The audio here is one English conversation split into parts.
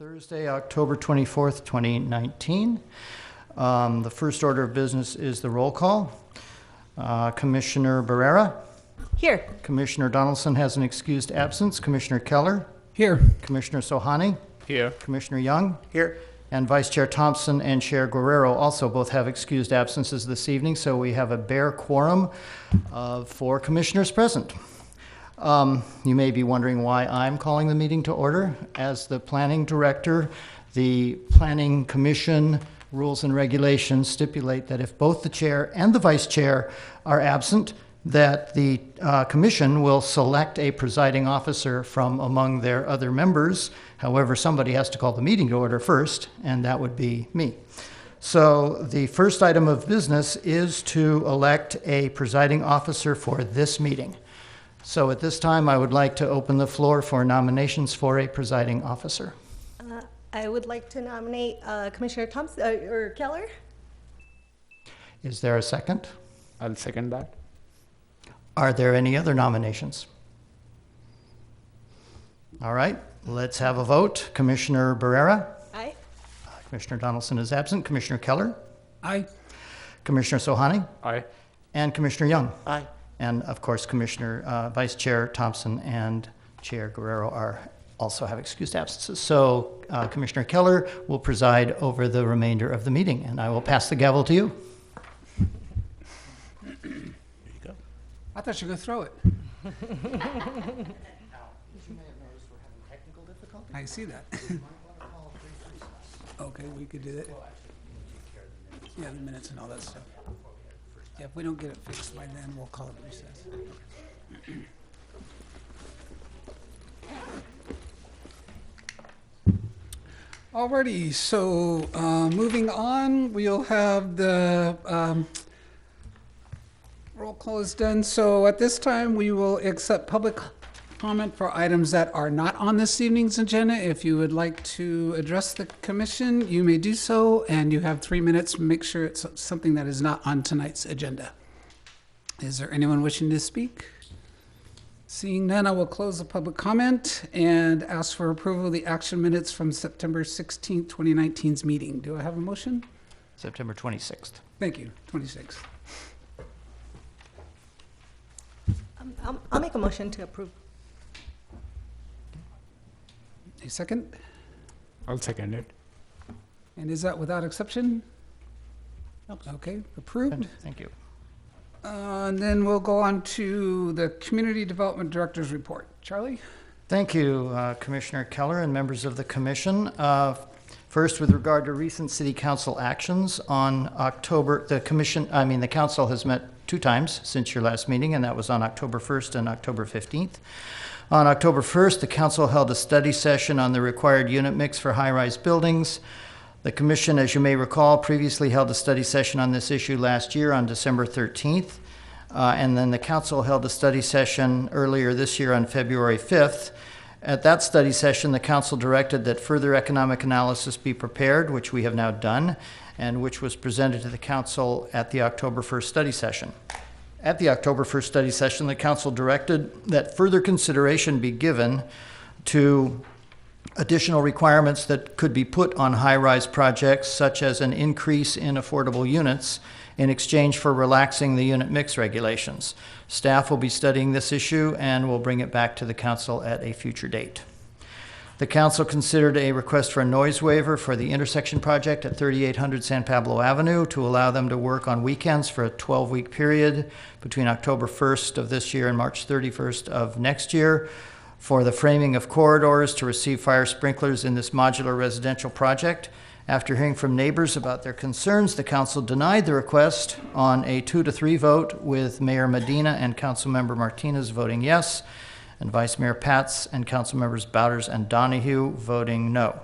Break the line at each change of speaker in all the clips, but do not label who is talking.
Thursday, October 24th, 2019. The first order of business is the roll call. Commissioner Barrera?
Here.
Commissioner Donaldson has an excused absence. Commissioner Keller?
Here.
Commissioner Sohani?
Here.
Commissioner Young?
Here.
And Vice Chair Thompson and Chair Guerrero also both have excused absences this evening, so we have a bare quorum of 4 commissioners present. You may be wondering why I'm calling the meeting to order. As the planning director, the Planning Commission rules and regulations stipulate that if both the chair and the vice chair are absent, that the commission will select a presiding officer from among their other members. However, somebody has to call the meeting to order first, and that would be me. So the first item of business is to elect a presiding officer for this meeting. So at this time, I would like to open the floor for nominations for a presiding officer.
I would like to nominate Commissioner Thompson or Keller.
Is there a second?
I'll second that.
Are there any other nominations? All right, let's have a vote. Commissioner Barrera?
Aye.
Commissioner Donaldson is absent. Commissioner Keller?
Aye.
Commissioner Sohani?
Aye.
And Commissioner Young?
Aye.
And of course, Vice Chair Thompson and Chair Guerrero also have excused absences. So Commissioner Keller will preside over the remainder of the meeting, and I will pass the gavel to you.
There you go.
I thought you were going to throw it.
Now, as you may have noticed, we're having technical difficulties.
I see that. Okay, we could do that. Yeah, the minutes and all that stuff. Yeah, if we don't get it fixed by then, we'll call it recess. Alrighty, so moving on, we'll have the roll call is done. So at this time, we will accept public comment for items that are not on this evening's agenda. If you would like to address the commission, you may do so, and you have 3 minutes to make sure it's something that is not on tonight's agenda. Is there anyone wishing to speak? Seeing none, I will close the public comment and ask for approval of the action minutes from September 16th, 2019's meeting. Do I have a motion?
September 26th.
Thank you. 26th.
I'll make a motion to approve.
A second?
I'll second it.
And is that without exception? Okay, approved.
Thank you.
And then we'll go on to the Community Development Director's report. Charlie?
Thank you, Commissioner Keller and members of the commission. First, with regard to recent city council actions on October, the council has met 2 times since your last meeting, and that was on October 1st and October 15th. On October 1st, the council held a study session on the required unit mix for high-rise buildings. The commission, as you may recall, previously held a study session on this issue last year on December 13th. And then the council held a study session earlier this year on February 5th. At that study session, the council directed that further economic analysis be prepared, which we have now done, and which was presented to the council at the October 1st study session. At the October 1st study session, the council directed that further consideration be given to additional requirements that could be put on high-rise projects, such as an increase in affordable units in exchange for relaxing the unit mix regulations. Staff will be studying this issue and will bring it back to the council at a future date. The council considered a request for a noise waiver for the intersection project at 3800 San Pablo Avenue to allow them to work on weekends for a 12-week period between October 1st of this year and March 31st of next year, for the framing of corridors to receive fire sprinklers in this modular residential project. After hearing from neighbors about their concerns, the council denied the request on a 2-3 vote, with Mayor Medina and Councilmember Martinez voting yes, and Vice Mayor Pats and Councilmembers Bowders and Donahue voting no.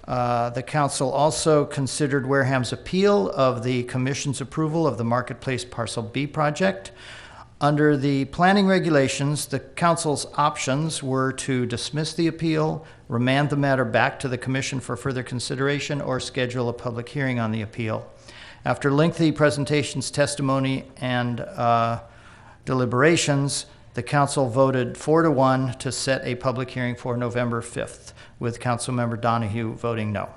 The council also considered Wareham's appeal of the commission's approval of the Marketplace Parcel B project. Under the planning regulations, the council's options were to dismiss the appeal, remand the matter back to the commission for further consideration, or schedule a public hearing on the appeal. After lengthy presentations, testimony, and deliberations, the council voted 4-1 to set a public hearing for November 5th. with Councilmember Donahue voting no.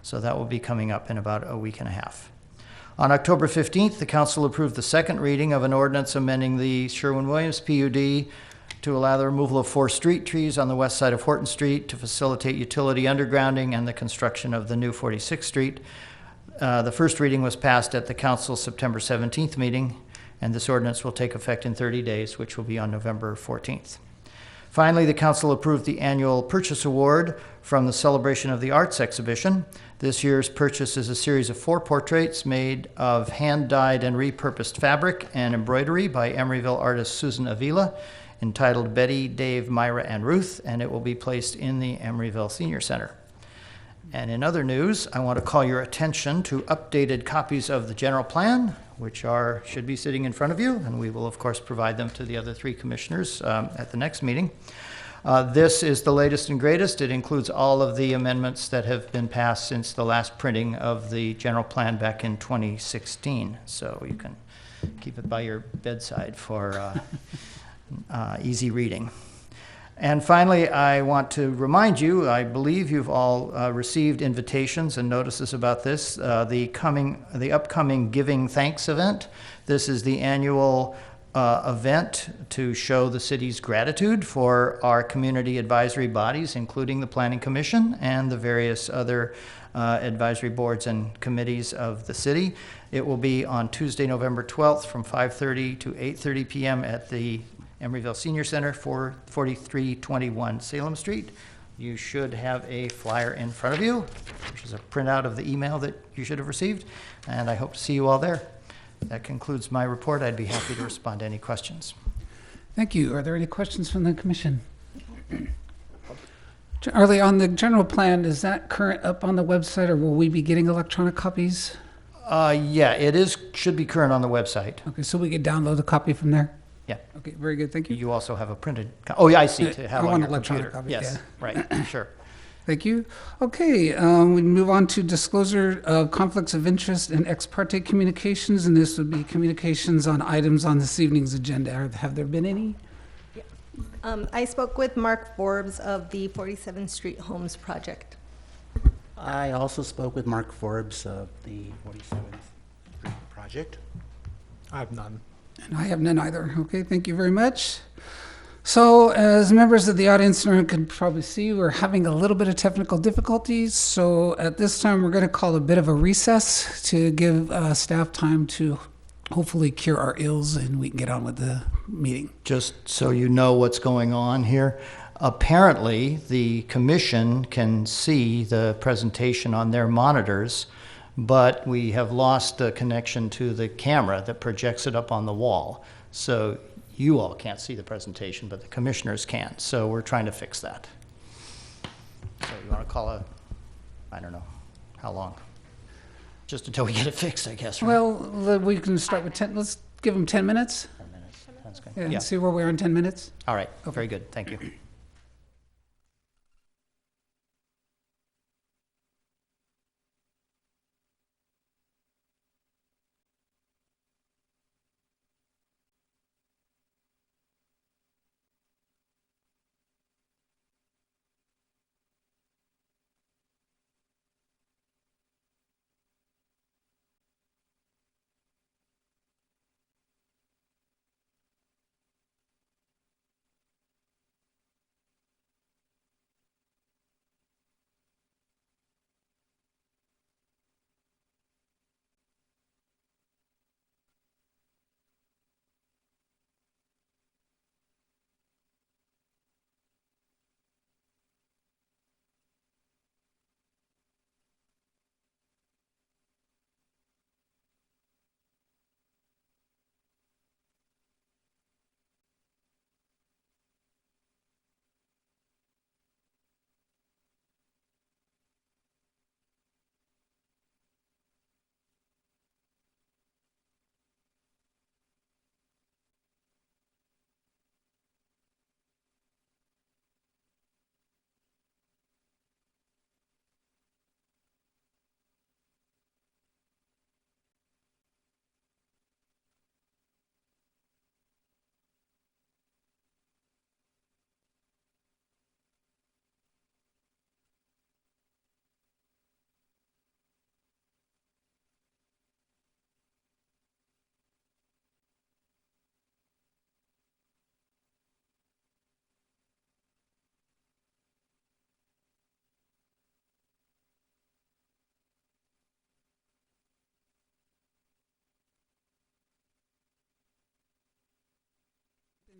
So that will be coming up in about a week and a half. On October 15th, the council approved the second reading of an ordinance amending the Sherwin-Williams PUD to allow the removal of 4 street trees on the west side of Horton Street to facilitate utility undergrounding and the construction of the new 46th Street. The first reading was passed at the council's September 17th meeting, and this ordinance will take effect in 30 days, which will be on November 14th. Finally, the council approved the annual purchase award from the Celebration of the Arts exhibition. This year's purchase is a series of 4 portraits made of hand-dyed and repurposed fabric and embroidery by Emeryville artist Susan Avila, entitled Betty, Dave, Myra, and Ruth, and it will be placed in the Emeryville Senior Center. And in other news, I want to call your attention to updated copies of the general plan, which should be sitting in front of you, and we will, of course, provide them to the other 3 commissioners at the next meeting. This is the latest and greatest. It includes all of the amendments that have been passed since the last printing of the general plan back in 2016. So you can keep it by your bedside for easy reading. And finally, I want to remind you, I believe you've all received invitations and notices about this, the upcoming Giving Thanks event. This is the annual event to show the city's gratitude for our community advisory bodies, including the Planning Commission and the various other advisory boards and committees of the city. It will be on Tuesday, November 12th from 5:30 to 8:30 p.m. at the Emeryville Senior Center, 4321 Salem Street. You should have a flyer in front of you, which is a printout of the email that you should have received, and I hope to see you all there. That concludes my report. I'd be happy to respond to any questions.
Thank you. Are there any questions from the commission? Charlie, on the general plan, is that current up on the website, or will we be getting electronic copies?
Yeah, it should be current on the website.
Okay, so we could download a copy from there?
Yeah.
Okay, very good. Thank you.
You also have a printed, oh yeah, I see, to have
I
on
want
your
electronic
computer.
copy,
Yes, right, sure.
Thank you. Okay, we move on to disclosure of conflicts of interest and ex parte communications, and this would be communications on items on this evening's agenda. Have there been any?
I spoke with Mark Forbes of the 47th Street Homes Project.
I also spoke with Mark Forbes of the 47th Street Project.
I have none.
And I have none either. Okay, thank you very much. So, as members of the audience can probably see, we're having a little bit of technical difficulties. So, at this time, we're going to call a bit of a recess to give staff time to hopefully cure our ills and we can get on with the meeting.
Just so you know what's going on here, apparently the commission can see the presentation on their monitors, but we have lost the connection to the camera that projects it up on the wall. So you all can't see the presentation, but the commissioners can. So we're trying to fix that. So you want to call I don't know, how long? Just until we get it fixed, I guess, right?
Well, we can start with 10. Let's give them 10 minutes.
10 minutes. That's good.
Yeah,
Yeah.
see where we are in 10 minutes.
All right. Very good. Thank you.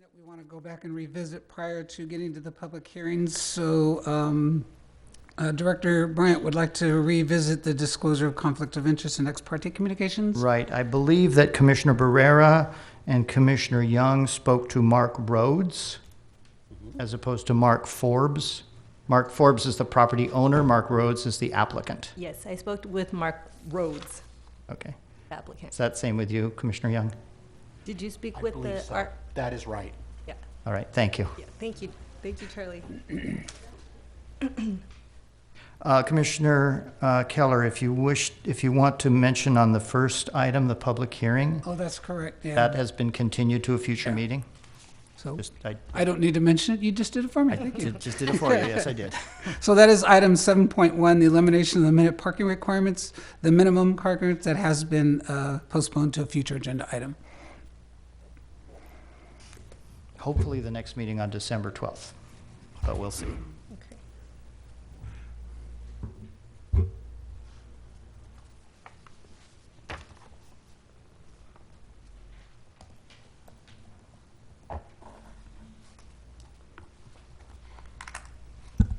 that we want to go back and revisit prior to getting to the public hearings. So Director Bryant would like to revisit the disclosure of conflict of interest in ex parte communications.
Right. I believe that Commissioner Barrera and Commissioner Young spoke to Mark Rhodes as opposed to Mark Forbes. Mark Forbes is the property owner. Mark Rhodes is the applicant.
Yes, I spoke with Mark Rhodes,
Okay.
applicant.
Is that same with you, Commissioner Young?
Did you speak
I
with
believe
the
so.
art?
That is right.
Yeah,
All right. Thank you.
yeah, thank you. Thank you, Charlie.
Commissioner Keller, if you want to mention on the first item, the public hearing,
Oh, that's correct, yeah.
that has been continued to a future
Yeah.
meeting.
So
I
I don't need to mention it, you just did it for me, thank you.
just did it for you. Yes, I did.
So that is item 7.1, the elimination of the minute parking requirements, the minimum parking requirements that has been postponed to a future agenda item.
Hopefully the next meeting on December 12th, but we'll see.
Okay.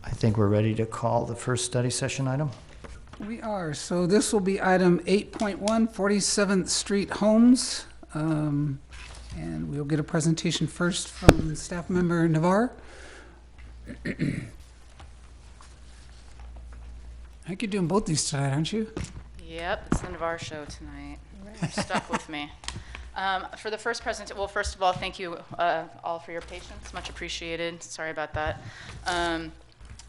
I think we're ready to call the first study session item.
We are, so this will be item 8.1, 47th Street Homes. And we'll get a presentation first from staff member Navarre. I think you're doing both these tonight, aren't you?
Yep, it's the Navarre show tonight. You're stuck with me. For the first presentation, well, first of all, thank you all for your patience. Much appreciated. Sorry about that.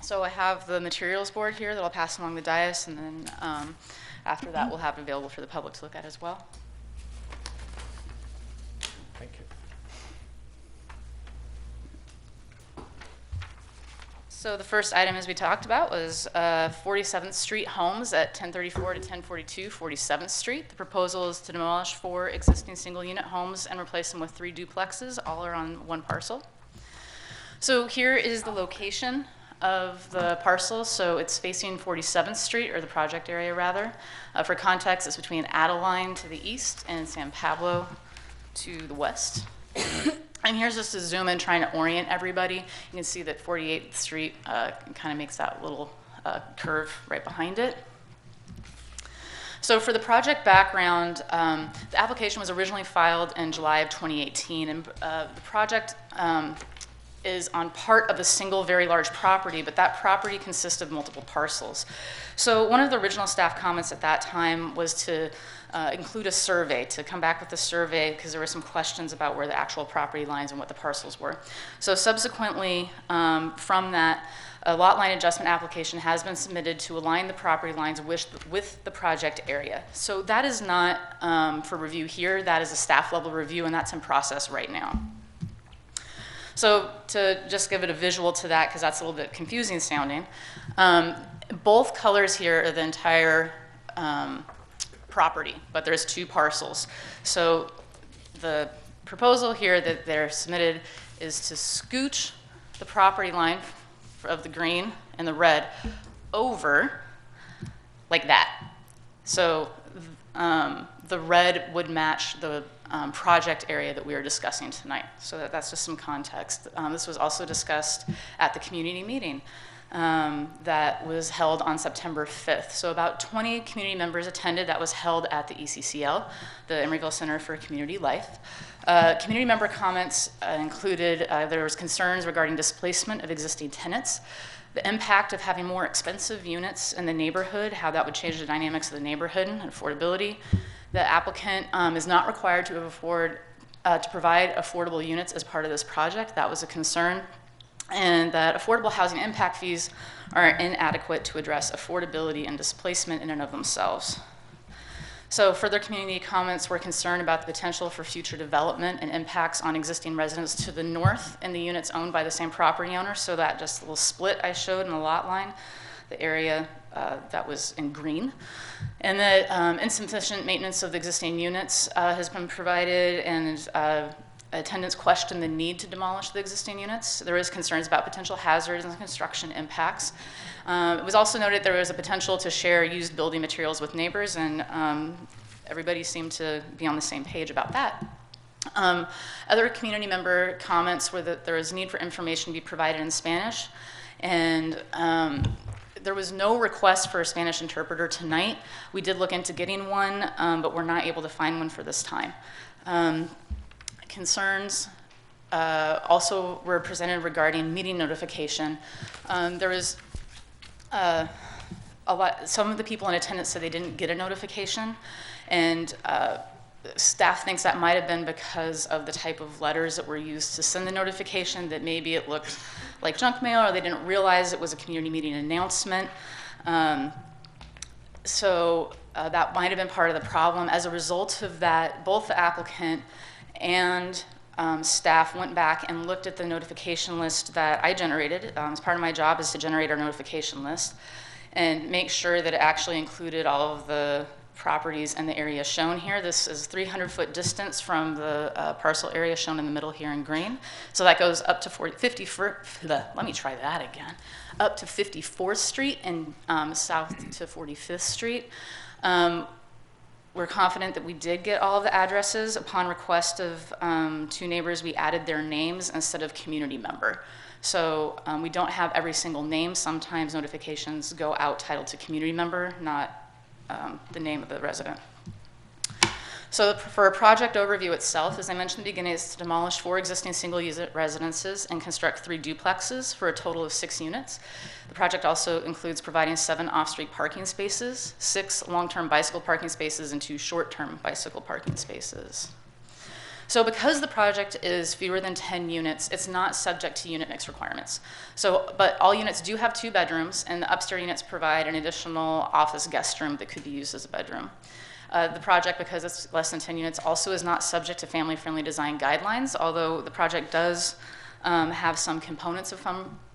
So I have the materials board here that I'll pass along the dais, and then after that, we'll have it available for the public to look at as well.
Thank you.
So the first item, as we talked about, was 47th Street Homes at 1034 to 1042 47th Street. The proposal is to demolish 4 existing single-unit homes and replace them with 3 duplexes. All are on one parcel. So here is the location of the parcel. So it's facing 47th Street, or the project area rather. For context, it's between Adeline to the east and San Pablo to the west. And here's just a zoom in trying to orient everybody. You can see that 48th Street kind of makes that little curve right behind it. So for the project background, the application was originally filed in July of 2018, and the project is on part of a single very large property, but that property consists of multiple parcels. So one of the original staff comments at that time was to include a survey, to come back with a survey, because there were some questions about where the actual property lines and what the parcels were. So subsequently, from that, a lot line adjustment application has been submitted to align the property lines with the project area. So that is not for review here, that is a staff level review, and that's in process right now. So to just give it a visual to that, because that's a little bit confusing sounding, both colors here are the entire property, but there's 2 parcels. So the proposal here that they're submitted is to scooch the property line of the green and the red over like that. So the red would match the project area that we are discussing tonight. So that's just some context. This was also discussed at the community meeting that was held on September 5th. So about 20 community members attended. That was held at the ECCL, the Emeryville Center for Community Life. Community member comments included there was concerns regarding displacement of existing tenants, the impact of having more expensive units in the neighborhood, how that would change the dynamics of the neighborhood and affordability. The applicant is not required to provide affordable units as part of this project. That was a concern. And that affordable housing impact fees are inadequate to address affordability and displacement in and of themselves. So further community comments were concerned about the potential for future development and impacts on existing residents to the north in the units owned by the same property owner. So that just little split I showed in the lot line, the area that was in green. And that insufficient maintenance of the existing units has been provided, and attendants questioned the need to demolish the existing units. There is concerns about potential hazards and construction impacts. It was also noted there was a potential to share used building materials with neighbors, and everybody seemed to be on the same page about that. Other community member comments were that there is need for information to be provided in Spanish, and there was no request for a Spanish interpreter tonight. We did look into getting one, but we're not able to find one for this time. Concerns also were presented regarding meeting notification. There was some of the people in attendance said they didn't get a notification, and staff thinks that might have been because of the type of letters that were used to send the notification, that maybe it looked like junk mail, or they didn't realize it was a community meeting announcement. So that might have been part of the problem. As a result of that, both the applicant and staff went back and looked at the notification list that I generated. As part of my job is to generate our notification list and make sure that it actually included all of the properties and the area shown here. This is 300-foot distance from the parcel area shown in the middle here in green. So that goes up to up to 54th Street and south to 45th Street. We're confident that we did get all of the addresses. Upon request of 2 neighbors, we added their names instead of community member. So we don't have every single name. Sometimes notifications go out titled to community member, not the name of the resident. So for a project overview itself, as I mentioned at the beginning, is to demolish 4 existing single-unit residences and construct 3 duplexes for a total of 6 units. The project also includes providing 7 off-street parking spaces, 6 long-term bicycle parking spaces, and 2 short-term bicycle parking spaces. So because the project is fewer than 10 units, it's not subject to unit mix requirements. So, but all units do have 2 bedrooms, and the upstairs units provide an additional office guest room that could be used as a bedroom. The project, because it's less than 10 units, also is not subject to family-friendly design guidelines, although the project does have some components of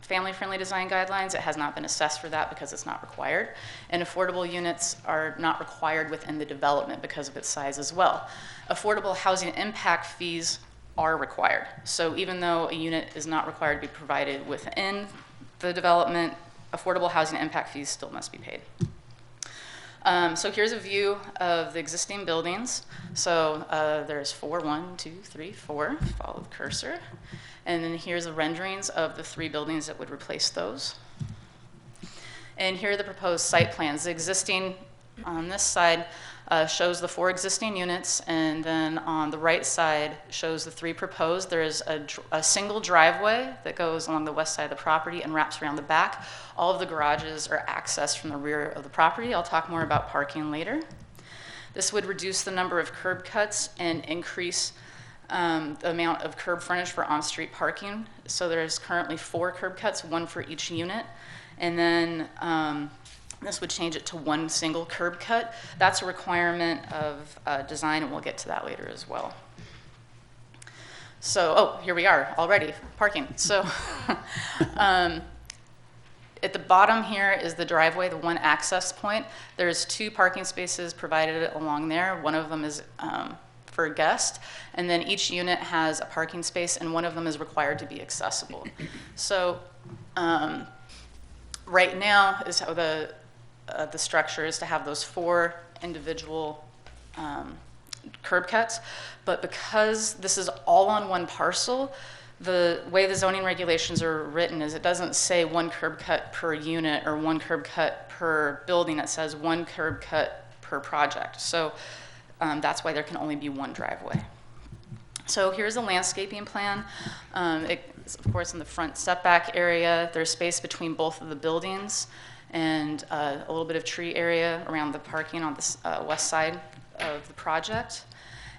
family-friendly design guidelines. It has not been assessed for that because it's not required. And affordable units are not required within the development because of its size as well. Affordable housing impact fees are required. So even though a unit is not required to be provided within the development, affordable housing impact fees still must be paid. So here's a view of the existing buildings. So there's 4, 1, 2, 3, 4, follow the cursor. And then here's the renderings of the 3 buildings that would replace those. And here are the proposed site plans. The existing on this side shows the 4 existing units, and then on the right side shows the 3 proposed. There is a single driveway that goes along the west side of the property and wraps around the back. All of the garages are accessed from the rear of the property. I'll talk more about parking later. This would reduce the number of curb cuts and increase the amount of curb frontage for on-street parking. So there's currently 4 curb cuts, 1 for each unit. And then this would change it to 1 single curb cut. That's a requirement of design, and we'll get to that later as well. So, oh, here we are already, parking. So at the bottom here is the driveway, the 1 access point. There's 2 parking spaces provided along there. One of them is for a guest, and then each unit has a parking space, and one of them is required to be accessible. So right now is how the structure is to have those 4 individual curb cuts, but because this is all on 1 parcel, the way the zoning regulations are written is it doesn't say 1 curb cut per unit or 1 curb cut per building. It says 1 curb cut per project. So that's why there can only be 1 driveway. So here's a landscaping plan. It's, of course, in the front setback area. There's space between both of the buildings and a little bit of tree area around the parking on the west side of the project.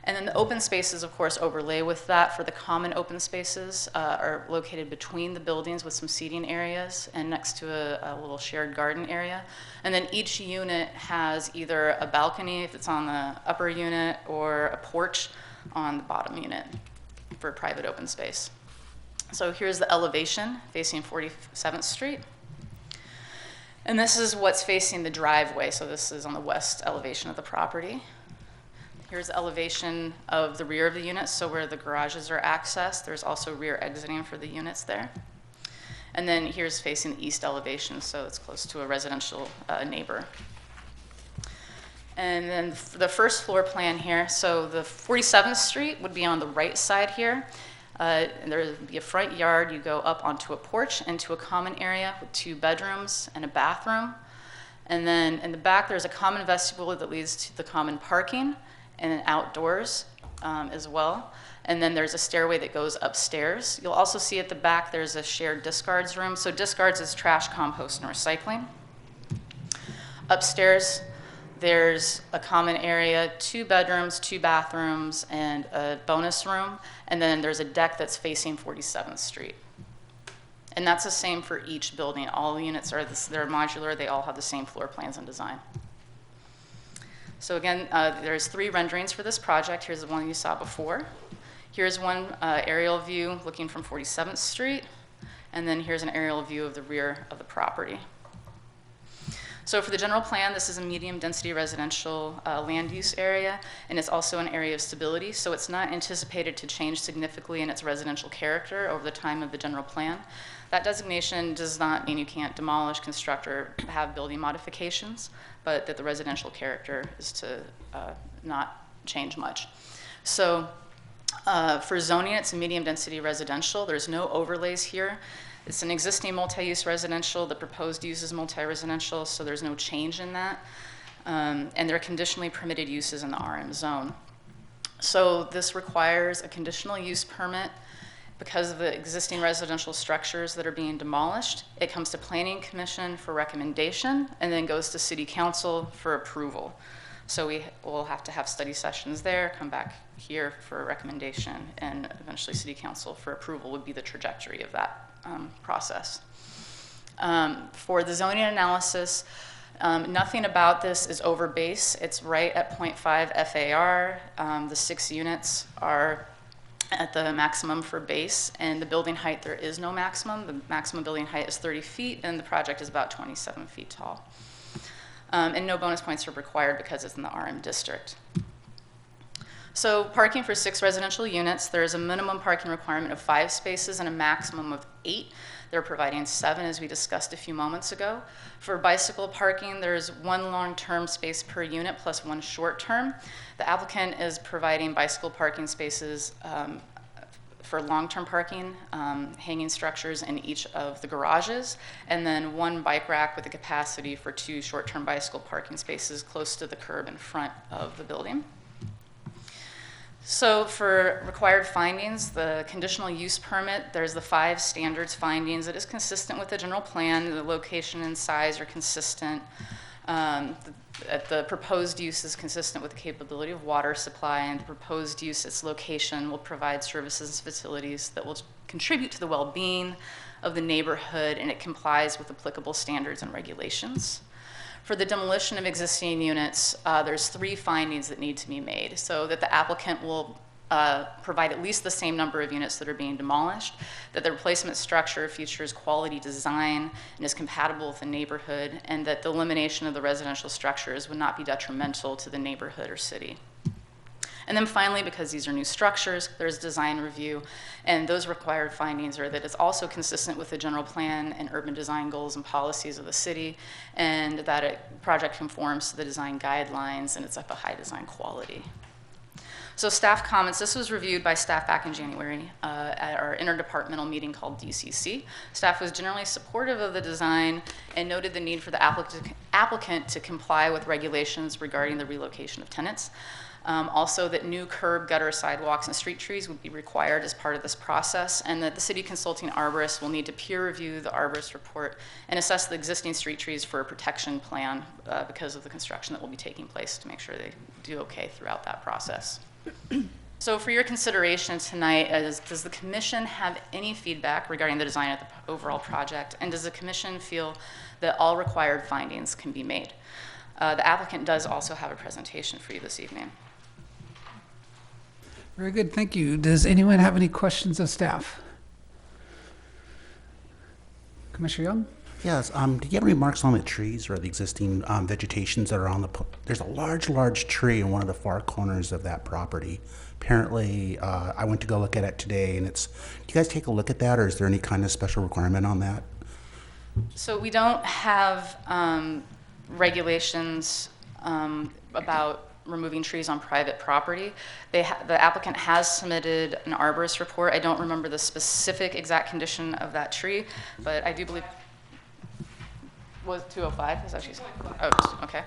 And then the open spaces, of course, overlay with that. For the common open spaces are located between the buildings with some seating areas and next to a little shared garden area. And then each unit has either a balcony if it's on the upper unit or a porch on the bottom unit for private open space. So here's the elevation facing 47th Street. And this is what's facing the driveway. So this is on the west elevation of the property. Here's the elevation of the rear of the units, so where the garages are accessed. There's also rear exiting for the units there. And then here's facing the east elevation, so it's close to a residential neighbor. And then the first floor plan here, so the 47th Street would be on the right side here. And there would be a front yard. You go up onto a porch into a common area with 2 bedrooms and a bathroom. And then in the back, there's a common vestibule that leads to the common parking and then outdoors as well. And then there's a stairway that goes upstairs. You'll also see at the back there's a shared discards room. So discards is trash, compost, and recycling. Upstairs, there's a common area, 2 bedrooms, 2 bathrooms, and a bonus room. And then there's a deck that's facing 47th Street. And that's the same for each building. All the units are they're modular. They all have the same floor plans and design. So again, there's 3 renderings for this project. Here's the one you saw before. Here's one aerial view looking from 47th Street. And then here's an aerial view of the rear of the property. So for the general plan, this is a medium density residential land use area, and it's also an area of stability, so it's not anticipated to change significantly in its residential character over the time of the general plan. That designation does not mean you can't demolish, construct, or have building modifications, but that the residential character is to not change much. So for zoning, it's a medium density residential. There's no overlays here. It's an existing multi-use residential. The proposed use is multi-residential, so there's no change in that. And there are conditionally permitted uses in the RM zone. So this requires a conditional use permit because of the existing residential structures that are being demolished. It comes to Planning Commission for recommendation and then goes to City Council for approval. So we will have to have study sessions there, come back here for a recommendation, and eventually City Council for approval would be the trajectory of that process. For the zoning analysis, nothing about this is over base. It's right at 0.5 FAR. The 6 units are at the maximum for base, and the building height, there is no maximum. The maximum building height is 30 feet, and the project is about 27 feet tall. And no bonus points are required because it's in the RM district. So parking for 6 residential units, there's a minimum parking requirement of 5 spaces and a maximum of 8. They're providing 7, as we discussed a few moments ago. For bicycle parking, there's 1 long-term space per unit plus 1 short-term. The applicant is providing bicycle parking spaces for long-term parking, hanging structures in each of the garages, and then 1 bike rack with a capacity for 2 short-term bicycle parking spaces close to the curb in front of the building. So for required findings, the conditional use permit, there's the 5 standards findings. It is consistent with the general plan. The location and size are consistent. The proposed use is consistent with the capability of water supply, and the proposed use, its location, will provide services and facilities that will contribute to the well-being of the neighborhood, and it complies with applicable standards and regulations. For the demolition of existing units, there's 3 findings that need to be made, so that the applicant will provide at least the same number of units that are being demolished, that the replacement structure features quality design and is compatible with the neighborhood, and that the elimination of the residential structures would not be detrimental to the neighborhood or city. And then finally, because these are new structures, there's design review, and those required findings are that it's also consistent with the general plan and urban design goals and policies of the city, and that a project conforms to the design guidelines, and it's of a high design quality. So staff comments, this was reviewed by staff back in January at our interdepartmental meeting called DCC. Staff was generally supportive of the design and noted the need for the applicant to comply with regulations regarding the relocation of tenants. Also that new curb, gutter, sidewalks, and street trees would be required as part of this process, and that the city consulting arborist will need to peer review the arborist report and assess the existing street trees for a protection plan because of the construction that will be taking place to make sure they do okay throughout that process. So for your consideration tonight, does the commission have any feedback regarding the design of the overall project, and does the commission feel that all required findings can be made? The applicant does also have a presentation for you this evening.
Very good, thank you. Does anyone have any questions of staff? Commissioner Young?
Yes, do you have any remarks on the trees or the existing vegetations that are on the, there's a large tree in one of the far corners of that property. Apparently, I went to go look at it today, and it's, do you guys take a look at that, or is there any kind of special requirement on that?
So we don't have regulations about removing trees on private property. The applicant has submitted an arborist report. I don't remember the specific exact condition of that tree, but I do believe, was 205, is that what you said? Oh, okay.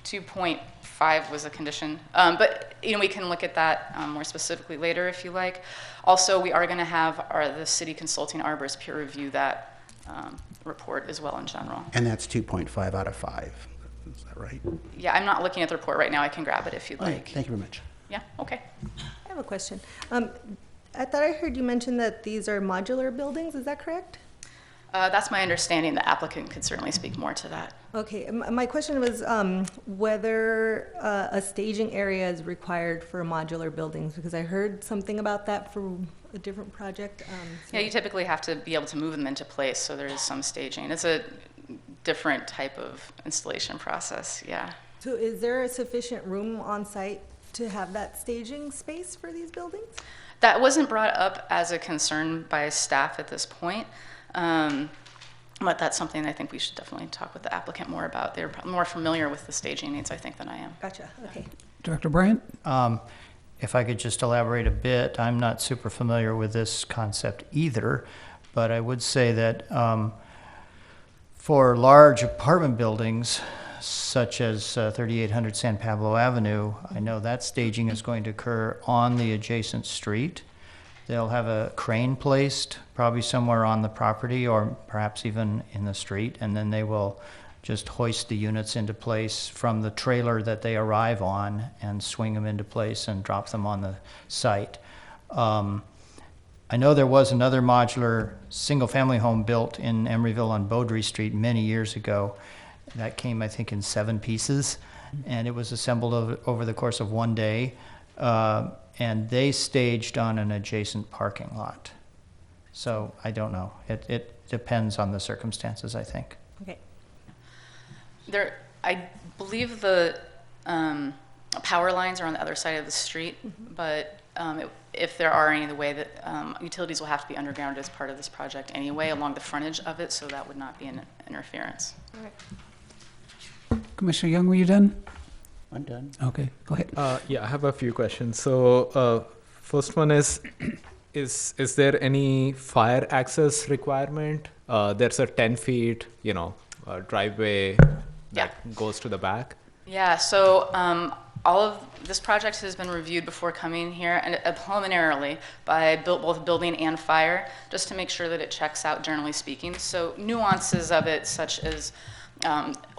2.5 was a condition. But we can look at that more specifically later if you like. Also, we are going to have the city consulting arborist peer review that report as well in general.
And that's 2.5 out of 5. Is that right?
Yeah, I'm not looking at the report right now. I can grab it if you'd
All right,
like.
thank you very much.
Yeah, okay.
I have a question. I thought I heard you mention that these are modular buildings, is that correct?
That's my understanding. The applicant could certainly speak more to that.
Okay, my question was whether a staging area is required for modular buildings, because I heard something about that for a different project.
Yeah, you typically have to be able to move them into place, so there is some staging. It's a different type of installation process, yeah.
So is there a sufficient room on site to have that staging space for these buildings?
That wasn't brought up as a concern by staff at this point, but that's something I think we should definitely talk with the applicant more about. They're more familiar with the staging needs, I think, than I am.
Gotcha, okay.
Director Bryant?
If I could just elaborate a bit, I'm not super familiar with this concept either, but I would say that for large apartment buildings, such as 3800 San Pablo Avenue, I know that staging is going to occur on the adjacent street. They'll have a crane placed probably somewhere on the property or perhaps even in the street, and then they will just hoist the units into place from the trailer that they arrive on and swing them into place and drop them on the site. I know there was another modular single-family home built in Emeryville on Beaudry Street many years ago. That came, I think, in 7 pieces, and it was assembled over the course of one day, and they staged on an adjacent parking lot. So I don't know. It depends on the circumstances, I think.
Okay.
I believe the power lines are on the other side of the street, but if there are any, the way that utilities will have to be underground as part of this project anyway, along the frontage of it, so that would not be an interference.
All right.
Commissioner Young, were you done?
I'm done.
Okay, go ahead.
Yeah, I have a few questions. So, first one is there any fire access requirement? There's a 10 feet, driveway that goes to the back.
Yeah, so all of this project has been reviewed before coming here, and preliminarily by both building and fire, just to make sure that it checks out, generally speaking. So nuances of it, such as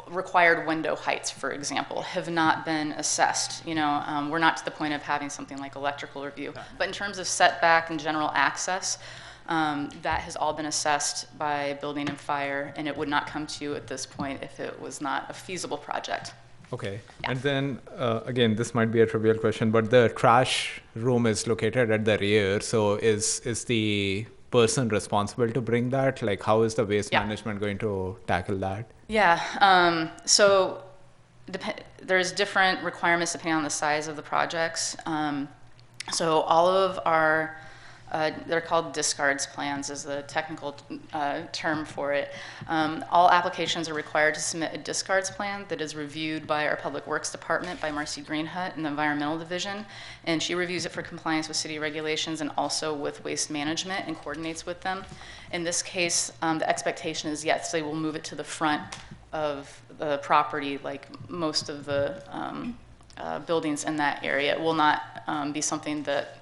required window heights, for example, have not been assessed. We're not to the point of having something like electrical review. But in terms of setback and general access, that has all been assessed by building and fire, and it would not come to you at this point if it was not a feasible project.
Okay.
Yeah.
And then, again, this might be a trivial question, but the trash room is located at the rear. So is the person responsible to bring that? Like, how is the waste management going to tackle that?
Yeah, so there's different requirements depending on the size of the projects. So all of our, they're called discards plans is the technical term for it. All applications are required to submit a discards plan that is reviewed by our Public Works Department by Marcy Greenhut in the Environmental Division, and she reviews it for compliance with city regulations and also with waste management and coordinates with them. In this case, the expectation is yes, they will move it to the front of the property like most of the buildings in that area. It will not be something that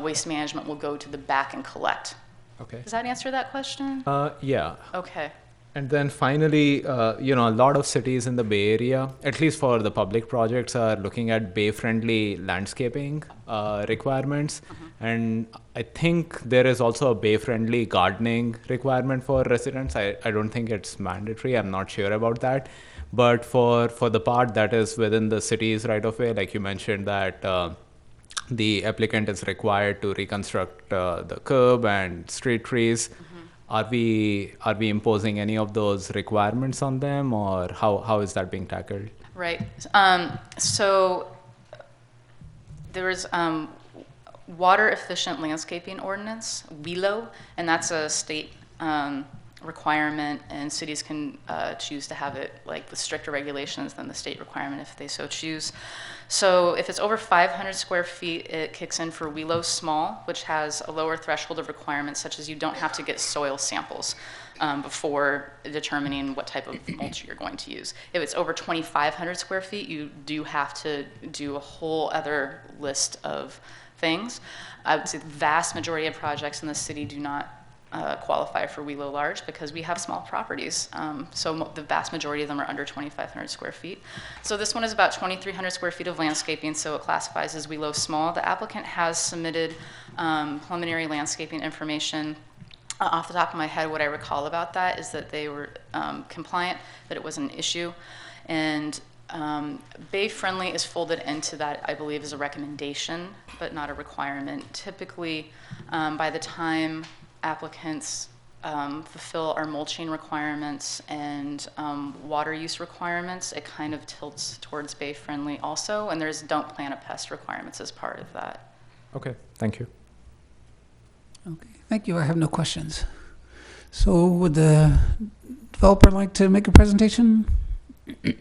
waste management will go to the back and collect.
Okay.
Does that answer that question?
Yeah.
Okay.
And then finally, a lot of cities in the Bay Area, at least for the public projects, are looking at bay-friendly landscaping requirements. And I think there is also a bay-friendly gardening requirement for residents. I don't think it's mandatory. I'm not sure about that. But for the part that is within the city's right-of-way, like you mentioned that the applicant is required to reconstruct the curb and street trees. Are we imposing any of those requirements on them, or how is that being tackled?
Right. So there is water efficient landscaping ordinance, WELO, and that's a state requirement, and cities can choose to have it like with stricter regulations than the state requirement if they so choose. So if it's over 500 square feet, it kicks in for WELO Small, which has a lower threshold of requirements, such as you don't have to get soil samples before determining what type of mulch you're going to use. If it's over 2,500 square feet, you do have to do a whole other list of things. I would say the vast majority of projects in the city do not qualify for WELO Large because we have small properties. So the vast majority of them are under 2,500 square feet. So this one is about 2,300 square feet of landscaping, so it classifies as WELO Small. The applicant has submitted preliminary landscaping information. Off the top of my head, what I recall about that is that they were compliant, that it was an issue. And Bay Friendly is folded into that, I believe, as a recommendation, but not a requirement. Typically, by the time applicants fulfill our mulching requirements and water use requirements, it kind of tilts towards Bay Friendly also, and there's don't plant a pest requirements as part of that.
Okay, thank you.
Okay, thank you. I have no questions. So would the developer like to make a presentation?
There we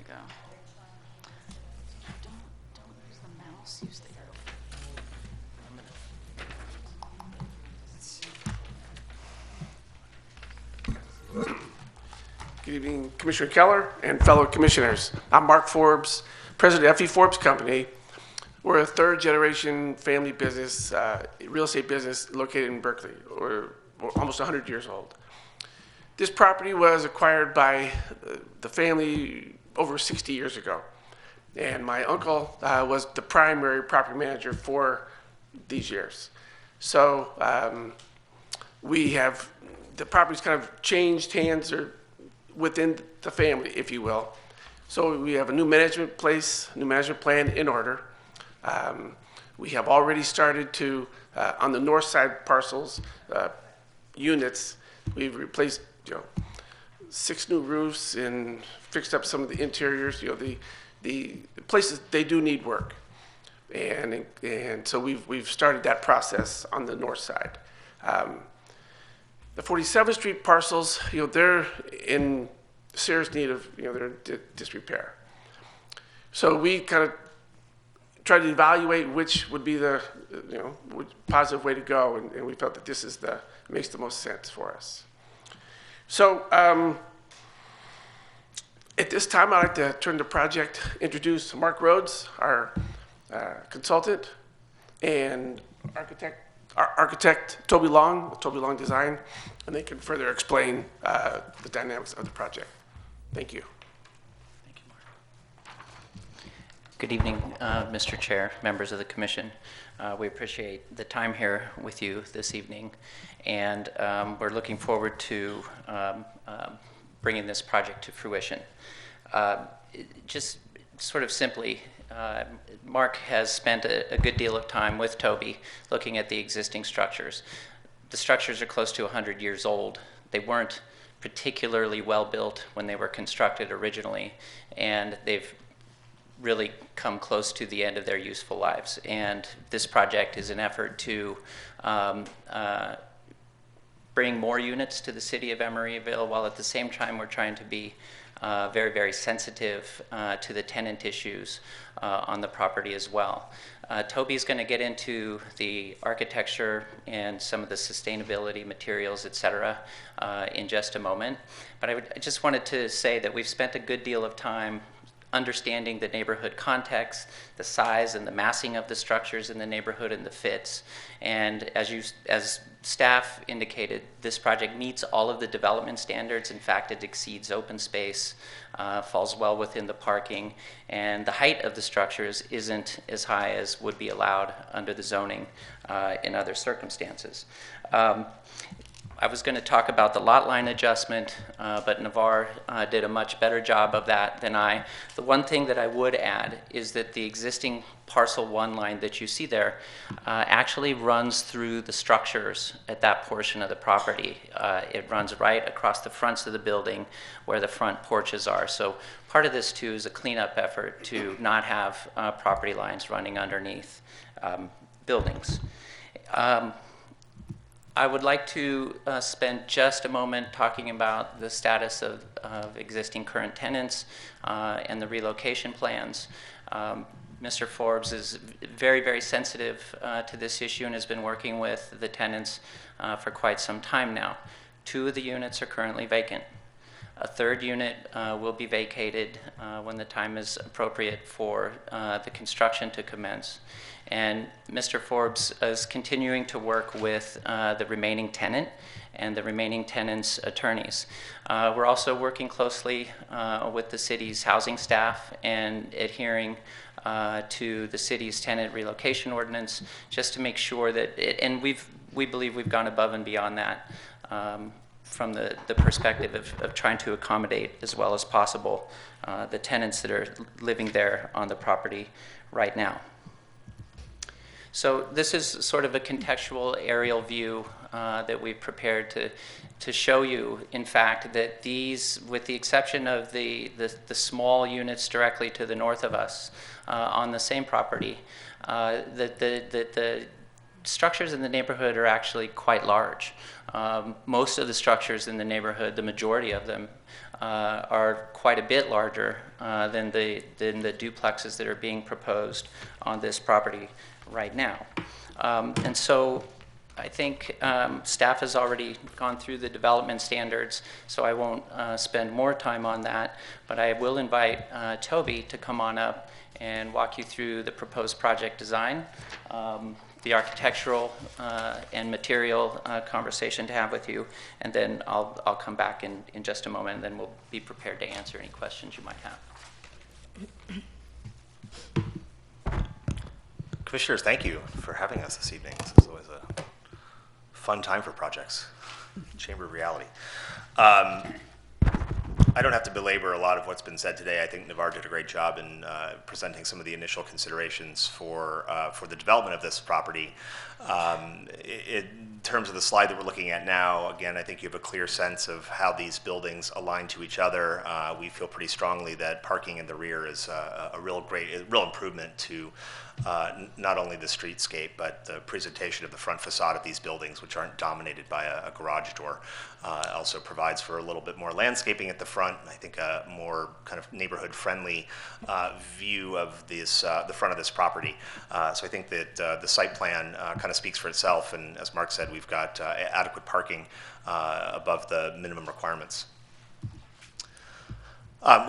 go. Don't use the mouse, use the arrow.
Good evening, Commissioner Keller and fellow commissioners. I'm Mark Forbes, president of F.E. Forbes Company. We're a third-generation family business, real estate business located in Berkeley. We're almost 100 years old. This property was acquired by the family over 60 years ago. And my uncle was the primary property manager for these years. So the property's kind of changed hands or within the family, if you will. So we have a new management plan in order. We have already started to, on the north side parcels, units, we've replaced 6 new roofs and fixed up some of the interiors. The places, they do need work. And so we've started that process on the north side. The 47th Street parcels, they're in serious need of, they're in disrepair. So we kind of try to evaluate which would be the, positive way to go, and we felt that this is makes the most sense for us. So at this time, I'd like to turn the project, introduce Mark Rhodes, our consultant, and architect Toby Long Design, and they can further explain the dynamics of the project. Thank you.
Thank you, Mark. Good evening, Mr. Chair, members of the Commission. We appreciate the time here with you this evening, and we're looking forward to bringing this project to fruition. Just sort of simply, Mark has spent a good deal of time with Toby looking at the existing structures. The structures are close to 100 years old. They weren't particularly well built when they were constructed originally, and they've really come close to the end of their useful lives. And this project is an effort to bring more units to the city of Emeryville, while at the same time we're trying to be very, very sensitive to the tenant issues on the property as well. Toby's going to get into the architecture and some of the sustainability materials, et cetera, in just a moment. But I just wanted to say that we've spent a good deal of time understanding the neighborhood context, the size and the massing of the structures in the neighborhood and the fits. And as staff indicated, this project meets all of the development standards. In fact, it exceeds open space, falls well within the parking, and the height of the structures isn't as high as would be allowed under the zoning in other circumstances. I was going to talk about the lot line adjustment, but Navar did a much better job of that than I. The one thing that I would add is that the existing parcel 1 line that you see there actually runs through the structures at that portion of the property. It runs right across the fronts of the building where the front porches are. So part of this too is a cleanup effort to not have property lines running underneath buildings. I would like to spend just a moment talking about the status of existing current tenants and the relocation plans. Mr. Forbes is very, very sensitive to this issue and has been working with the tenants for quite some time now. 2 of the units are currently vacant. A 3rd unit will be vacated when the time is appropriate for the construction to commence. And Mr. Forbes is continuing to work with the remaining tenant and the remaining tenant's attorneys. We're also working closely with the city's housing staff and adhering to the city's tenant relocation ordinance, just to make sure that, and we believe we've gone above and beyond that from the perspective of trying to accommodate as well as possible the tenants that are living there on the property right now. So this is sort of a contextual aerial view that we've prepared to show you, in fact, that these, with the exception of the small units directly to the north of us on the same property, the structures in the neighborhood are actually quite large. Most of the structures in the neighborhood, the majority of them, are quite a bit larger than the duplexes that are being proposed on this property right now. And so I think staff has already gone through the development standards, so I won't spend more time on that, but I will invite Toby to come on up and walk you through the proposed project design, the architectural and material conversation to have with you, and then I'll come back in just a moment, and then we'll be prepared to answer any questions you might have.
Commissioners, thank you for having us this evening. This is always a fun time for projects. Chamber of Reality. I don't have to belabor a lot of what's been said today. I think Navar did a great job in presenting some of the initial considerations for the development of this property. In terms of the slide that we're looking at now, again, I think you have a clear sense of how these buildings align to each other. We feel pretty strongly that parking in the rear is a real improvement to not only the streetscape, but the presentation of the front facade of these buildings, which aren't dominated by a garage door. It also provides for a little bit more landscaping at the front. I think a more kind of neighborhood-friendly view of this, the front of this property. So I think that the site plan kind of speaks for itself, and as Mark said, we've got adequate parking above the minimum requirements.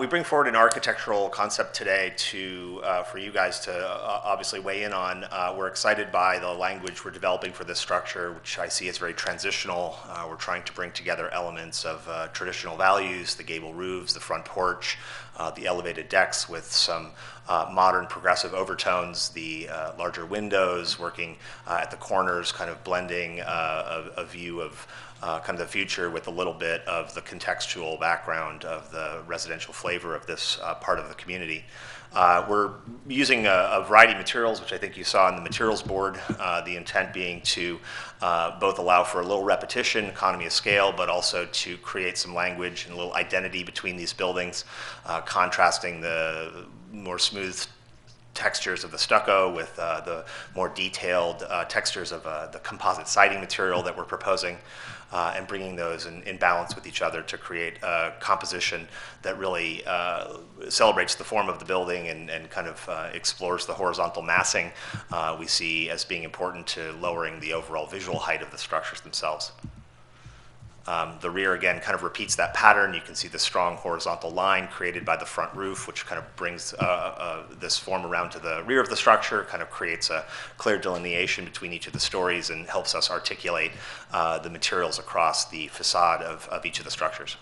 We bring forward an architectural concept today for you guys to obviously weigh in on. We're excited by the language we're developing for this structure, which I see as very transitional. We're trying to bring together elements of traditional values, the gable roofs, the front porch, the elevated decks with some modern progressive overtones, the larger windows working at the corners, kind of blending a view of kind of the future with a little bit of the contextual background of the residential flavor of this part of the community. We're using a variety of materials, which I think you saw in the materials board, the intent being to both allow for a little repetition, economy of scale, but also to create some language and a little identity between these buildings, contrasting the more smooth textures of the stucco with the more detailed textures of the composite siding material that we're proposing, and bringing those in balance with each other to create a composition that really celebrates the form of the building and kind of explores the horizontal massing we see as being important to lowering the overall visual height of the structures themselves. The rear, again, kind of repeats that pattern. You can see the strong horizontal line created by the front roof, which kind of brings this form around to the rear of the structure, kind of creates a clear delineation between each of the stories and helps us articulate the materials across the facade of each of the structures.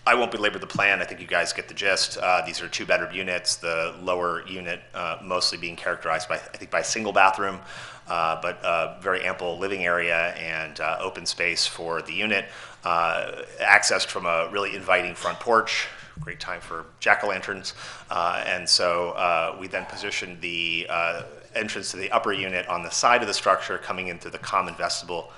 I won't belabor the plan. I think you guys get the gist. These are 2-bedroom units. The lower unit mostly being characterized by, I think, by a single bathroom, but very ample living area and open space for the unit, accessed from a really inviting front porch. Great time for jack-o'-lanterns. And so we then positioned the entrance to the upper unit on the side of the structure, coming into the common vestibule.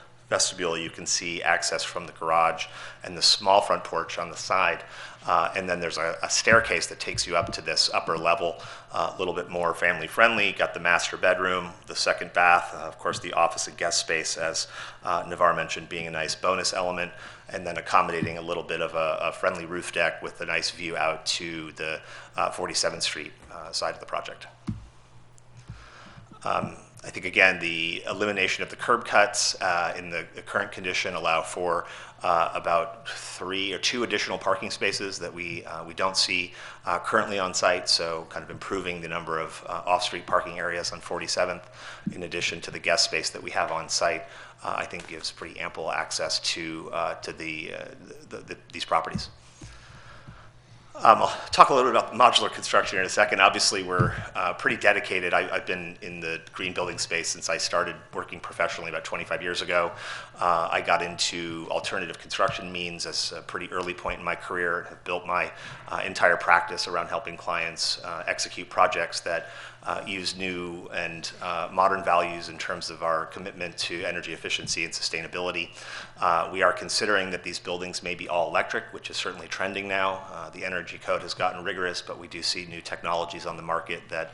You can see access from the garage and the small front porch on the side. And then there's a staircase that takes you up to this upper level, a little bit more family friendly. Got the master bedroom, the second bath, of course the office and guest space, as Navar mentioned, being a nice bonus element, and then accommodating a little bit of a friendly roof deck with a nice view out to the 47th Street side of the project. I think, again, the elimination of the curb cuts in the current condition allow for about 3 or 2 additional parking spaces that we don't see currently on site, so kind of improving the number of off-street parking areas on 47th, in addition to the guest space that we have on site, I think gives pretty ample access to these properties. I'll talk a little bit about modular construction in a second. Obviously, we're pretty dedicated. I've been in the green building space since I started working professionally about 25 years ago. I got into alternative construction means as a pretty early point in my career. Have built my entire practice around helping clients execute projects that use new and modern values in terms of our commitment to energy efficiency and sustainability. We are considering that these buildings may be all electric, which is certainly trending now. The energy code has gotten rigorous, but we do see new technologies on the market that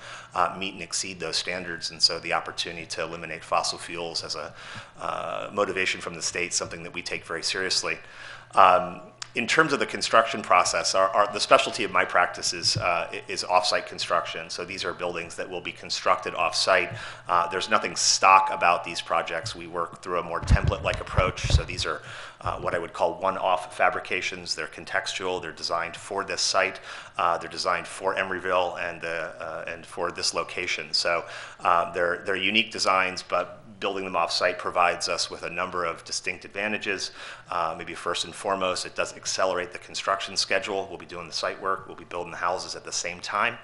meet and exceed those standards, and so the opportunity to eliminate fossil fuels as a motivation from the state, something that we take very seriously. In terms of the construction process, the specialty of my practice is off-site construction. So these are buildings that will be constructed off-site. There's nothing stock about these projects. We work through a more template-like approach. So these are what I would call one-off fabrications. They're contextual. They're designed for this site. They're designed for Emeryville and for this location. So they're unique designs, but building them off-site provides us with a number of distinct advantages. Maybe first and foremost, it does accelerate the construction schedule. We'll be doing the site work. We'll be building the houses at the same time.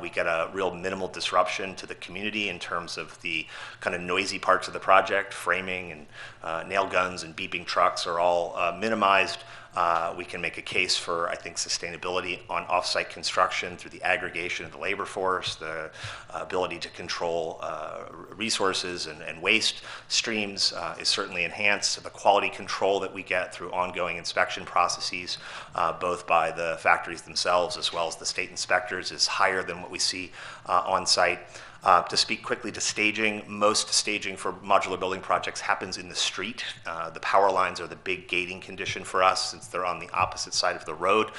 We get a real minimal disruption to the community in terms of the kind of noisy parts of the project. Framing and nail guns and beeping trucks are all minimized. We can make a case for, I think, sustainability on off-site construction through the aggregation of the labor force, the ability to control resources and waste streams is certainly enhanced. The quality control that we get through ongoing inspection processes, both by the factories themselves as well as the state inspectors, is higher than what we see on site. To speak quickly to staging, most staging for modular building projects happens in the street. The power lines are the big gating condition for us since they're on the opposite side of the road.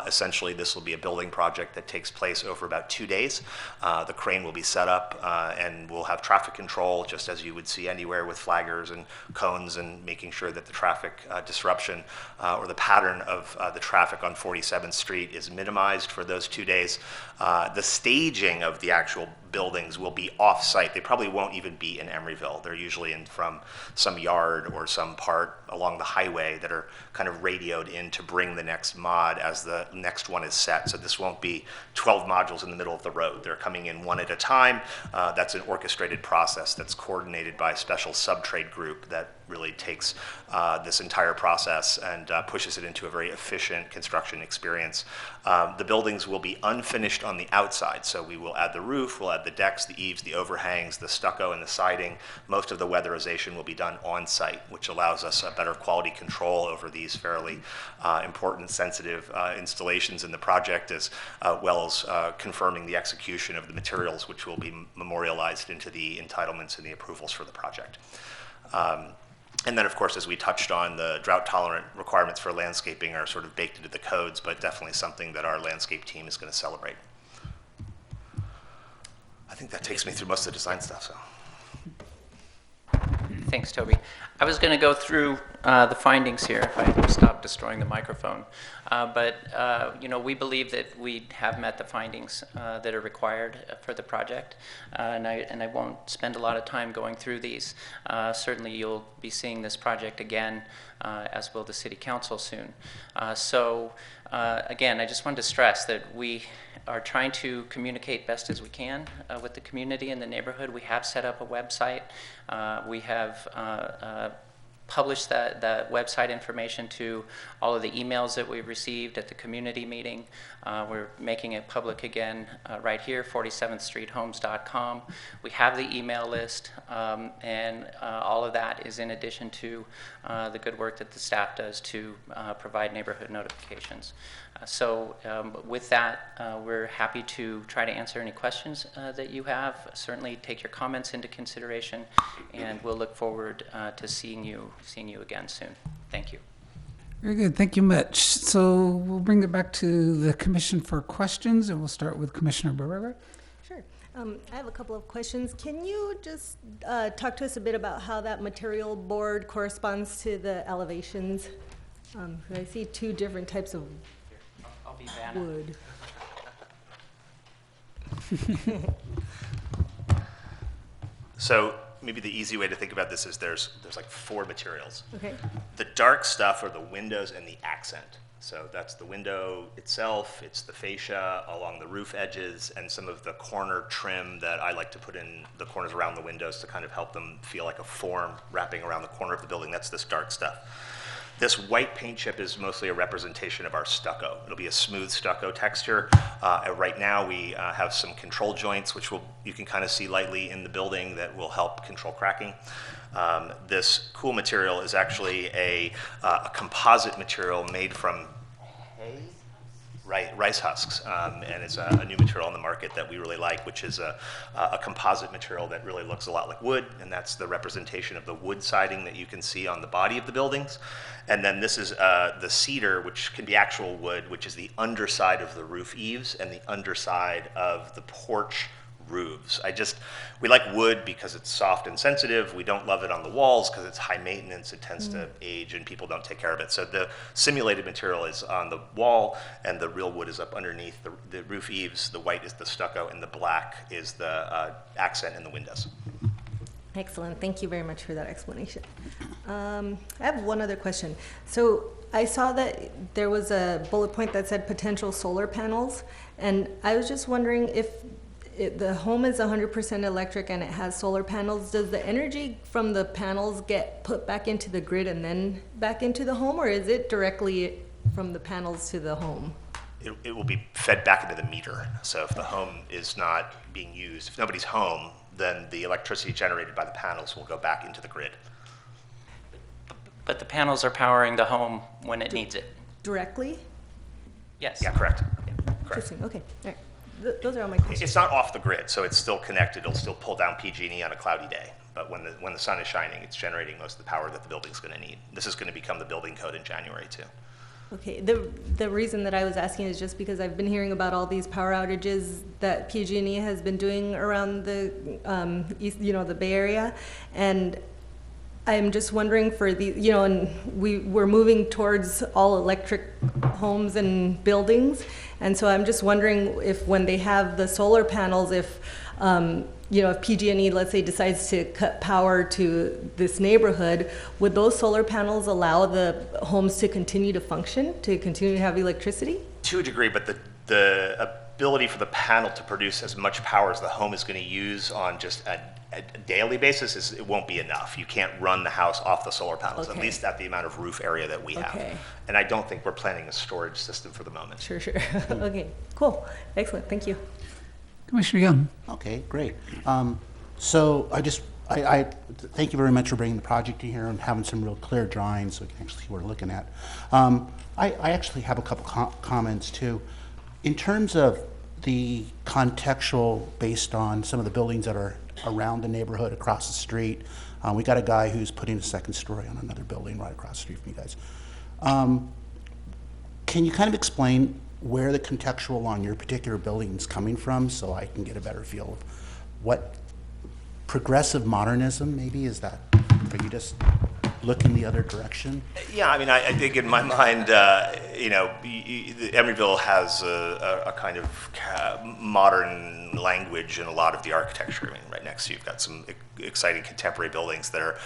Essentially, this will be a building project that takes place over about 2 days. The crane will be set up and we'll have traffic control just as you would see anywhere with flaggers and cones and making sure that the traffic disruption or the pattern of the traffic on 47th Street is minimized for those 2 days. The staging of the actual buildings will be off-site. They probably won't even be in Emeryville. They're usually from some yard or some part along the highway that are kind of radioed in to bring the next mod as the next one is set. So this won't be 12 modules in the middle of the road. They're coming in one at a time. That's an orchestrated process that's coordinated by a special sub-trade group that really takes this entire process and pushes it into a very efficient construction experience. The buildings will be unfinished on the outside, so we will add the roof, we'll add the decks, the eaves, the overhangs, the stucco, and the siding. Most of the weatherization will be done on site, which allows us a better quality control over these fairly important, sensitive installations in the project, as well as confirming the execution of the materials, which will be memorialized into the entitlements and the approvals for the project. And then, of course, as we touched on, the drought-tolerant requirements for landscaping are sort of baked into the codes, but definitely something that our landscape team is going to celebrate. I think that takes me through most of the design stuff. So,
Thanks, Toby. I was going to go through the findings here, if I stop destroying the microphone. We believe that we have met the findings that are required for the project, and I won't spend a lot of time going through these. Certainly, you'll be seeing this project again, as will the City Council soon. Again, I just wanted to stress that we are trying to communicate best as we can with the community in the neighborhood. We have set up a website. We have published that website information to all of the emails that we've received at the community meeting. We're making it public again right here, 47thStreetHomes.com. We have the email list, and all of that is in addition to the good work that the staff does to provide neighborhood notifications. With that, we're happy to try to answer any questions that you have. Certainly take your comments into consideration, and we'll look forward to seeing you again soon. Thank you.
Very good. Thank you much. So we'll bring it back to the commission for questions, and we'll start with Commissioner Barrera.
Sure. I have a couple of questions. Can you just talk to us a bit about how that material board corresponds to the elevations? I see two different types of
I'll be Vanna.
wood.
So maybe the easy way to think about this is there's like 4 materials.
Okay.
The dark stuff are the windows and the accent. So that's the window itself, it's the fascia along the roof edges, and some of the corner trim that I like to put in the corners around the windows to kind of help them feel like a form wrapping around the corner of the building. That's this dark stuff. This white paint chip is mostly a representation of our stucco. It'll be a smooth stucco texture. Right now we have some control joints, which you can kind of see lightly in the building, that will help control cracking. This cool material is actually a composite material made from rice husks, and it's a new material on the market that we really like, which is a composite material that really looks a lot like wood, and that's the representation of the wood siding that you can see on the body of the buildings. And then this is the cedar, which can be actual wood, which is the underside of the roof eaves and the underside of the porch roofs. We like wood because it's soft and sensitive. We don't love it on the walls because it's high maintenance. It tends to age and people don't take care of it. So the simulated material is on the wall and the real wood is up underneath the roof eaves. The white is the stucco and the black is the accent in the windows.
Excellent. Thank you very much for that explanation. I have one other question. So I saw that there was a bullet point that said potential solar panels, and I was just wondering if the home is 100% electric and it has solar panels, does the energy from the panels get put back into the grid and then back into the home, or is it directly from the panels to the home?
It will be fed back into the meter. So if the home is not being used, if nobody's home, then the electricity generated by the panels will go back into the grid.
But the panels are powering the home when it needs it.
Directly?
Yes.
Yeah, correct. Correct.
Interesting. Okay. All right. Those are all my questions.
It's not off the grid, so it's still connected. It'll still pull down PG&E on a cloudy day. But when the sun is shining, it's generating most of the power that the building's going to need. This is going to become the building code in January, too.
Okay, the reason that I was asking is just because I've been hearing about all these power outages that PG&E has been doing around the east, the Bay Area, and I'm just wondering for the, and we're moving towards all electric homes and buildings, and so I'm just wondering if when they have the solar panels, if if PG&E, let's say, decides to cut power to this neighborhood, would those solar panels allow the homes to continue to function, to continue to have electricity?
To a degree, but the ability for the panel to produce as much power as the home is going to use on just a daily basis it won't be enough. You can't run the house off the solar panels,
Okay.
at least at the amount of roof area that we have.
Okay.
And I don't think we're planning a storage system for the moment.
Sure. Okay, cool. Excellent. Thank you.
Commissioner Young.
Okay, great. So I thank you very much for bringing the project in here and having some real clear drawings so we can actually see what we're looking at. I actually have a couple comments too. In terms of the contextual based on some of the buildings that are around the neighborhood across the street, we got a guy who's putting a second story on another building right across the street from you guys. Can you kind of explain where the contextual on your particular building is coming from so I can get a better feel of what progressive modernism maybe is that? Are you just looking the other direction?
Yeah, I mean, I think in my mind, Emeryville has a kind of modern language in a lot of the architecture. I mean, right next to you've got some exciting contemporary buildings that are,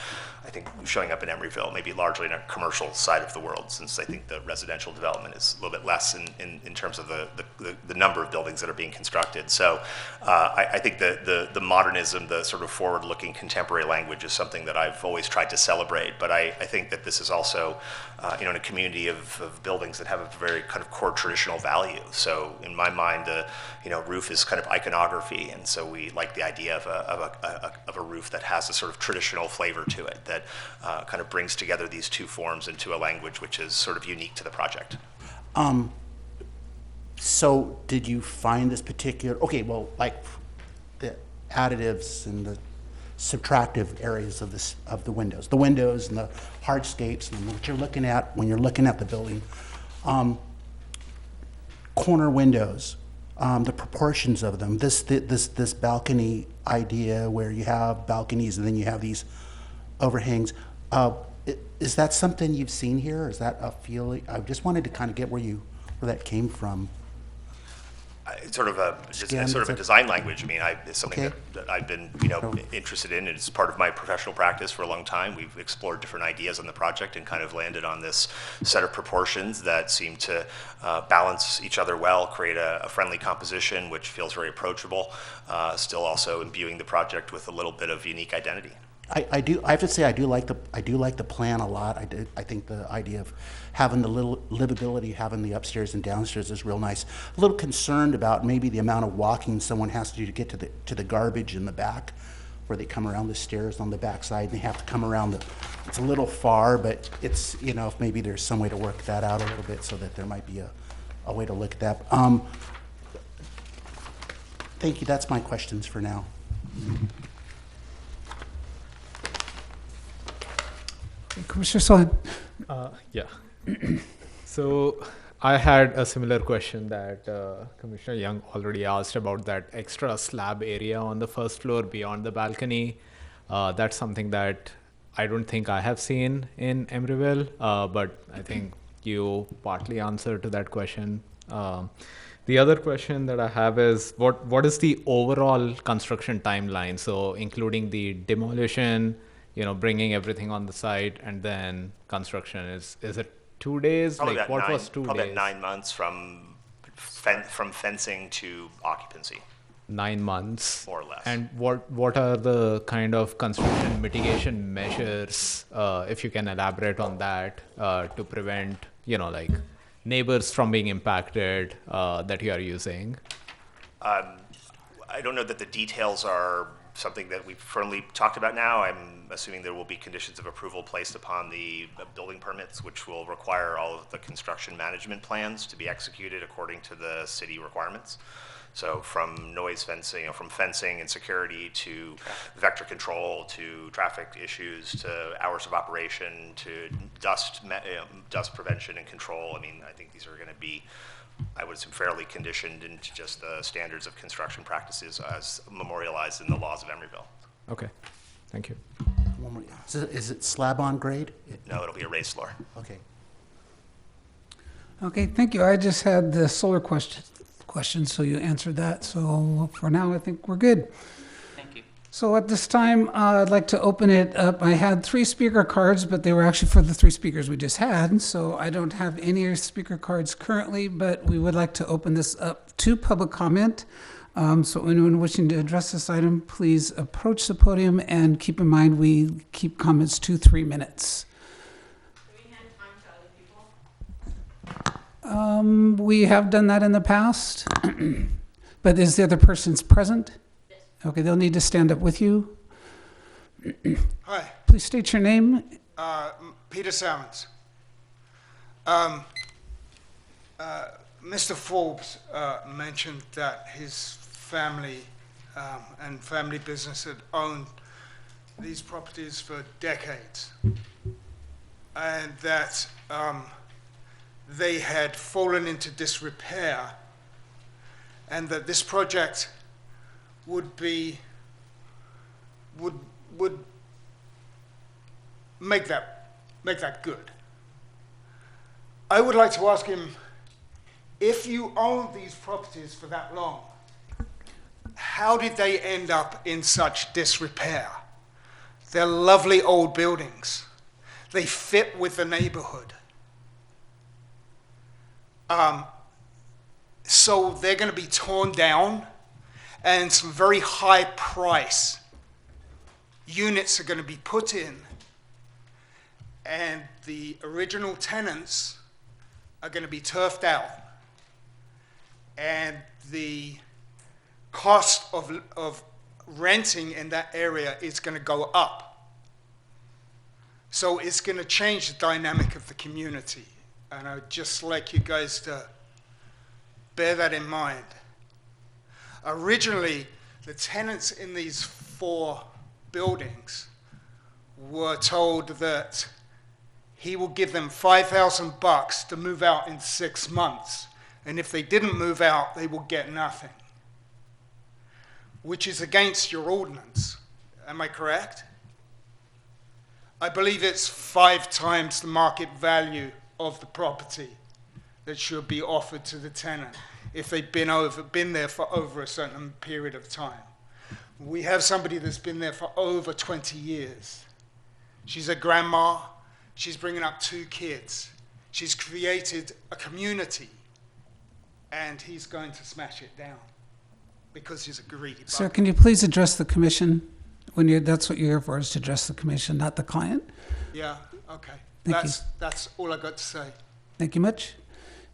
I think, showing up in Emeryville, maybe largely in a commercial side of the world, since I think the residential development is a little bit less in terms of the number of buildings that are being constructed. So I think the modernism, the sort of forward-looking contemporary language is something that I've always tried to celebrate. But I think that this is also, in a community of buildings that have a very kind of core traditional value. So in my mind, the roof is kind of iconography, and so we like the idea of a roof that has a sort of traditional flavor to it that kind of brings together these two forms into a language which is sort of unique to the project.
So did you find this particular, okay, well, like the additives and the subtractive areas of the windows and the hardscapes and what you're looking at when you're looking at the building, corner windows, the proportions of them, this balcony idea where you have balconies and then you have these overhangs, is that something you've seen here? Is that a feeling? I just wanted to kind of get where that came from.
It's sort of a design language. I mean, it's something
Okay.
that I've been interested in. It's part of my professional practice for a long time. We've explored different ideas on the project and kind of landed on this set of proportions that seem to balance each other well, create a friendly composition which feels very approachable, still also imbuing the project with a little bit of unique identity.
I have to say I do like the plan a lot. I think the idea of having the little livability, having the upstairs and downstairs is real nice. A little concerned about maybe the amount of walking someone has to do to get to the garbage in the back, where they come around the stairs on the back side and they have to come around it's a little far, but it's, if maybe there's some way to work that out a little bit so that there might be a way to look at that. Thank you. That's my questions for now.
Commissioner Sullivan.
Yeah. So I had a similar question that Commissioner Young already asked about that extra slab area on the first floor beyond the balcony. That's something that I don't think I have seen in Emeryville, but I think you partly answered to that question. The other question that I have is what is the overall construction timeline? So including the demolition, bringing everything on the site and then construction. Is it 2 days?
Probably
Like
about
what was 2
probably
days?
about 9 months from fencing to occupancy,
9 months.
more or less.
And what are the kind of construction mitigation measures, if you can elaborate on that, to prevent, like neighbors from being impacted, that you are using?
I don't know that the details are something that we've firmly talked about now. I'm assuming there will be conditions of approval placed upon the building permits, which will require all of the construction management plans to be executed according to the city requirements. So from noise fencing, from fencing and security to vector control to traffic issues to hours of operation to dust prevention and control. I mean, I think these are going to be, I would assume, fairly conditioned into just the standards of construction practices as memorialized in the laws of Emeryville.
Okay, thank you.
One more. Is it slab on grade?
No, it'll be a raised floor.
Okay.
Okay, thank you. I just had the solar question, so you answered that. So for now, I think we're good.
Thank you.
So at this time, I'd like to open it up. I had 3 speaker cards, but they were actually for the 3 speakers we just had. So I don't have any speaker cards currently, but we would like to open this up to public comment. So anyone wishing to address this item, please approach the podium and keep in mind we keep comments to 3 minutes. We have done that in the past, but is the other person's present? Yes. Okay, they'll need to stand up with you.
Hi,
Please state your name.
Peter Salmons. Mr. Forbes mentioned that his family and family business had owned these properties for decades, and that they had fallen into disrepair, and that this project would make that make that good. I would like to ask him, if you owned these properties for that long, how did they end up in such disrepair? They're lovely old buildings. They fit with the neighborhood. So they're going to be torn down, and some very high price units are going to be put in, and the original tenants are going to be turfed out, and the cost of renting in that area is going to go up. So it's going to change the dynamic of the community, and I would just like you guys to bear that in mind. Originally, the tenants in these 4 buildings were told that he will give them $5,000 to move out in 6 months, and if they didn't move out, they will get nothing, which is against your ordinance. Am I correct? I believe it's 5 times the market value of the property that should be offered to the tenant if they've been there for over a certain period of time. We have somebody that's been there for over 20 years. She's a grandma. She's bringing up 2 kids. She's created a community, and he's going to smash it down because he's a greedy bugger.
Sir, can you please address the commission? That's what you're here for, is to address the commission, not the client.
Yeah, okay.
Thank you.
That's all I got to say.
Thank you much.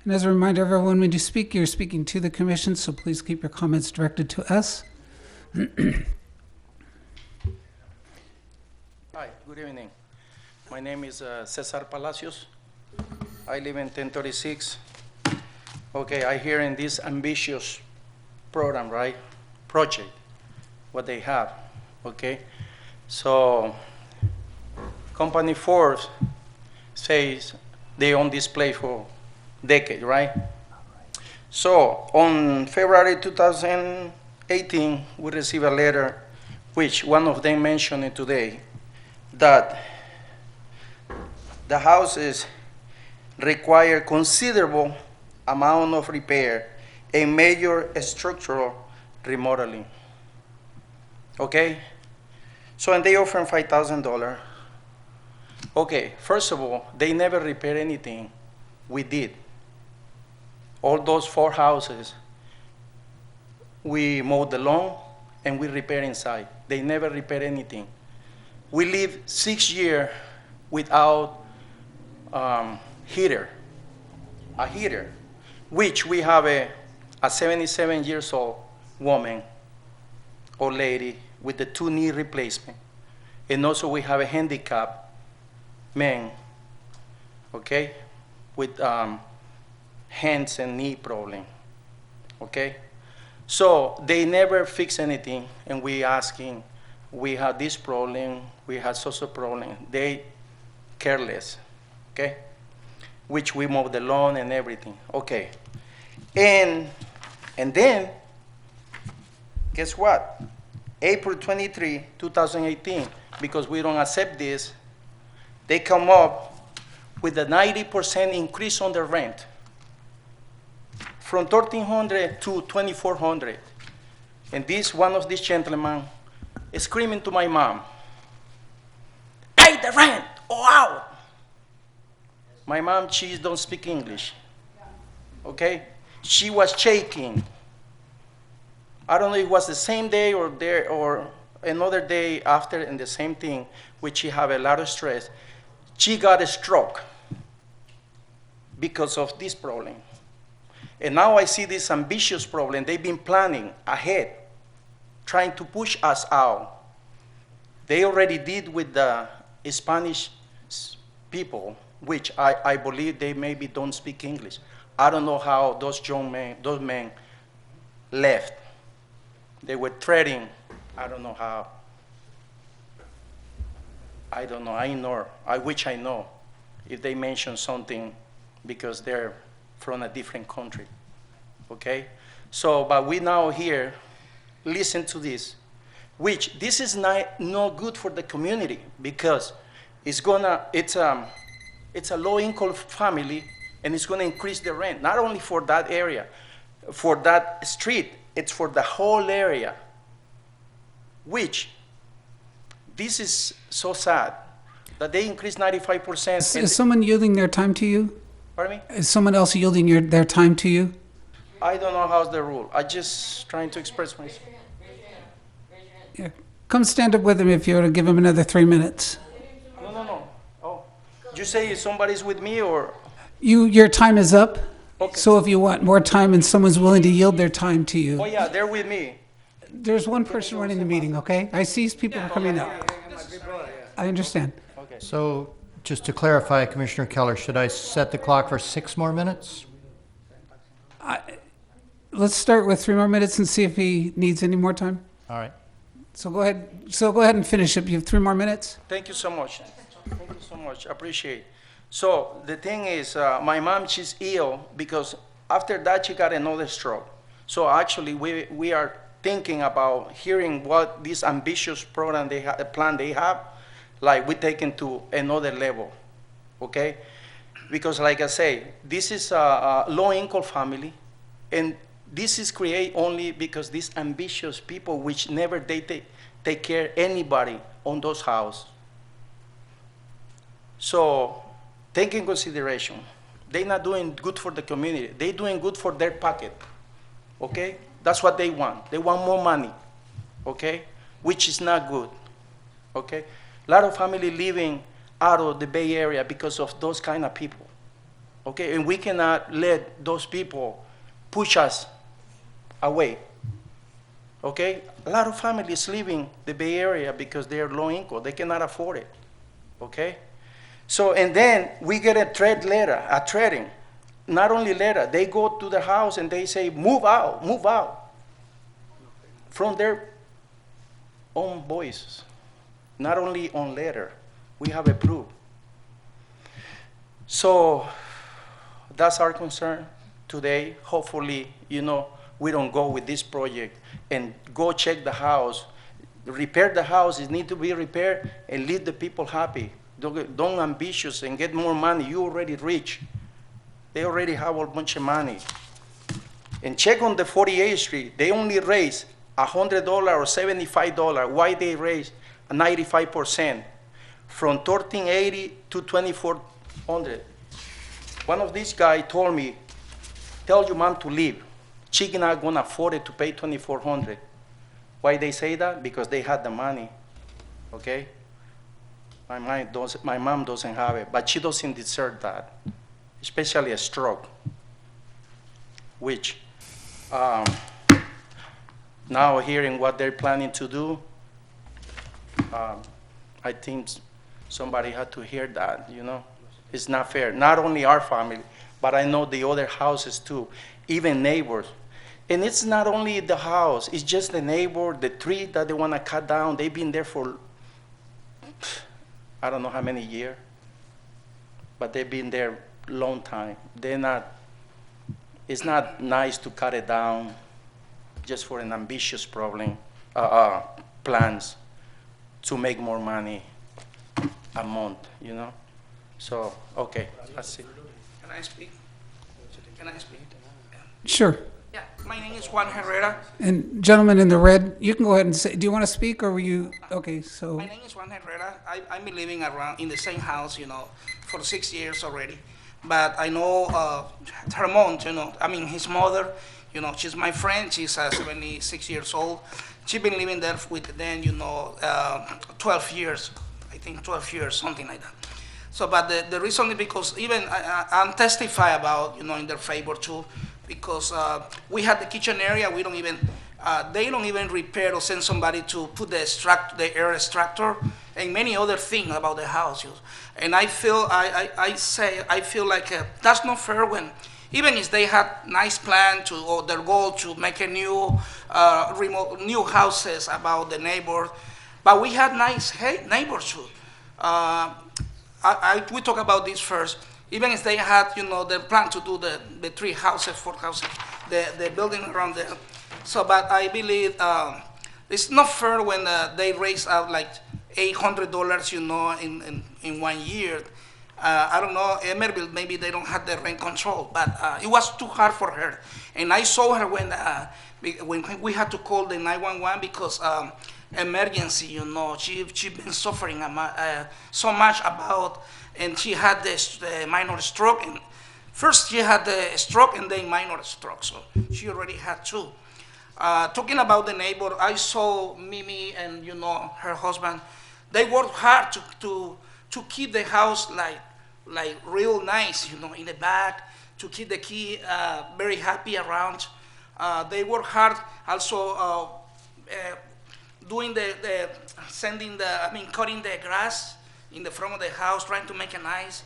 And as a reminder, everyone, when you speak, you're speaking to the commission, so please keep your comments directed to us.
Hi, good evening. My name is Cesar Palacios. I live in 1036. Okay, I hear in this ambitious program, right? Project, what they have, okay? So, Company Forbes says they own this place for decades, right? So, on February 2018, we received a letter, which one of them mentioned it today, that the houses require considerable amount of repair and major structural remodeling. Okay? So, and they offer $5,000. Okay, first of all, they never repaired anything. We did. All those 4 houses, we mowed the lawn and we repaired inside. They never repaired anything. We lived 6 years without heater, which we have a 77 years old woman or lady with the 2 knee replacement. And also we have a handicapped man, okay, with hands and knee problem, okay? So they never fix anything, and we asking, we have this problem, we have social problem. They careless, okay? Which we mow the lawn and everything, okay. And then, guess what? April 23, 2018, because we don't accept this, they come up with a 90% increase on the rent from $1,300 to $2,400. And this, one of these gentlemen is screaming to my mom, "Pay the rent or out!" My mom, she don't speak English, okay? She was shaking. I don't know if it was the same day or another day after, and the same thing, which she had a lot of stress. She got a stroke because of this problem. And now I see this ambitious problem. They've been planning ahead, trying to push us out. They already did with the Spanish people, which I believe they maybe don't speak English. I don't know how those men left. They were threatening, I don't know how. I don't know, I ignore. I wish I know if they mention something because they're from a different country, okay? So, but we now here, listen to this, which this is not good for the community because it's a low-income family, and it's gonna increase the rent, not only for that area, for that street, it's for the whole area, which, this is so sad, that they increased 95%.
Is someone yielding their time to you?
Pardon me?
Is someone else yielding their time to you?
I don't know how's the rule. I just trying to express myself.
Yeah. Come stand up with him if you want to give him another 3 minutes.
No. Oh, you say somebody's with me or?
Your time is up.
Okay.
So if you want more time and someone's willing to yield their time to you,
Oh yeah, they're with me.
there's one person running the meeting, okay? I see people are coming up. I understand.
Okay.
So just to clarify, Commissioner Keller, should I set the clock for 6 more minutes?
Let's start with 3 more minutes and see if he needs any more time.
All right.
So go ahead and finish up. You have 3 more minutes.
Thank you so much. Thank you so much. Appreciate. So the thing is, my mom, she's ill because after that she got another stroke. So actually, we are thinking about hearing what this ambitious program plan they have, like we take it to another level, okay? Because like I say, this is a low-income family, and this is created only because these ambitious people, which never take care of anybody on those houses. So take in consideration, they're not doing good for the community. They're doing good for their pocket, okay? That's what they want. They want more money, okay? Which is not good, okay? A lot of family living out of the Bay Area because of those kind of people, okay? And we cannot let those people push us away, okay? A lot of families leaving the Bay Area because they are low income. They cannot afford it, okay? So, and then we get a threatening. Not only letter, they go to the house and they say, move out, from their own voices. Not only on letter, we have a proof. So that's our concern today. Hopefully, we don't go with this project and go check the house, repair the house, it needs to be repaired, and leave the people happy. Don't ambitious and get more money. You already rich. They already have a bunch of money. And check on the 48th Street. They only raise $100 or $75. Why they raise 95%? From $1,380 to $2,400. One of these guys told me, tell your mom to leave. She's not gonna afford it to pay $2,400. Why they say that? Because they had the money, okay? My mom doesn't have it, but she doesn't deserve that, especially a stroke, which now hearing what they're planning to do, I think somebody had to hear that, It's not fair. Not only our family, but I know the other houses too, even neighbors. And it's not only the house, it's just the neighbor, the tree that they want to cut down. They've been there for I don't know how many years, but they've been there a long time. It's not nice to cut it down just for an ambitious plans to make more money a month, So, okay, that's it.
Can I speak?
Sure.
Yeah, my name is Juan Herrera.
And gentleman in the red, you can go ahead and say, do you want to speak or were you, okay, so.
My name is Juan Herrera. I've been living around in the same house, for 6 years already. But I know her mom, his mother, she's my friend. She's 76 years old. She's been living there with them, 12 years. I think 12 years, something like that. So, but the reason is because even I'm testify about, in their favor too, because we had the kitchen area. We don't even, they don't even repair or send somebody to put the air extractor and many other things about the house. And I feel, I feel like that's not fair when, even if they had nice plan or their goal to make a new, new houses about the neighbors, but we had nice neighbors too. We talk about this first. Even if they had, the plan to do the 3 houses, 4 houses, the building around there. So, but I believe it's not fair when they raise out like $800, in 1 year. I don't know, Emeryville, maybe they don't have the rent control, but it was too hard for her. And I saw her when we had to call the 911 because emergency, she been suffering so much about, and she had the minor stroke. And first she had the stroke and then minor stroke, so she already had two. Talking about the neighbor, I saw Mimi and her husband. They worked hard to keep the house like real nice, in the back, to keep the key very happy around. They work hard also doing cutting the grass in the front of the house, trying to make it nice.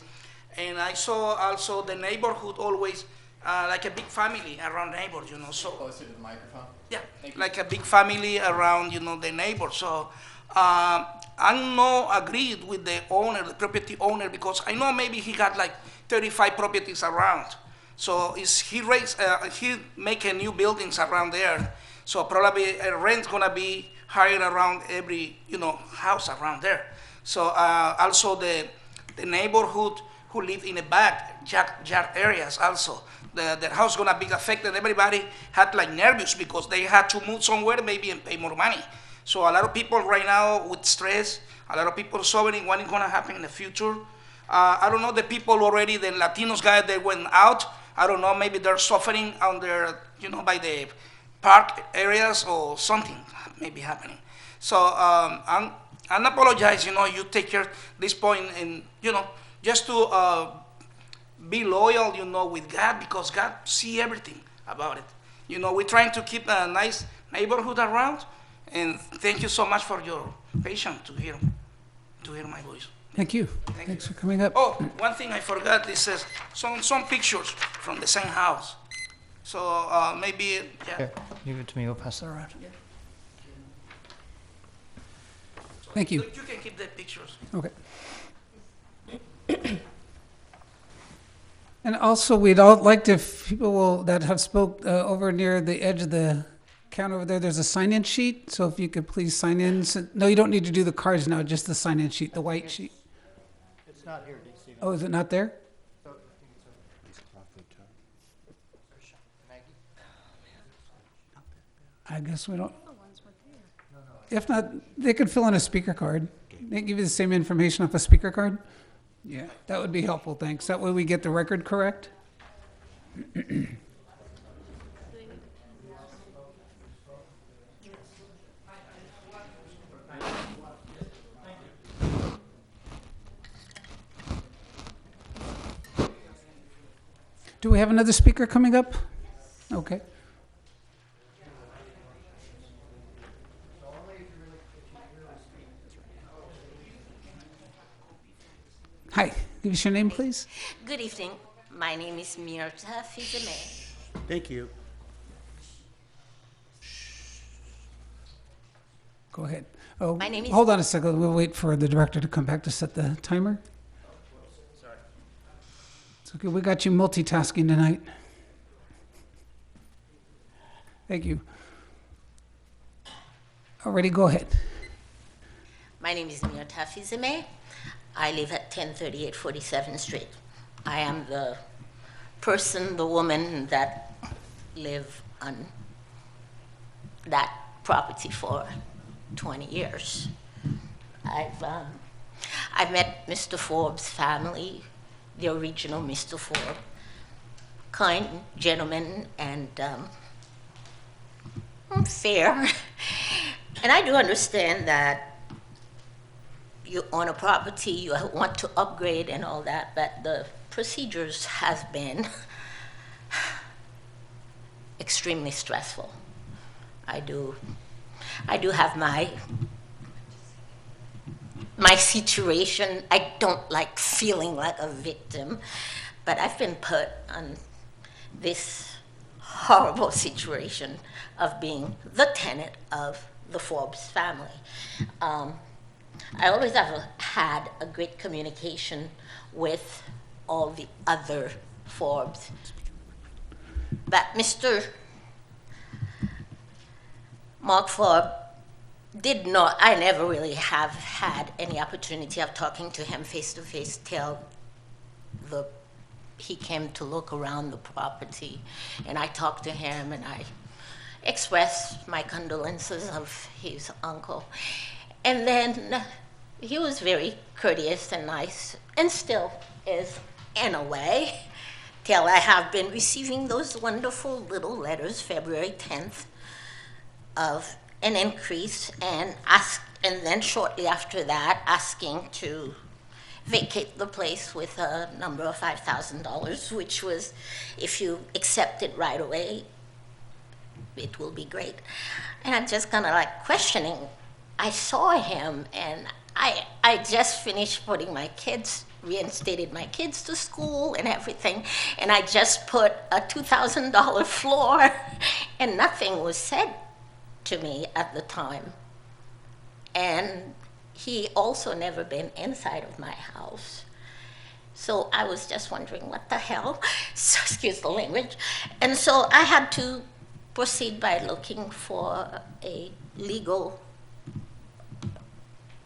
And I saw also the neighborhood always like a big family around neighbors, so.
Closer to the microphone.
Yeah, like a big family around, the neighbors. So I'm not agreed with the owner, the property owner, because I know maybe he got like 35 properties around. So he making new buildings around there. So probably rent's gonna be higher around every, house around there. So also the neighborhood who live in the back yard areas also. The house gonna be affected. Everybody had like nervous because they had to move somewhere maybe and pay more money. So a lot of people right now with stress, a lot of people suffering what is gonna happen in the future. I don't know, the people already, the Latinos guys that went out, I don't know, maybe they're suffering on their, by the park areas or something may be happening. So I'm apologize, you take care this point and, just to be loyal, with God, because God see everything about it. We're trying to keep a nice neighborhood around, and thank you so much for your patience to hear my voice.
Thank you. Thanks for coming up.
Oh, one thing I forgot, this is some pictures from the same house. So maybe, yeah.
Here, give it to me, we'll pass that around.
Yeah.
Thank you.
You can keep the pictures.
Okay. And also, we'd all like to, if people that have spoke over near the edge of the counter over there, there's a sign-in sheet. So if you could please sign in. No, you don't need to do the cards now, just the sign-in sheet, the white sheet.
It's not here, DC.
Oh, is it not there? I guess we don't. If not, they could fill in a speaker card. They can give you the same information off a speaker card. Yeah, that would be helpful, thanks. That way we get the record correct. Do we have another speaker coming up? Okay. Hi, give us your name, please.
Good evening. My name is Mirta Fizeme.
Thank you.
Go ahead. Oh,
My name is-
hold on a second. We'll wait for the director to come back to set the timer.
Sorry.
It's okay. We got you multitasking tonight. Thank you. Already, go ahead.
My name is Mirta Fizeme. I live at 1038 47th Street. I am the woman that live on that property for 20 years. I've met Mr. Forbes' family, the original Mr. Forbes, kind gentleman and fair. And I do understand that you own a property, you want to upgrade and all that, but the procedures has been extremely stressful. I do have my situation. I don't like feeling like a victim, but I've been put on this horrible situation of being the tenant of the Forbes family. I always have had a great communication with all the other Forbes. But Mr. Mark Forbes I never really have had any opportunity of talking to him face to face till he came to look around the property. And I talked to him and I expressed my condolences of his uncle. And then he was very courteous and nice, and still is in a way, till I have been receiving those wonderful little letters February 10th of an increase, and then shortly after that asking to vacate the place with a number of $5,000, which was, if you accept it right away, it will be great. And I'm just kind of like questioning. I saw him, and I just finished putting reinstated my kids to school and everything, and I just put a $2,000 floor, and nothing was said to me at the time. And he also never been inside of my house. So I was just wondering, what the hell? So, excuse the language. And so I had to proceed by looking for a legal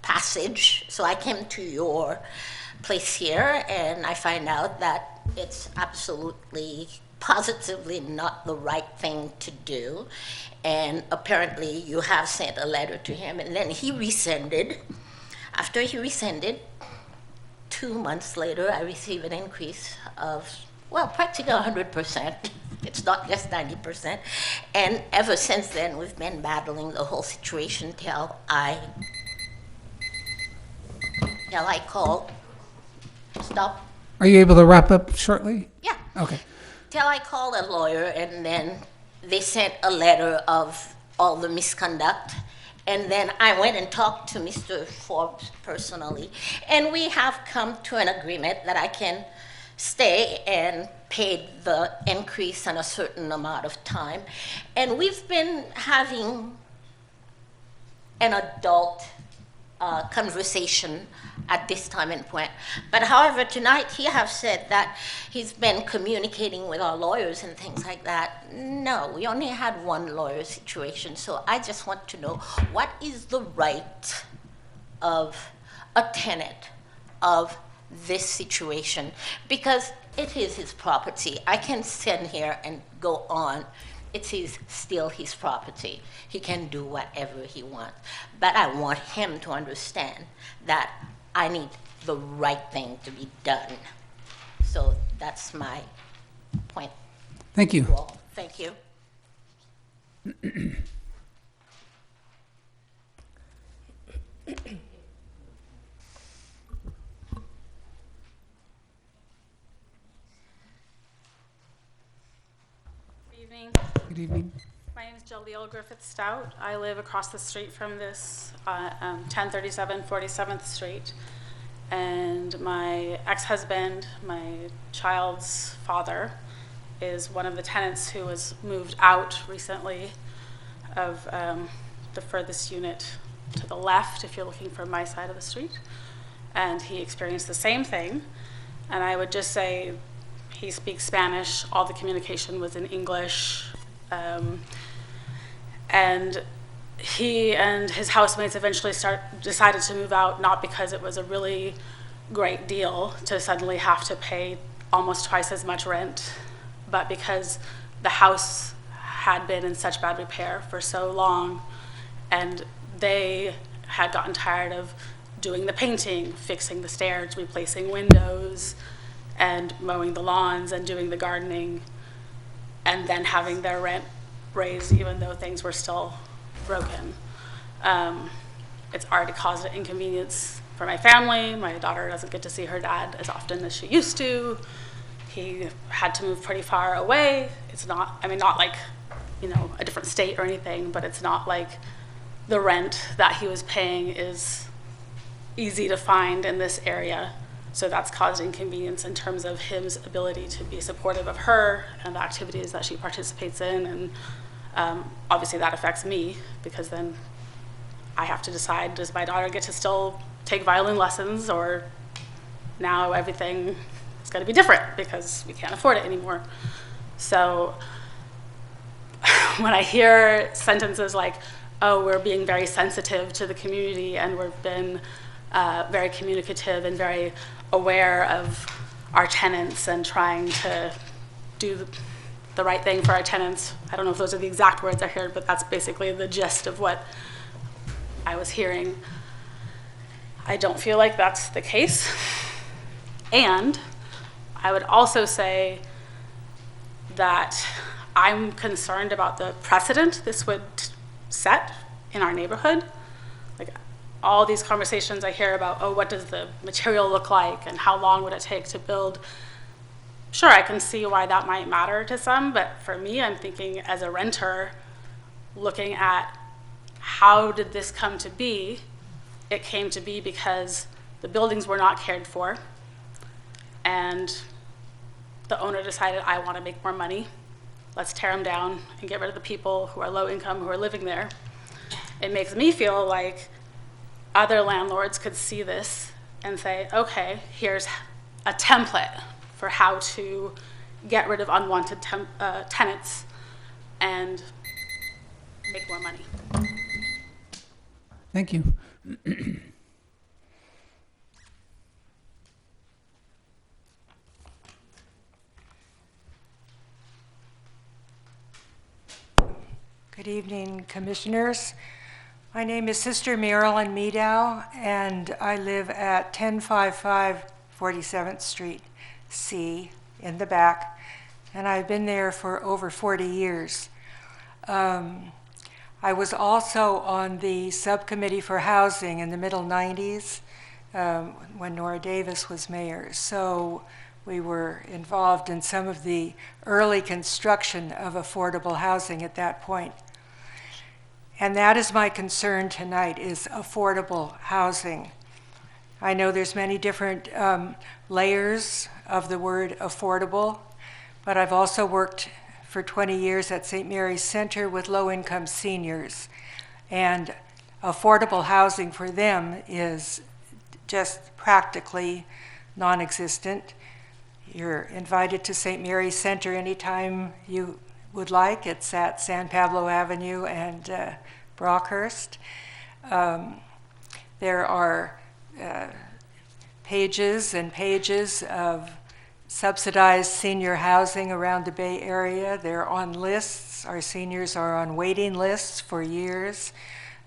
passage. So I came to your place here, and I find out that it's absolutely, positively not the right thing to do. And apparently you have sent a letter to him, and then he rescinded. After he rescinded, 2 months later, I received an increase of, well, practically 100%. It's not just 90%. And ever since then, we've been battling the whole situation till I called. Stop.
Are you able to wrap up shortly?
Yeah.
Okay.
Till I called a lawyer, and then they sent a letter of all the misconduct. And then I went and talked to Mr. Forbes personally. And we have come to an agreement that I can stay and pay the increase in a certain amount of time. And we've been having an adult conversation at this time and point. But however, tonight he has said that he's been communicating with our lawyers and things like that. No, we only had one lawyer situation. So I just want to know, what is the right of a tenant of this situation? Because it is his property. I can stand here and go on. It's still his property. He can do whatever he wants. But I want him to understand that I need the right thing to be done. So that's my point.
Thank you.
Well, thank you.
Good evening.
My name is Jaleel Griffith Stout. I live across the street from this, 1037 47th Street. And my ex-husband, my child's father, is one of the tenants who was moved out recently of the furthest unit to the left, if you're looking from my side of the street. And he experienced the same thing. And I would just say he speaks Spanish. All the communication was in English. And he and his housemates eventually decided to move out, not because it was a really great deal to suddenly have to pay almost twice as much rent, but because the house had been in such bad repair for so long, and they had gotten tired of doing the painting, fixing the stairs, replacing windows, and mowing the lawns and doing the gardening, and then having their rent raised even though things were still broken. It's already caused an inconvenience for my family. My daughter doesn't get to see her dad as often as she used to. He had to move pretty far away. It's not, I mean, not like, you know, a different state or anything, but it's not like the rent that he was paying is easy to find in this area. So that's caused inconvenience in terms of his ability to be supportive of her and the activities that she participates in. And obviously that affects me, because then I have to decide, does my daughter get to still take violin lessons, or now everything is going to be different because we can't afford it anymore. So when I hear sentences like, oh, we're being very sensitive to the community and we've been very communicative and very aware of our tenants and trying to do the right thing for our tenants. I don't know if those are the exact words I heard, but that's basically the gist of what I was hearing. I don't feel like that's the case. And I would also say that I'm concerned about the precedent this would set in our neighborhood. Like all these conversations I hear about, oh, what does the material look like and how long would it take to build? Sure, I can see why that might matter to some, but for me, I'm thinking as a renter, looking at how did this come to be? It came to be because the buildings were not cared for, and the owner decided, I want to make more money. Let's tear them down and get rid of the people who are low income who are living there. It makes me feel like other landlords could see this and say, okay, here's a template for how to get rid of unwanted tenants and make more money.
Thank you.
Good evening, commissioners. My name is Sister Marilyn Meadow, and I live at 1055 47th Street C in the back, and I've been there for over 40 years. I was also on the subcommittee for housing in the middle 90s when Nora Davis was mayor. So we were involved in some of the early construction of affordable housing at that point. And that is my concern tonight, is affordable housing. I know there's many different layers of the word affordable, but I've also worked for 20 years at St. Mary's Center with low-income seniors. And affordable housing for them is just practically non-existent. You're invited to St. Mary's Center anytime you would like. It's at San Pablo Avenue and Brockhurst. There are pages and pages of subsidized senior housing around the Bay Area. They're on lists. Our seniors are on waiting lists for years.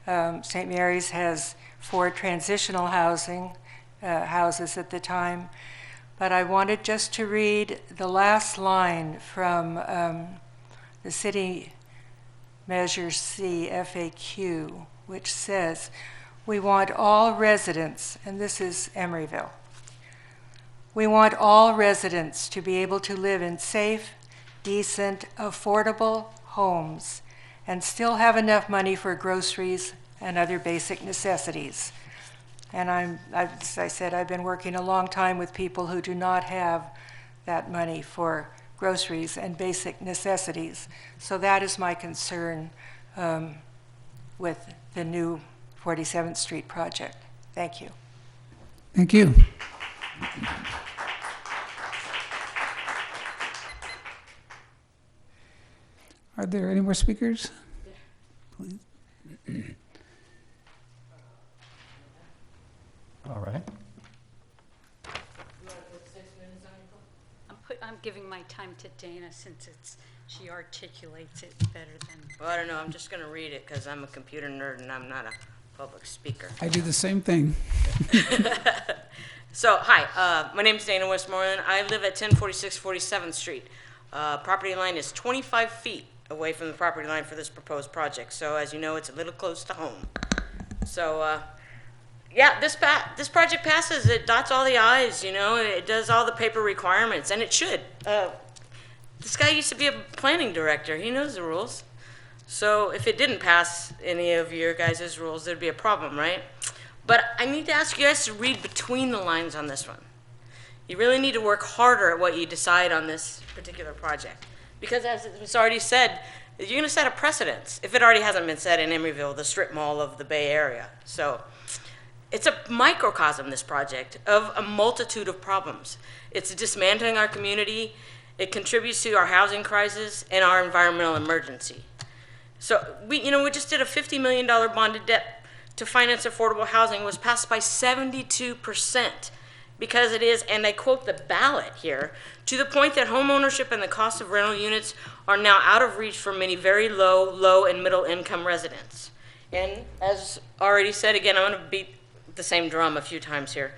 St. Mary's has 4 transitional housing houses at the time. But I wanted just to read the last line from the City Measure C FAQ, which says, we want all residents, and this is Emeryville, we want all residents to be able to live in safe, decent, affordable homes and still have enough money for groceries and other basic necessities. And as I said, I've been working a long time with people who do not have that money for groceries and basic necessities. So that is my concern with the new 47th Street project. Thank you.
Thank you. Are there any more speakers? Please.
All right.
I'm giving my time to Dana since she articulates it better than.
Well, I don't know. I'm just going to read it because I'm a computer nerd and I'm not a public speaker.
I do the same thing.
So, hi. My name is Dana Westmoreland. I live at 1046 47th Street. Property line is 25 feet away from the property line for this proposed project. So, as you know, it's a little close to home. So, yeah, this project passes. It dots all the I's, you know. It does all the paper requirements, and it should. This guy used to be a planning director. He knows the rules. So if it didn't pass any of your guys' rules, there'd be a problem, right? But I need to ask you guys to read between the lines on this one. You really need to work harder at what you decide on this particular project. Because as it was already said, you're going to set a precedence, if it already hasn't been set in Emeryville, the strip mall of the Bay Area. So it's a microcosm, this project, of a multitude of problems. It's dismantling our community. It contributes to our housing crisis and our environmental emergency. So we just did a $50 million bonded debt to finance affordable housing. It was passed by 72% because it is, and I quote the ballot here, to the point that home ownership and the cost of rental units are now out of reach for many very low and middle income residents. And as already said, again, I'm going to beat the same drum a few times here.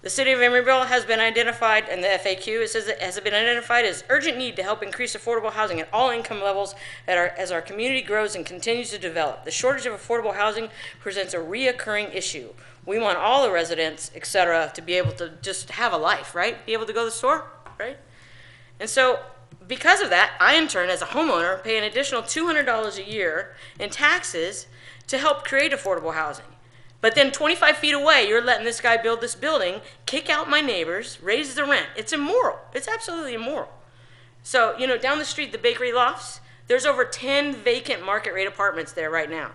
The city of Emeryville has been identified, in the FAQ, it says it has been identified as urgent need to help increase affordable housing at all income levels as our community grows and continues to develop. The shortage of affordable housing presents a reoccurring issue. We want all the residents, et cetera, to be able to just have a life, right? Be able to go to the store, right? And so because of that, I in turn, as a homeowner, pay an additional $200 a year in taxes to help create affordable housing. But then 25 feet away, you're letting this guy build this building, kick out my neighbors, raise the rent. It's immoral. It's absolutely immoral. So, down the street, the Bakery Lofts, there's over 10 vacant market rate apartments there right now.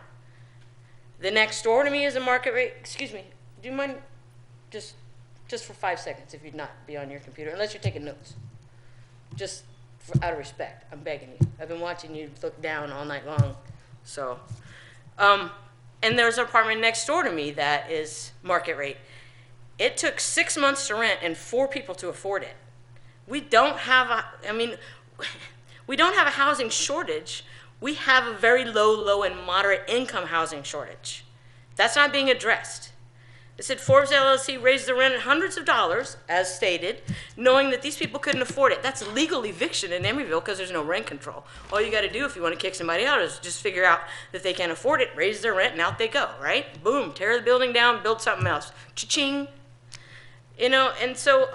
The next door to me is a market rate, excuse me, do you mind just for 5 seconds if you'd not be on your computer, unless you're taking notes. Just out of respect, I'm begging you. I've been watching you look down all night long. So, and there's an apartment next door to me that is market rate. It took 6 months to rent and 4 people to afford it. We don't have a housing shortage. We have a very low and moderate income housing shortage. That's not being addressed. It said Forbes LLC raised the rent hundreds of dollars, as stated, knowing that these people couldn't afford it. That's legal eviction in Emeryville because there's no rent control. All you got to do if you want to kick somebody out is just figure out that they can't afford it, raise their rent, and out they go, right? Boom, tear the building down, build something else. Cha-ching. And so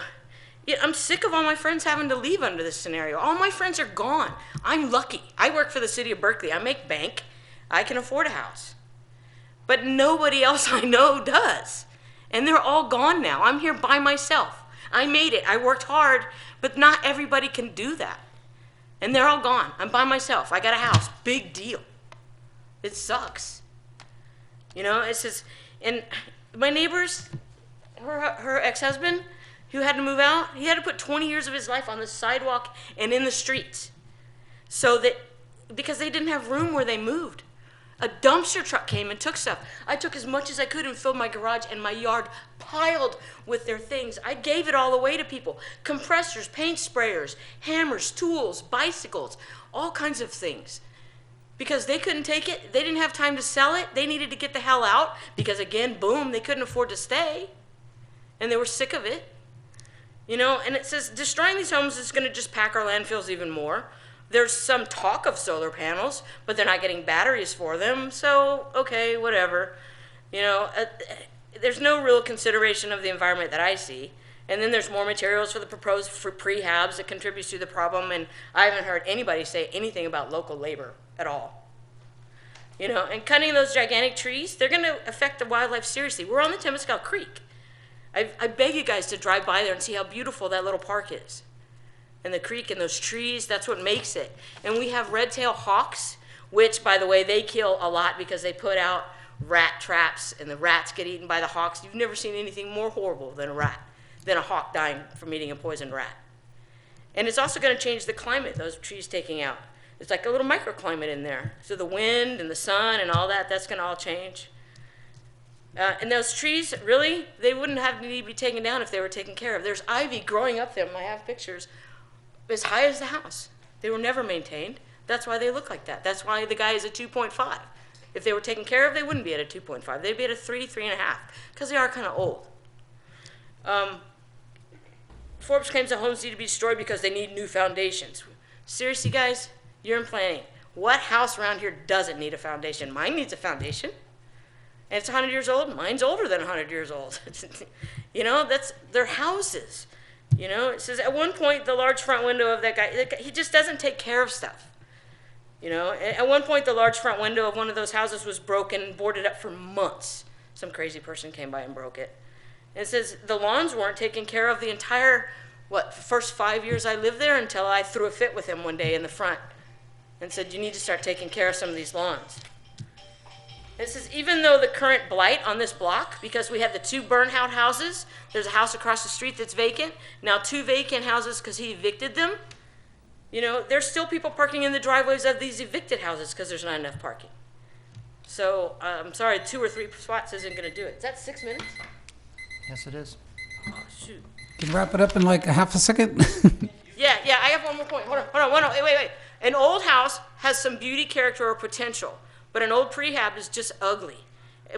I'm sick of all my friends having to leave under this scenario. All my friends are gone. I'm lucky. I work for the city of Berkeley. I make bank. I can afford a house. But nobody else I know does. And they're all gone now. I'm here by myself. I made it. I worked hard, but not everybody can do that. And they're all gone. I'm by myself. I got a house. Big deal. It sucks. It says, and my neighbors, her ex-husband, who had to move out, he had to put 20 years of his life on the sidewalk and in the streets. Because they didn't have room where they moved. A dumpster truck came and took stuff. I took as much as I could and filled my garage and my yard piled with their things. I gave it all away to people. Compressors, paint sprayers, hammers, tools, bicycles, all kinds of things. Because they couldn't take it. They didn't have time to sell it. They needed to get the hell out because, again, boom, they couldn't afford to stay. And they were sick of it. And it says destroying these homes is going to just pack our landfills even more. There's some talk of solar panels, but they're not getting batteries for them, so okay, whatever. There's no real consideration of the environment that I see. And then there's more materials for the proposed prehabs that contributes to the problem, and I haven't heard anybody say anything about local labor at all. And cutting those gigantic trees, they're going to affect the wildlife seriously. We're on the Temescal Creek. I beg you guys to drive by there and see how beautiful that little park is. And the creek and those trees, that's what makes it. And we have red-tailed hawks, which, by the way, they kill a lot because they put out rat traps and the rats get eaten by the hawks. You've never seen anything more horrible than a hawk dying from eating a poisoned rat. And it's also going to change the climate, those trees taking out. It's like a little microclimate in there. So the wind and the sun and all that, that's going to all change. And those trees, really, they wouldn't have to be taken down if they were taken care of. There's ivy growing up them. I have pictures as high as the house. They were never maintained. That's why they look like that. That's why the guy is a 2.5. If they were taken care of, they wouldn't be at a 2.5. They'd be at a 3.5, because they are kind of old. Forbes claims that homes need to be destroyed because they need new foundations. Seriously, guys, you're in planning. What house around here doesn't need a foundation? Mine needs a foundation. And it's 100 years old. Mine's older than 100 years old. That's their houses. It says at one point the large front window of that guy, he just doesn't take care of stuff. At one point the large front window of one of those houses was broken and boarded up for months. Some crazy person came by and broke it. And it says the lawns weren't taken care of the entire, first 5 years I lived there until I threw a fit with him one day in the front and said, you need to start taking care of some of these lawns. It says, even though the current blight on this block, because we have the 2 burn-out houses, there's a house across the street that's vacant, now 2 vacant houses because he evicted them, You know, there's still people parking in the driveways of these evicted houses because there's not enough parking. So I'm sorry, 2 or 3 spots isn't going to do it. Is that 6 minutes?
Yes, it is.
Oh, shoot.
Can wrap it up in like a half a second?
Yeah, I have one more point. Hold on. Wait. An old house has some beauty, character, or potential, but an old prehab is just ugly.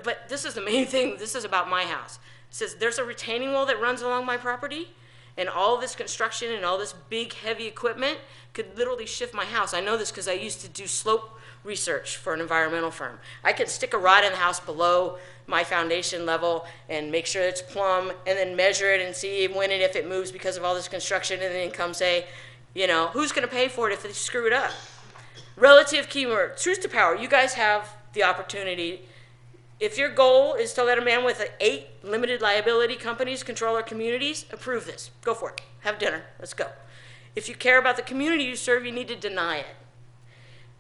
But this is the main thing. This is about my house. It says there's a retaining wall that runs along my property, and all this construction and all this big, heavy equipment could literally shift my house. I know this because I used to do slope research for an environmental firm. I could stick a rod in the house below my foundation level and make sure it's plumb, and then measure it and see when and if it moves because of all this construction, and then come say, you know, who's going to pay for it if they screw it up? Relative keyword, truth to power. You guys have the opportunity. If your goal is to let a man with 8 limited liability companies control our communities, approve this. Go for it. Have dinner. Let's go. If you care about the community you serve, you need to deny it.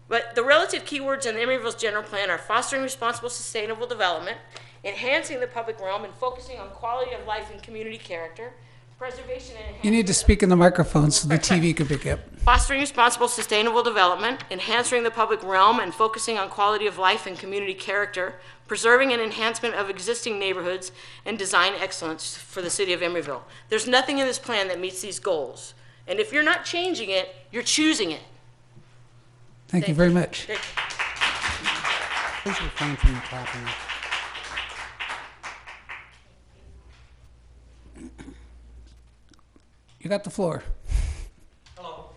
But the relative keywords in Emeryville's general plan are fostering responsible, sustainable development, enhancing the public realm, and focusing on quality of life and community character, preservation and enhancement.
You need to speak in the microphone so the TV can pick up.
Fostering responsible, sustainable development, enhancing the public realm, and focusing on quality of life and community character, preserving and enhancement of existing neighborhoods, and design excellence for the city of Emeryville. There's nothing in this plan that meets these goals. And if you're not changing it, you're choosing it.
Thank you very much.
Thank you.
Please refrain from the clapping.
You got the floor.
Hello.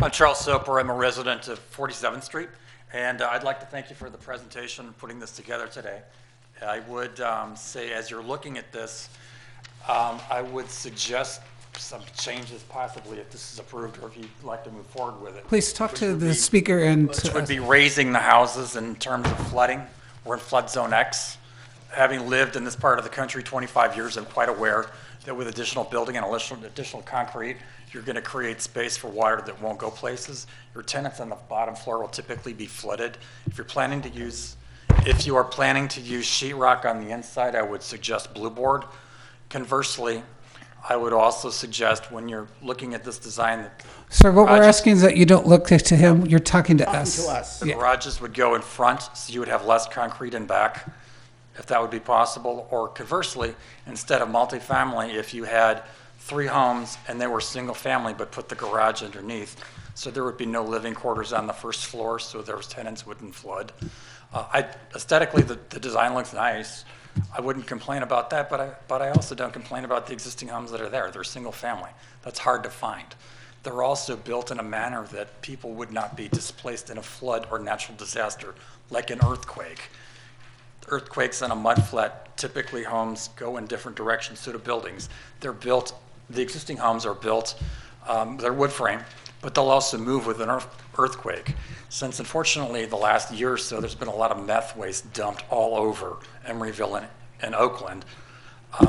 I'm Charles Soper. I'm a resident of 47th Street, and I'd like to thank you for the presentation, putting this together today. I would say, as you're looking at this, I would suggest some changes possibly if this is approved, or if you'd like to move forward with it.
Please talk to the speaker and
Which would be raising the houses in terms of flooding. We're in flood zone X. Having lived in this part of the country 25 years, I'm quite aware that with additional building and additional concrete, you're going to create space for water that won't go places. Your tenants on the bottom floor will typically be flooded. If you are planning to use sheetrock on the inside, I would suggest blue board. Conversely, I would also suggest when you're looking at this design that
Sir, what we're asking is that you don't look to him. You're talking to us.
the garages would go in front, so you would have less concrete in back, if that would be possible. Or conversely, instead of multifamily, if you had 3 homes and they were single family but put the garage underneath, so there would be no living quarters on the first floor, so those tenants wouldn't flood. Aesthetically, the design looks nice. I wouldn't complain about that, but I also don't complain about the existing homes that are there. They're single family. That's hard to find. They're also built in a manner that people would not be displaced in a flood or natural disaster like an earthquake. Earthquakes on a mudflat, typically homes go in different directions to the buildings. They're built, the existing homes are built, they're wood frame, but they'll also move with an earthquake. Since unfortunately the last year or so, there's been a lot of meth waste dumped all over Emeryville and Oakland,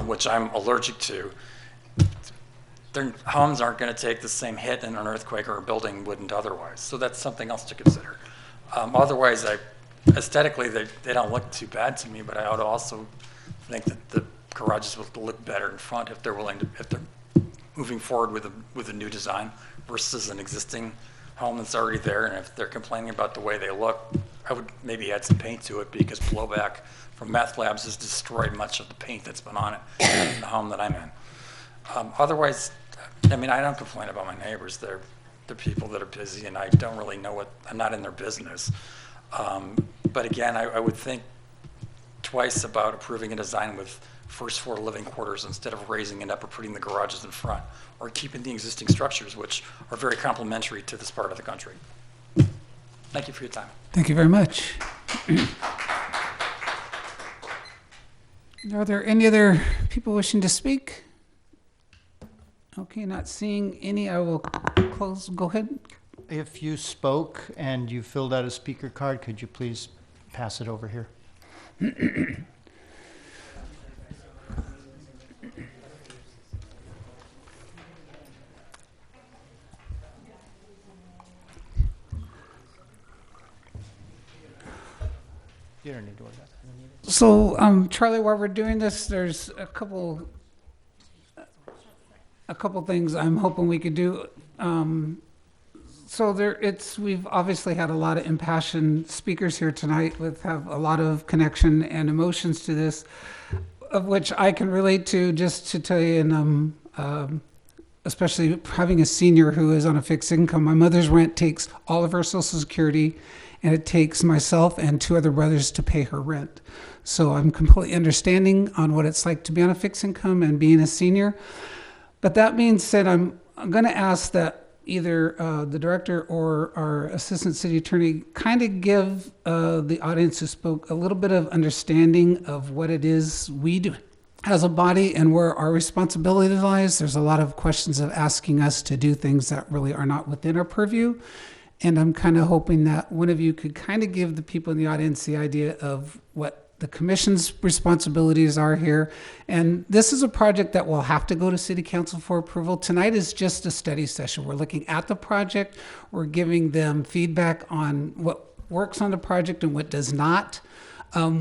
which I'm allergic to. Their homes aren't going to take the same hit in an earthquake, or a building wouldn't otherwise. So that's something else to consider. Otherwise, aesthetically, they don't look too bad to me, but I would also think that the garages would look better in front if they're moving forward with a new design versus an existing home that's already there. And if they're complaining about the way they look, I would maybe add some paint to it, because blowback from meth labs has destroyed much of the paint that's been on it in the home that I'm in. Otherwise, I mean, I don't complain about my neighbors. They're people that are busy, and I don't really know I'm not in their business. But again, I would think twice about approving a design with first floor living quarters instead of raising it up or putting the garages in front, or keeping the existing structures, which are very complementary to this part of the country. Thank you for your time.
Thank you very much. Are there any other people wishing to speak? Okay, not seeing any, I will close. Go ahead.
If you spoke and you filled out a speaker card, could you please pass it over here? You don't need to worry about that.
So, Charlie, while we're doing this, there's a couple a couple things I'm hoping we could do. So we've obviously had a lot of impassioned speakers here tonight have a lot of connection and emotions to this, of which I can relate to, just to tell you, and especially having a senior who is on a fixed income. My mother's rent takes all of her Social Security, and it takes myself and 2 other brothers to pay her rent. So I'm completely understanding on what it's like to be on a fixed income and being a senior. But that being said, I'm going to ask that either the director or our assistant city attorney kind of give the audience who spoke a little bit of understanding of what it is we do as a body and where our responsibility lies. There's a lot of questions of asking us to do things that really are not within our purview. And I'm kind of hoping that one of you could kind of give the people in the audience the idea of what the commission's responsibilities are here. And this is a project that will have to go to city council for approval. Tonight is just a study session. We're looking at the project. We're giving them feedback on what works on the project and what does not.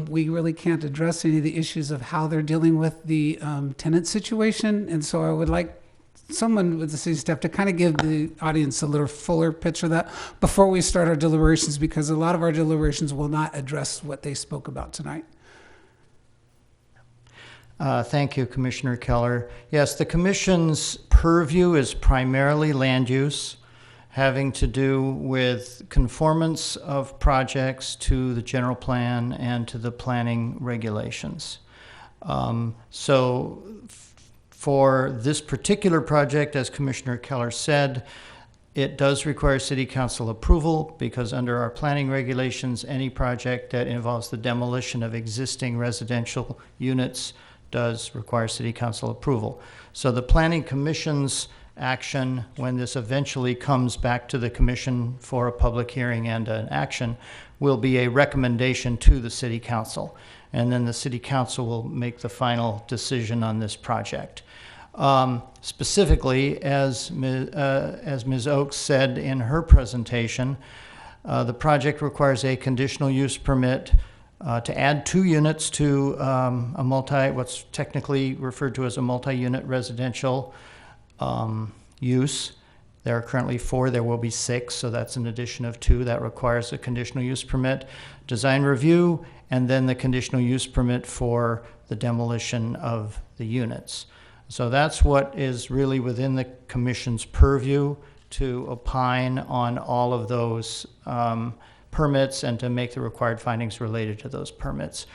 We really can't address any of the issues of how they're dealing with the tenant situation. And so I would like someone with the city staff to kind of give the audience a little fuller picture of that before we start our deliberations, because a lot of our deliberations will not address what they spoke about tonight.
Thank you, Commissioner Keller. Yes, the commission's purview is primarily land use, having to do with conformance of projects to the general plan and to the planning regulations. For this particular project, as Commissioner Keller said, it does require city council approval, because under our planning regulations, any project that involves the demolition of existing residential units does require city council approval. So the planning commission's action, when this eventually comes back to the commission for a public hearing and an action, will be a recommendation to the city council. And then the city council will make the final decision on this project. Specifically, as Ms. Oakes said in her presentation, the project requires a conditional use permit to add 2 units to what's technically referred to as a multi-unit residential use. There are currently 4, there will be 6, so that's an addition of 2. That requires a conditional use permit, design review, and then the conditional use permit for the demolition of the units. So that's what is really within the commission's purview, to opine on all of those permits and to make the required findings related to those permits.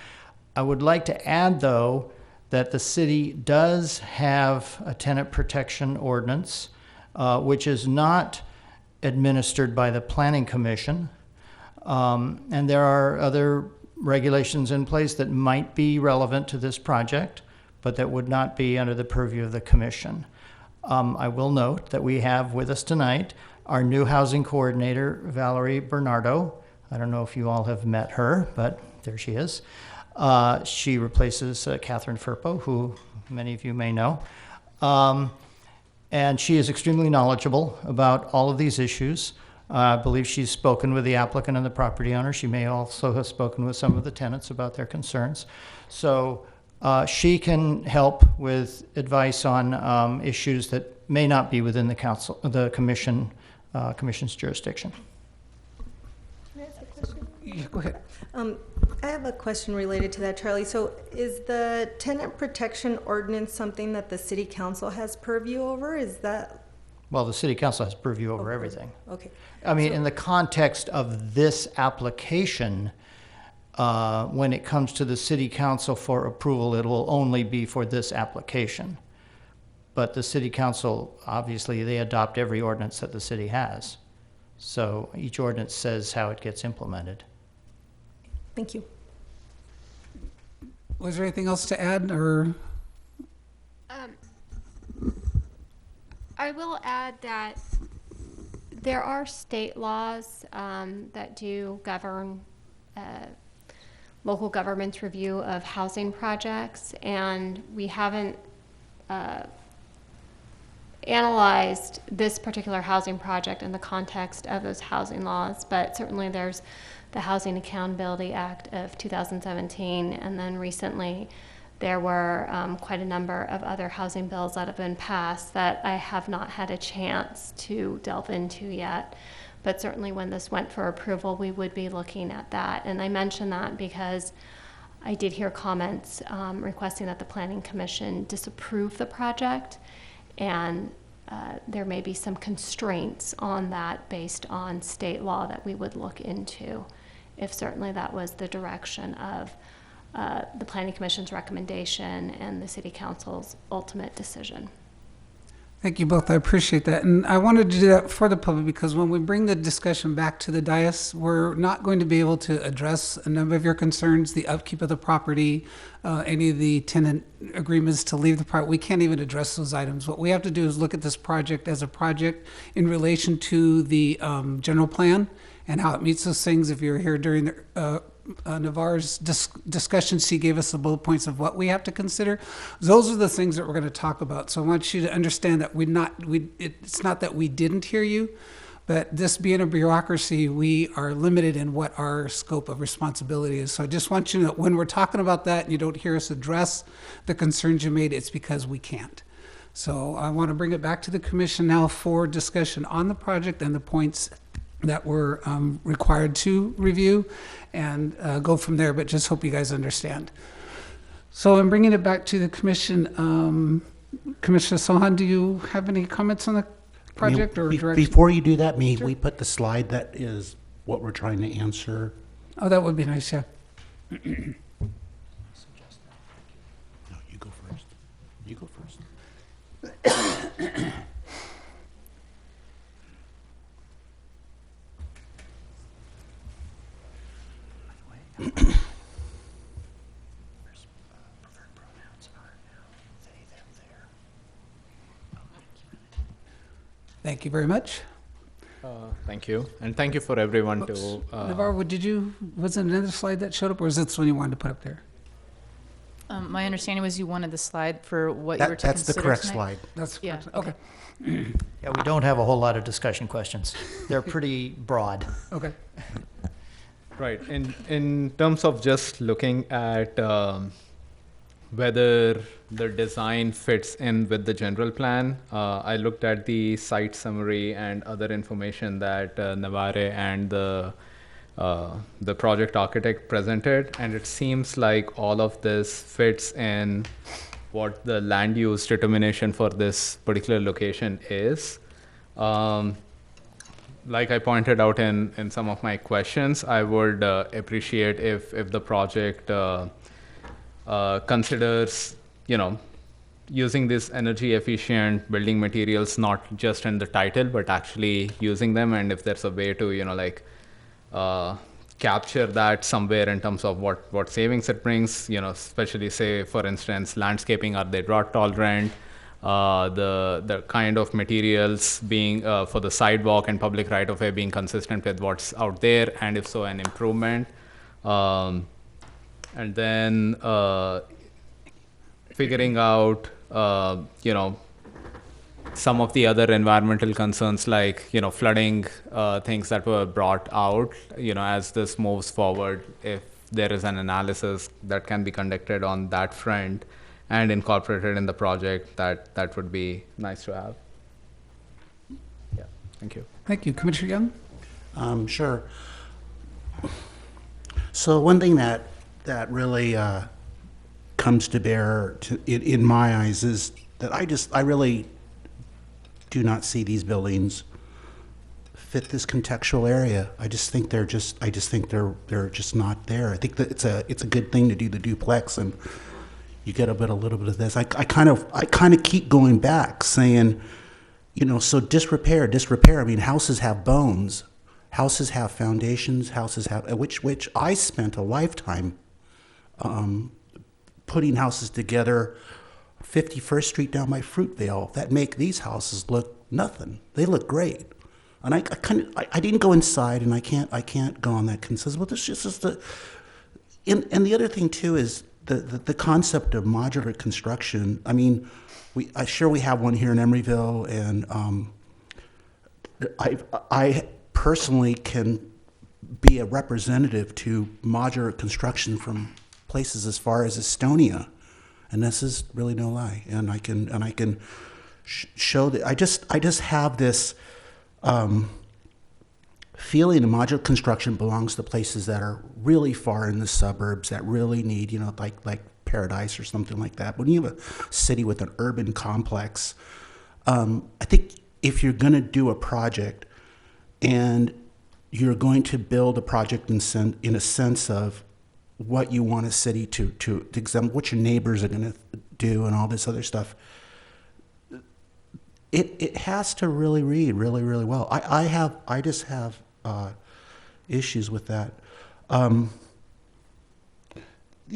I would like to add, though, that the city does have a tenant protection ordinance, which is not administered by the Planning Commission. And there are other regulations in place that might be relevant to this project, but that would not be under the purview of the commission. I will note that we have with us tonight our new housing coordinator, Valerie Bernardo. I don't know if you all have met her, but there she is. She replaces Catherine Firpo, who many of you may know. And she is extremely knowledgeable about all of these issues. I believe she's spoken with the applicant and the property owner. She may also have spoken with some of the tenants about their concerns. So she can help with advice on issues that may not be within the commission's jurisdiction.
Can I ask a question?
Yeah, go ahead.
I have a question related to that, Charlie. So is the tenant protection ordinance something that the city council has purview over? Is that?
Well, the city council has purview over everything.
Okay.
I mean, in the context of this application, when it comes to the city council for approval, it will only be for this application. But the city council, obviously, they adopt every ordinance that the city has. So each ordinance says how it gets implemented.
Thank you.
Was there anything else to add, or?
I will add that there are state laws that do govern local government's review of housing projects, and we haven't analyzed this particular housing project in the context of those housing laws, but certainly there's the Housing Accountability Act of 2017, and then recently there were quite a number of other housing bills that have been passed that I have not had a chance to delve into yet. But certainly when this went for approval, we would be looking at that. And I mention that because I did hear comments requesting that the Planning Commission disapprove the project, and there may be some constraints on that based on state law that we would look into, if certainly that was the direction of the Planning Commission's recommendation and the City Council's ultimate decision.
Thank you both. I appreciate that. And I wanted to do that for the public because when we bring the discussion back to the dais, we're not going to be able to address a number of your concerns, the upkeep of the property, any of the tenant agreements to leave the property. We can't even address those items. What we have to do is look at this project as a project in relation to the general plan and how it meets those things. If you're here during Navarre's discussion, she gave us the bullet points of what we have to consider. Those are the things that we're going to talk about. So I want you to understand that it's not that we didn't hear you, but this being a bureaucracy, we are limited in what our scope of responsibility is. So I just want you to know when we're talking about that and you don't hear us address the concerns you made, it's because we can't. So I want to bring it back to the commission now for discussion on the project and the points that we're required to review and go from there, but just hope you guys understand. So I'm bringing it back to the commission. Commissioner Sohan, do you have any comments on the project or direction?
Before you do that, may we put the slide that is what we're trying to answer?
Oh, that would be nice, yeah.
No, you go first. You go first.
Thank you very much.
Thank you, and thank you for everyone to.
Navarre, was it another slide that showed up, or is this one you wanted to put up there?
My understanding was you wanted the slide for what you were to
That's the
consider
correct
tonight.
slide.
That's
Yeah,
okay.
Yeah, we don't have a whole lot of discussion questions. They're pretty broad.
Okay.
Right. In terms of just looking at whether the design fits in with the general plan, I looked at the site summary and other information that Navarre and the project architect presented, and it seems like all of this fits in what the land use determination for this particular location is. Like I pointed out in some of my questions, I would appreciate if the project considers, using these energy efficient building materials, not just in the title, but actually using them. And if there's a way to, capture that somewhere in terms of what savings it brings, especially say, for instance, landscaping, are they drought tolerant? The kind of materials being for the sidewalk and public right of way being consistent with what's out there, and if so, an improvement. And then figuring out, some of the other environmental concerns like, flooding, things that were brought out, as this moves forward, if there is an analysis that can be conducted on that front and incorporated in the project, that would be nice to have. Yeah, thank you.
Thank you. Commissioner Young?
Sure. So one thing that really comes to bear in my eyes is that I really do not see these buildings fit this contextual area. I just think they're just not there. I think that it's a good thing to do the duplex, and you get a little bit of this. I kind of keep going back saying, so disrepair. I mean, houses have bones, houses have foundations, houses have which I spent a lifetime putting houses together. 51st Street down by Fruitvale that make these houses look nothing. They look great, and I didn't go inside, and I can't go on that consensus. Well, this just and the other thing too is the concept of modular construction. I mean, we have one here in Emeryville, and I personally can be a representative to modular construction from places as far as Estonia. and this is really no lie. And I can show that I just have this feeling that modular construction belongs to places that are really far in the suburbs that really need, like Paradise or something like that. When you have a city with an urban complex, I think if you're going to do a project and you're going to build a project in a sense of what you want a city to examine, what your neighbors are going to do and all this other stuff, it has to really read really, really well. I just have issues with that. The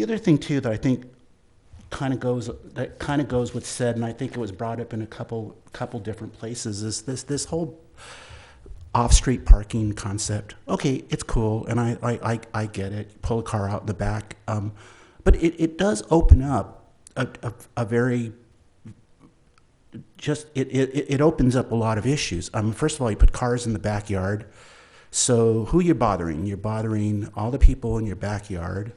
other thing too that I think kind of goes with said, and I think it was brought up in a couple different places, is this whole off-street parking concept. Okay, it's cool, and I get it. Pull a car out in the back, but it does open up a very it opens up a lot of issues. First of all, you put cars in the backyard. So who you're bothering? You're bothering all the people in your backyard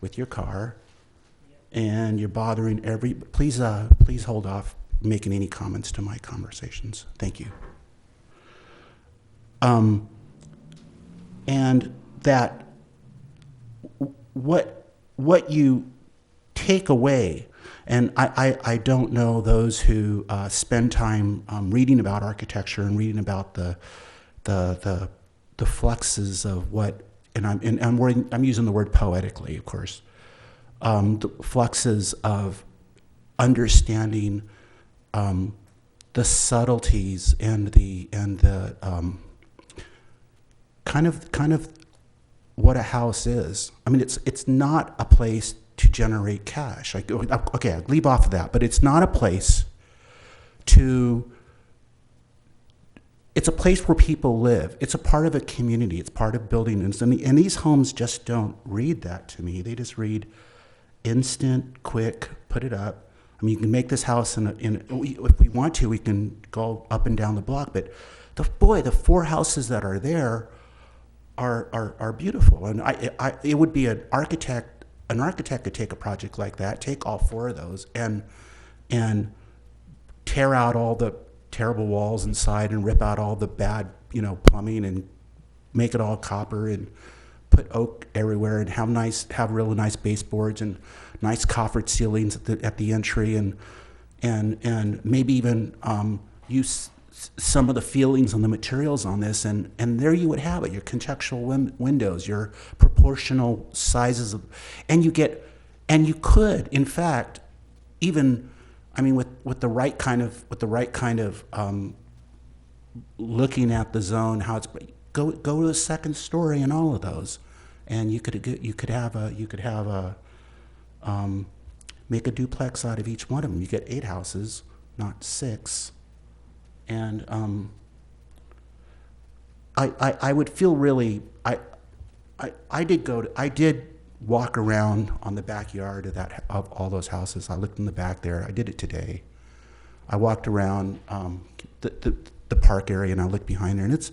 with your car, and you're bothering please hold off making any comments to my conversations. Thank you. And that what you take away, and I don't know those who spend time reading about architecture and reading about the fluxes of what, and I'm using the word poetically, of course, the fluxes of understanding the subtleties and the kind of what a house is. I mean, it's not a place to generate cash. Okay, I'll leave off of that, but it's not a place it's a place where people live. It's a part of a community. It's part of building. And these homes just don't read that to me. They just read instant, quick, put it up. I mean, you can make this house if we want to, we can go up and down the block. But the 4 houses that are there are beautiful. And it would be an architect could take a project like that, take all 4 of those and tear out all the terrible walls inside and rip out all the bad, plumbing and make it all copper and put oak everywhere and have really nice baseboards and nice coffered ceilings at the entry and maybe even use some of the feelings on the materials on this, and there you would have it, your contextual windows, your proportional sizes and you could, in fact, even, I mean, with the right kind of looking at the zone, how it's go to the second story in all of those, and you could make a duplex out of each one of them. You get 8 houses, not 6. And I would feel really, I did walk around on the backyard of all those houses. I looked in the back there. I did it today. I walked around the park area and I looked behind there, and it's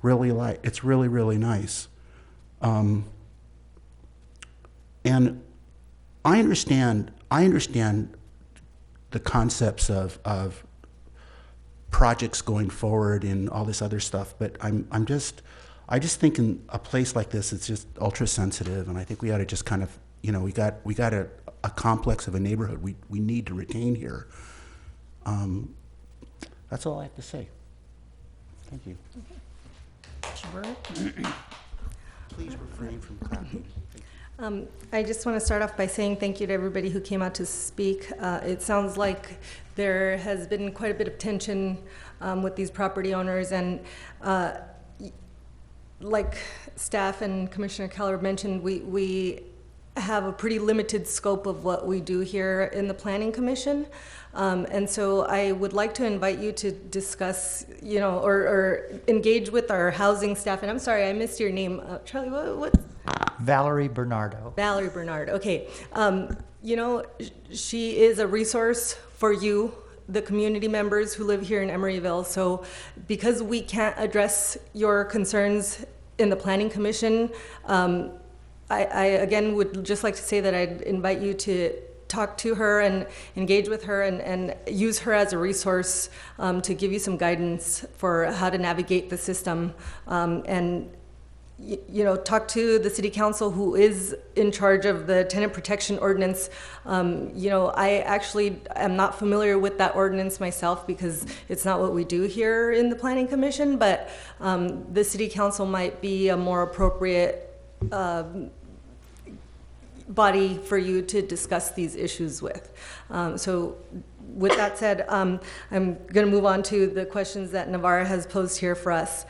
really really nice. And I understand the concepts of projects going forward and all this other stuff, but I just think in a place like this, it's just ultra sensitive, and I think we ought to just kind of, we got a complex of a neighborhood we need to retain here. That's all I have to say. Thank you. Please refrain from clapping.
I just want to start off by saying thank you to everybody who came out to speak. It sounds like there has been quite a bit of tension with these property owners, and like staff and Commissioner Keller mentioned, we have a pretty limited scope of what we do here in the Planning Commission. And so I would like to invite you to discuss, or engage with our housing staff. And I'm sorry, I missed your name. Charlie, what?
Valerie Bernardo.
Valerie Bernard, okay. She is a resource for you, the community members who live here in Emeryville. So because we can't address your concerns in the Planning Commission, I again would just like to say that I'd invite you to talk to her and engage with her and use her as a resource to give you some guidance for how to navigate the system. And talk to the city council who is in charge of the tenant protection ordinance. I actually am not familiar with that ordinance myself because it's not what we do here in the Planning Commission, but the city council might be a more appropriate body for you to discuss these issues with. So with that said, I'm going to move on to the questions that Navarra has posed here for us.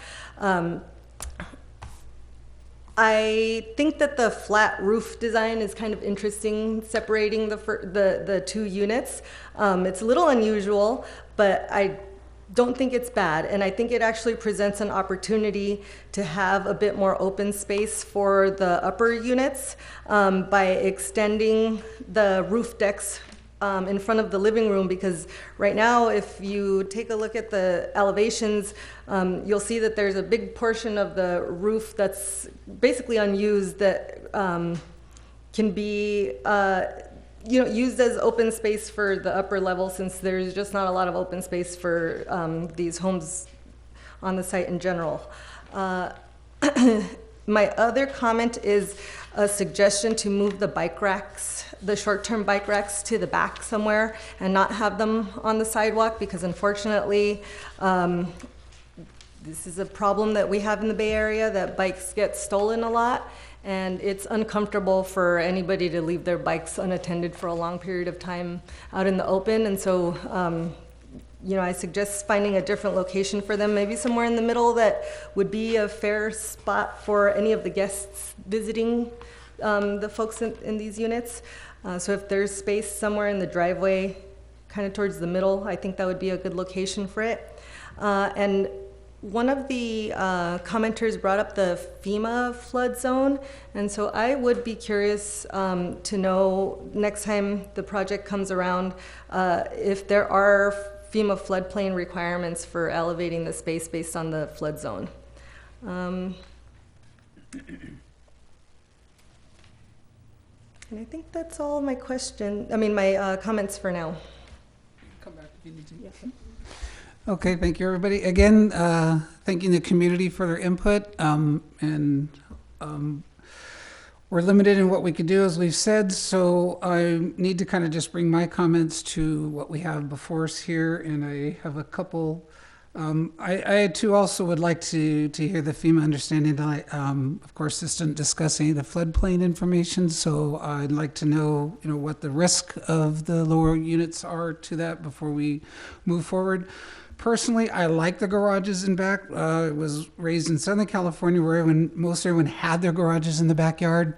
I think that the flat roof design is kind of interesting, separating the two units. It's a little unusual, but I don't think it's bad. And I think it actually presents an opportunity to have a bit more open space for the upper units by extending the roof decks in front of the living room, because right now, if you take a look at the elevations, you'll see that there's a big portion of the roof that's basically unused that can be used as open space for the upper level, since there's just not a lot of open space for these homes on the site in general. My other comment is a suggestion to move the bike racks, the short-term bike racks, to the back somewhere and not have them on the sidewalk, because unfortunately, this is a problem that we have in the Bay Area, that bikes get stolen a lot, and it's uncomfortable for anybody to leave their bikes unattended for a long period of time out in the open. And so I suggest finding a different location for them, maybe somewhere in the middle that would be a fair spot for any of the guests visiting the folks in these units. So if there's space somewhere in the driveway, kind of towards the middle, I think that would be a good location for it. And one of the commenters brought up the FEMA flood zone, and so I would be curious to know next time the project comes around if there are FEMA floodplain requirements for elevating the space based on the flood zone. And I think that's all my my comments for now.
Come back if you need to. Yeah. Okay, thank you, everybody. Again, thanking the community for their input. We're limited in what we could do, as we've said, so I need to kind of just bring my comments to what we have before us here, and I have a couple. I too also would like to hear the FEMA understanding. Of course, this didn't discuss any of the floodplain information, so I'd like to know, what the risk of the lower units are to that before we move forward. Personally, I like the garages in back. I was raised in Southern California where most everyone had their garages in the backyard.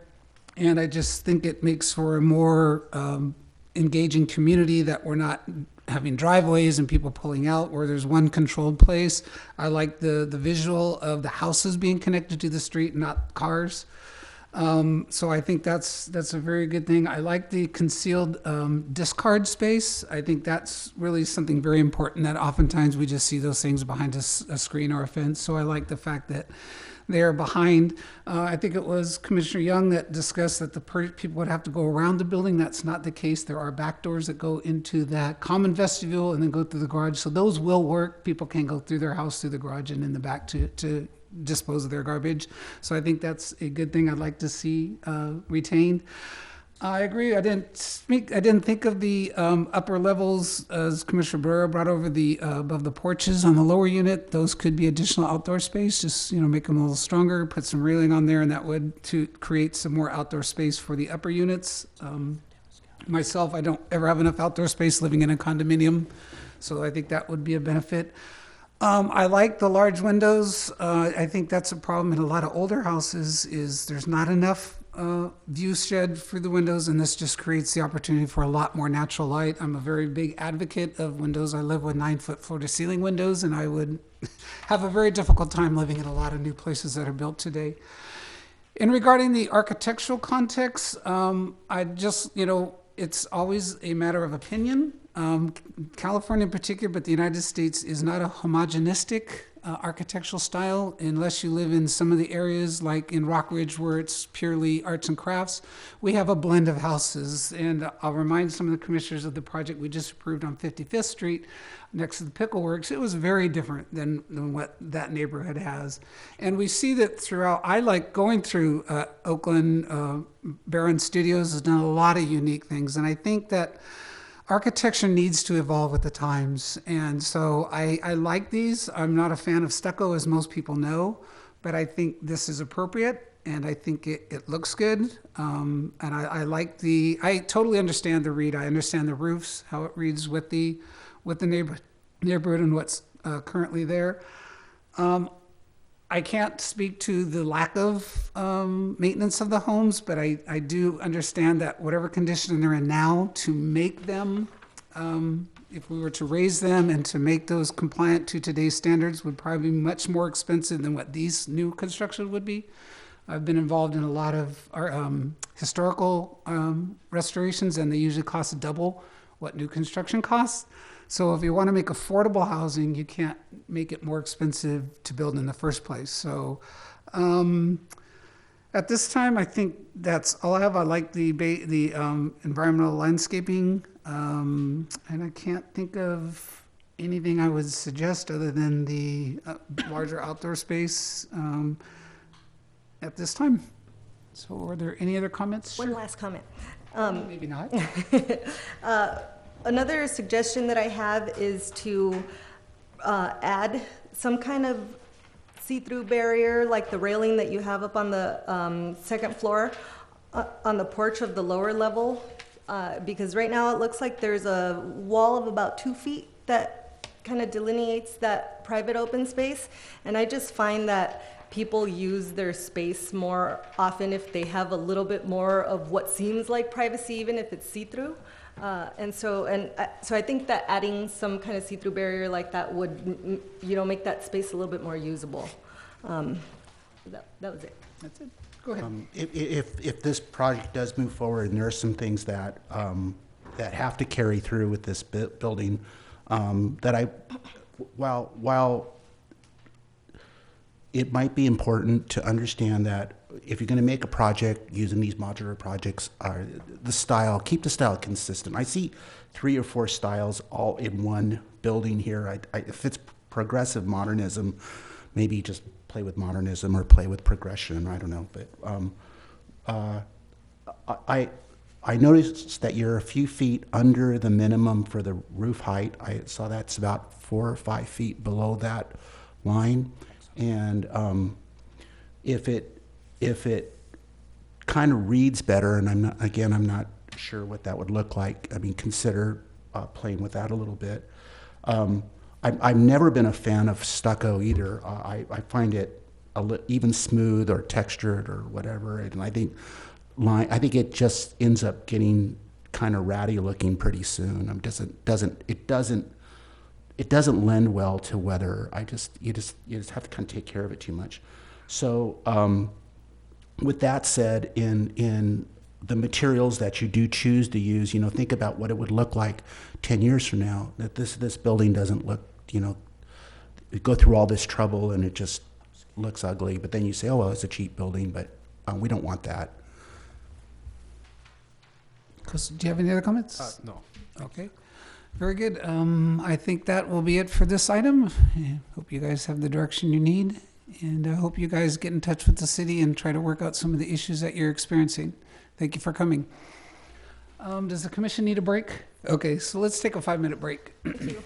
And I just think it makes for a more engaging community, that we're not having driveways and people pulling out, where there's one controlled place. I like the visual of the houses being connected to the street, not cars. So I think that's a very good thing. I like the concealed discard space. I think that's really something very important, that oftentimes we just see those things behind a screen or a fence. So I like the fact that they're behind. I think it was Commissioner Young that discussed that people would have to go around the building. That's not the case. There are back doors that go into that common vestibule and then go through the garage. So those will work. People can go through their house, through the garage, and in the back to dispose of their garbage. So I think that's a good thing I'd like to see retained. I agree. I didn't think of the upper levels, as Commissioner Barrera brought over, the above the porches on the lower unit. Those could be additional outdoor space. Just make them a little stronger, put some railing on there, and that would to create some more outdoor space for the upper units. Myself, I don't ever have enough outdoor space living in a condominium, so I think that would be a benefit. I like the large windows. I think that's a problem in a lot of older houses, is there's not enough view shed through the windows, and this just creates the opportunity for a lot more natural light. I'm a very big advocate of windows. I live with 9-foot floor-to-ceiling windows, and I would have a very difficult time living in a lot of new places that are built today. In regarding the architectural context, I just, it's always a matter of opinion. California in particular, but the United States is not a homogenistic architectural style unless you live in some of the areas like in Rockridge where it's purely arts and crafts. We have a blend of houses, and I'll remind some of the commissioners of the project we just approved on 55th Street next to the Pickle Works. It was very different than what that neighborhood has. And we see that throughout. I like going through Oakland. Barron Studios has done a lot of unique things, and I think that architecture needs to evolve with the times. And so I like these. I'm not a fan of stucco, as most people know, but I think this is appropriate, and I think it looks good. And I like I totally understand the read. I understand the roofs, how it reads with the neighborhood and what's currently there. I can't speak to the lack of maintenance of the homes, but I do understand that whatever condition they're in now, to make them, if we were to raise them and to make those compliant to today's standards, would probably be much more expensive than what these new construction would be. I've been involved in a lot of historical restorations, and they usually cost double what new construction costs. So if you want to make affordable housing, you can't make it more expensive to build in the first place. So at this time, I think that's all I have. I like the environmental landscaping, and I can't think of anything I would suggest other than the larger outdoor space at this time. So are there any other comments?
One last comment.
Maybe not.
Another suggestion that I have is to add some kind of see-through barrier, like the railing that you have up on the second floor, on the porch of the lower level, because right now it looks like there's a wall of about 2 feet that kind of delineates that private open space, and I just find that people use their space more often if they have a little bit more of what seems like privacy, even if it's see-through. So I think that adding some kind of see-through barrier like that would, make that space a little bit more usable. That was it.
That's it. Go ahead.
If this project does move forward, and there are some things that that have to carry through with this building, while it might be important to understand that if you're going to make a project using these modular projects, keep the style consistent. I see 3 or 4 styles all in one building here. If it's progressive modernism, maybe just play with modernism or play with progression. I don't know, but I noticed that you're a few feet under the minimum for the roof height. I saw that's about 4 or 5 feet below that line, and if it kind of reads better, and I'm not sure what that would look like. I mean, consider playing with that a little bit. I've never been a fan of stucco either. I find it even smooth or textured or whatever, and I think it just ends up getting kind of ratty looking pretty soon. It doesn't lend well to weather. You just have to kind of take care of it too much. So with that said, in the materials that you do choose to use, think about what it would look like 10 years from now. That this building doesn't look, go through all this trouble and it just looks ugly. But then you say, oh well, it's a cheap building, but we don't want that.
Do you have any other comments?
No.
Okay. Very good. I think that will be it for this item. I hope you guys have the direction you need, and I hope you guys get in touch with the city and try to work out some of the issues that you're experiencing. Thank you for coming. Does the commission need a break? Okay, so let's take a 5-minute break.
Thank you.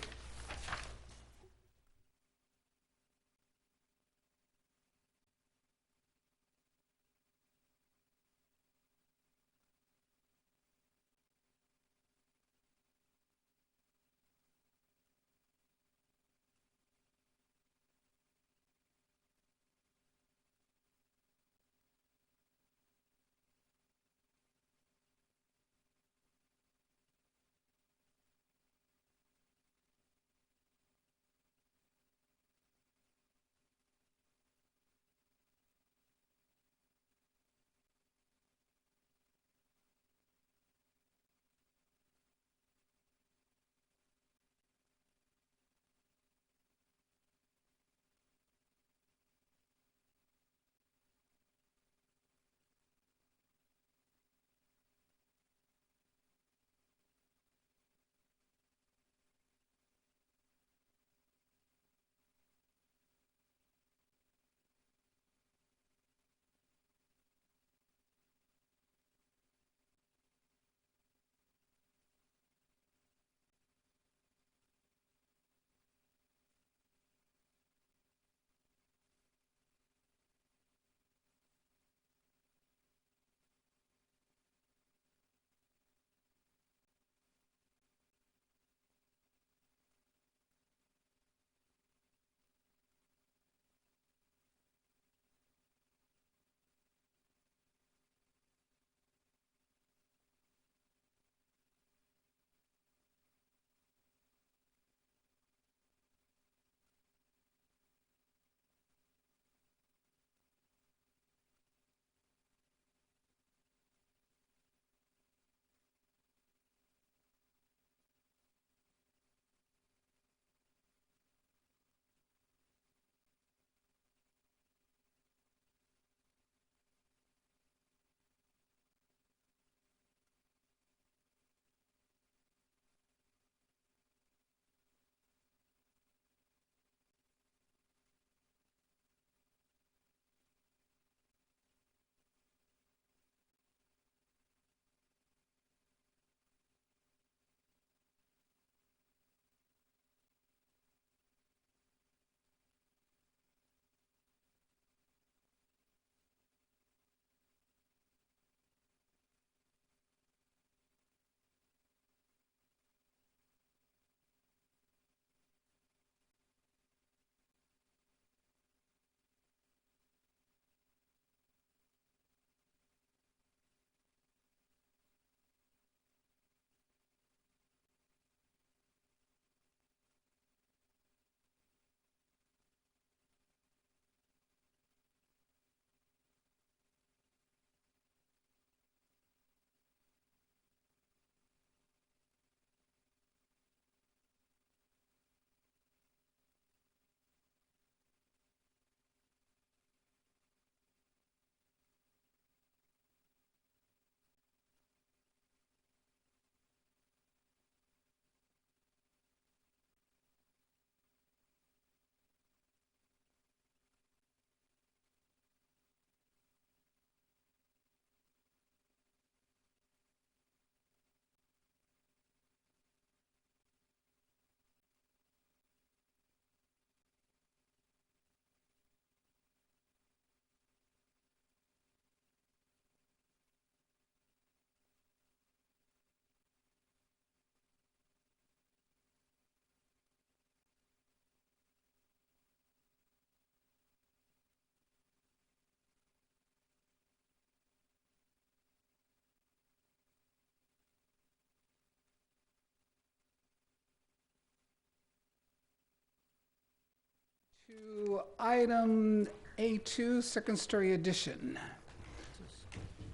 To item A2, second story addition.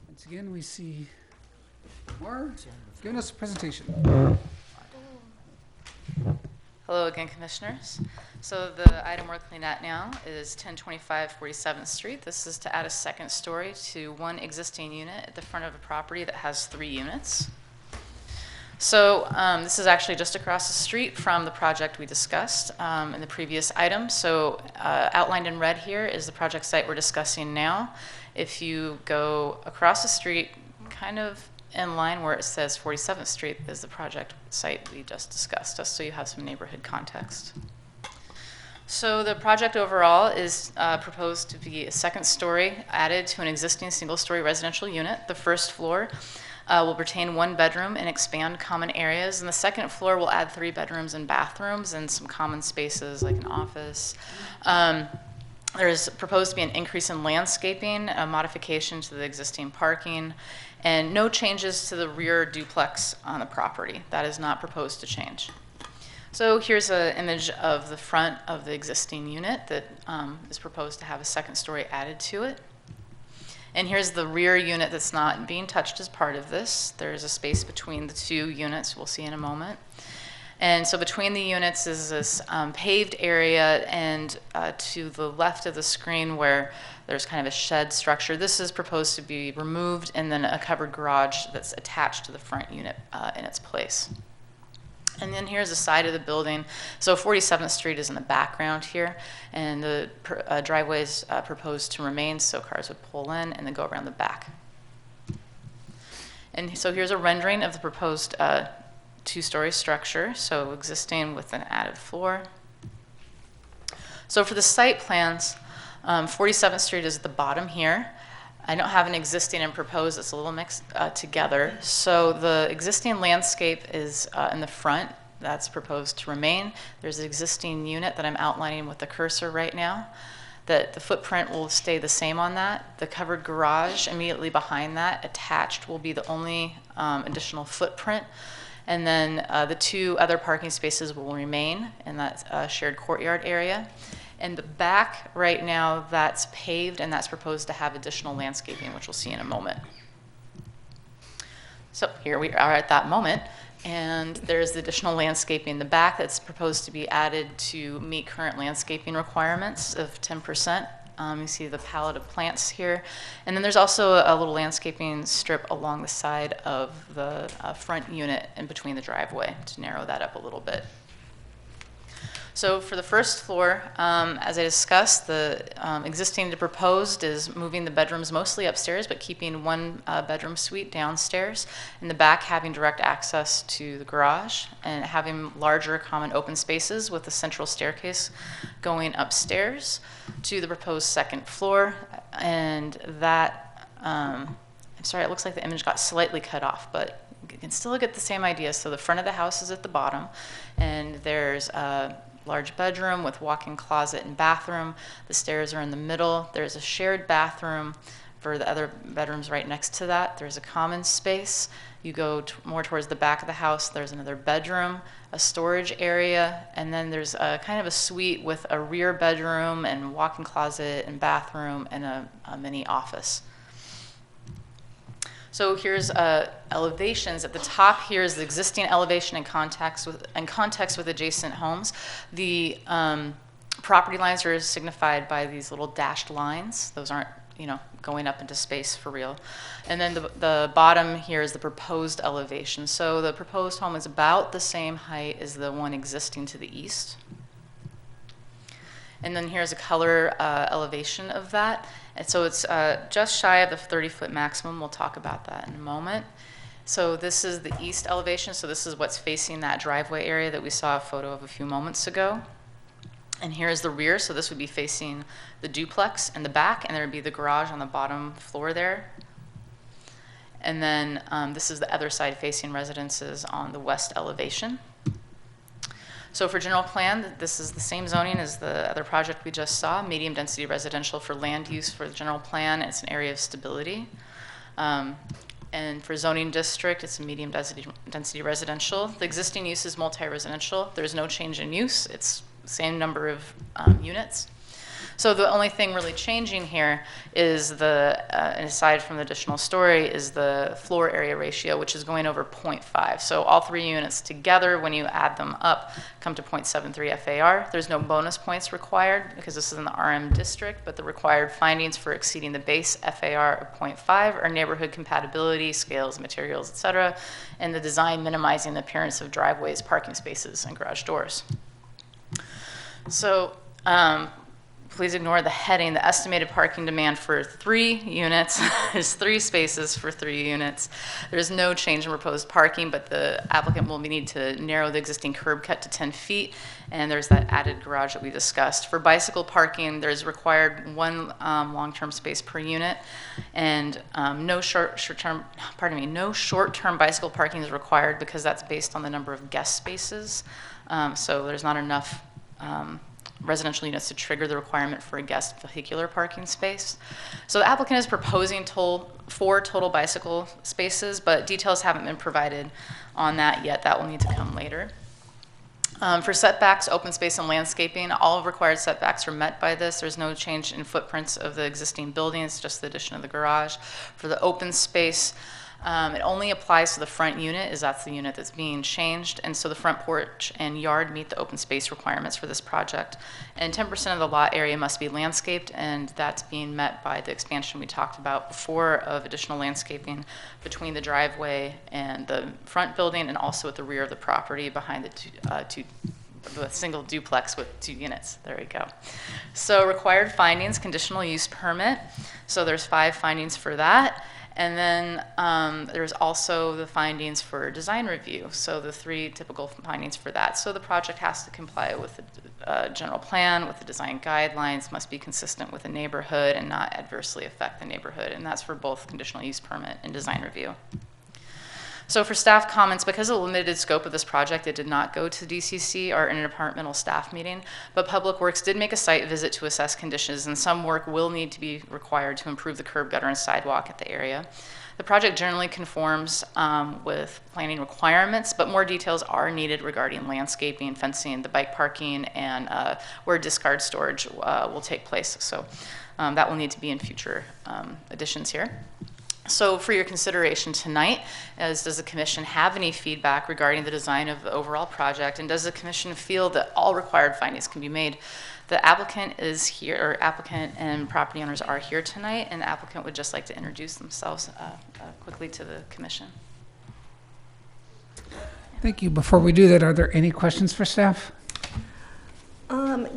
Once again, we see Mar giving us a presentation.
Hello again, Commissioners. So the item we're looking at now is 1025 47th Street. This is to add a second story to one existing unit at the front of a property that has 3 units. So this is actually just across the street from the project we discussed in the previous item. So outlined in red here is the project site we're discussing now. If you go across the street, kind of in line where it says 47th Street is the project site we just discussed, just so you have some neighborhood context. So the project overall is proposed to be a second story added to an existing single-story residential unit. The first floor will retain 1 bedroom and expand common areas, and the second floor will add 3 bedrooms and bathrooms and some common spaces like an office. There is proposed to be an increase in landscaping, a modification to the existing parking, and no changes to the rear duplex on the property. That is not proposed to change. So here's an image of the front of the existing unit that is proposed to have a second story added to it. And here's the rear unit that's not being touched as part of this. There's a space between the 2 units we'll see in a moment. And so between the units is this paved area, and to the left of the screen where there's kind of a shed structure, this is proposed to be removed, and then a covered garage that's attached to the front unit in its place. And then here's the side of the building. So 47th Street is in the background here, and the driveway is proposed to remain, so cars would pull in and then go around the back. And so here's a rendering of the proposed 2-story structure, so existing with an added floor. So for the site plans, 47th Street is at the bottom here. I don't have an existing and proposed, it's a little mixed together. So the existing landscape is in the front, that's proposed to remain. There's an existing unit that I'm outlining with the cursor right now, that the footprint will stay the same on that. The covered garage immediately behind that, attached, will be the only additional footprint. And then the 2 other parking spaces will remain in that shared courtyard area. And the back right now, that's paved, and that's proposed to have additional landscaping, which we'll see in a moment. So here we are at that moment, and there's the additional landscaping in the back that's proposed to be added to meet current landscaping requirements of 10%. You see the palette of plants here. And then there's also a little landscaping strip along the side of the front unit in between the driveway to narrow that up a little bit. So for the first floor, as I discussed, the existing to proposed is moving the bedrooms mostly upstairs, but keeping 1 bedroom suite downstairs. In the back, having direct access to the garage and having larger common open spaces with a central staircase going upstairs to the proposed second floor. And that, I'm sorry, it looks like the image got slightly cut off, but you can still get the same idea. So the front of the house is at the bottom, and there's a large bedroom with walk-in closet and bathroom. The stairs are in the middle. There's a shared bathroom for the other bedrooms right next to that. There's a common space. You go more towards the back of the house, there's another bedroom, a storage area, and then there's a kind of a suite with a rear bedroom and walk-in closet and bathroom and a mini office. So here's elevations. At the top here is the existing elevation in context with adjacent homes. The property lines are signified by these little dashed lines. Those aren't, going up into space for real. And then the bottom here is the proposed elevation. So the proposed home is about the same height as the one existing to the east. And then here's a color elevation of that. And so it's just shy of the 30-foot maximum. We'll talk about that in a moment. So this is the east elevation. So this is what's facing that driveway area that we saw a photo of a few moments ago. And here's the rear. So this would be facing the duplex in the back, and there would be the garage on the bottom floor there. And then this is the other side facing residences on the west elevation. So for general plan, this is the same zoning as the other project we just saw, medium density residential for land use for the general plan. It's an area of stability. And for zoning district, it's a medium density residential. The existing use is multi-residential. There's no change in use. It's same number of units. So the only thing really changing here is and aside from the additional story, is the floor area ratio, which is going over 0.5. So all 3 units together, when you add them up, come to 0.73 FAR. There's no bonus points required because this is in the RM district, but the required findings for exceeding the base FAR of 0.5 are neighborhood compatibility, scales, materials, etc., and the design minimizing the appearance of driveways, parking spaces, and garage doors. So, please ignore the heading. The estimated parking demand for 3 units is 3 spaces for 3 units. There's no change in proposed parking, but the applicant will need to narrow the existing curb cut to 10 feet, and there's that added garage that we discussed. For bicycle parking, there's required 1 long-term space per unit, and no short-term bicycle parking is required because that's based on the number of guest spaces. So there's not enough residential units to trigger the requirement for a guest vehicular parking space. So the applicant is proposing 4 total bicycle spaces, but details haven't been provided on that yet. That will need to come later. For setbacks, open space, and landscaping, all required setbacks are met by this. There's no change in footprints of the existing buildings, just the addition of the garage. For the open space, it only applies to the front unit, as that's the unit that's being changed, and so the front porch and yard meet the open space requirements for this project. And 10% of the lot area must be landscaped, and that's being met by the expansion we talked about before of additional landscaping between the driveway and the front building, and also at the rear of the property behind the single duplex with 2 units. There we go. So required findings, conditional use permit. So there's 5 findings for that. And then there's also the findings for design review. So the 3 typical findings for that. So the project has to comply with the general plan, with the design guidelines, must be consistent with the neighborhood and not adversely affect the neighborhood. And that's for both conditional use permit and design review. So for staff comments, because of the limited scope of this project, it did not go to DCC or interdepartmental staff meeting, but Public Works did make a site visit to assess conditions, and some work will need to be required to improve the curb gutter and sidewalk at the area. The project generally conforms with planning requirements, but more details are needed regarding landscaping, fencing, the bike parking, and where discard storage will take place. So that will need to be in future additions here. So for your consideration tonight, does the commission have any feedback regarding the design of the overall project, and does the commission feel that all required findings can be made? The applicant is here, or applicant and property owners are here tonight, and the applicant would just like to introduce themselves quickly to the commission.
Thank you. Before we do that, are there any questions for staff?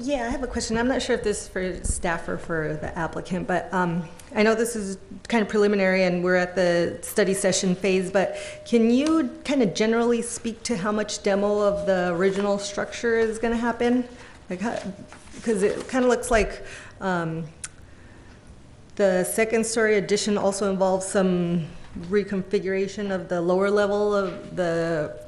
Yeah, I have a question. I'm not sure if this is for staff or for the applicant, but I know this is kind of preliminary and we're at the study session phase, but can you kind of generally speak to how much demo of the original structure is going to happen? Like, because it kind of looks like the second story addition also involves some reconfiguration of the lower level of the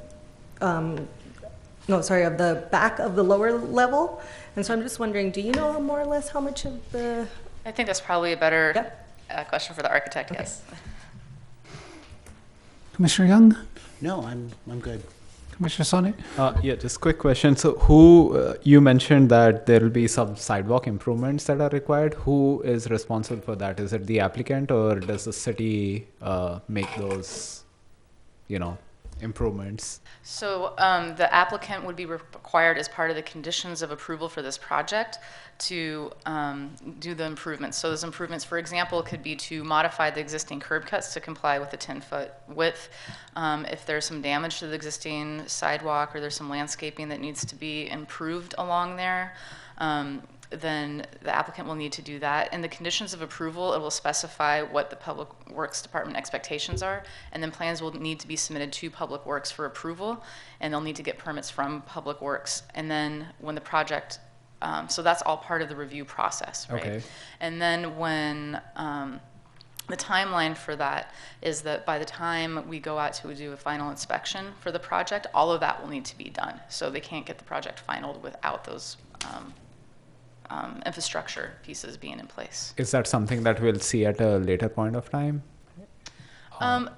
of the back of the lower level. And so I'm just wondering, do you know more or less how much of the...
I think that's probably a better question for the architect, okay. Yes.
Commissioner Young?
No, I'm good.
Commissioner Sonnet?
Yeah, just a quick question. So who, you mentioned that there will be some sidewalk improvements that are required. Who is responsible for that? Is it the applicant, or does the city make those, improvements?
So the applicant would be required as part of the conditions of approval for this project to do the improvements. So those improvements, for example, could be to modify the existing curb cuts to comply with the 10-foot width. If there's some damage to the existing sidewalk or there's some landscaping that needs to be improved along there, then the applicant will need to do that. In the conditions of approval, it will specify what the Public Works Department expectations are, and then plans will need to be submitted to Public Works for approval, and they'll need to get permits from Public Works. And then when the project, so that's all part of the review process, right? Okay. And then when the timeline for that is that by the time we go out to do a final inspection for the project, all of that will need to be done. So they can't get the project finalized without those infrastructure pieces being in place.
Is that something that we'll see at a later point of time?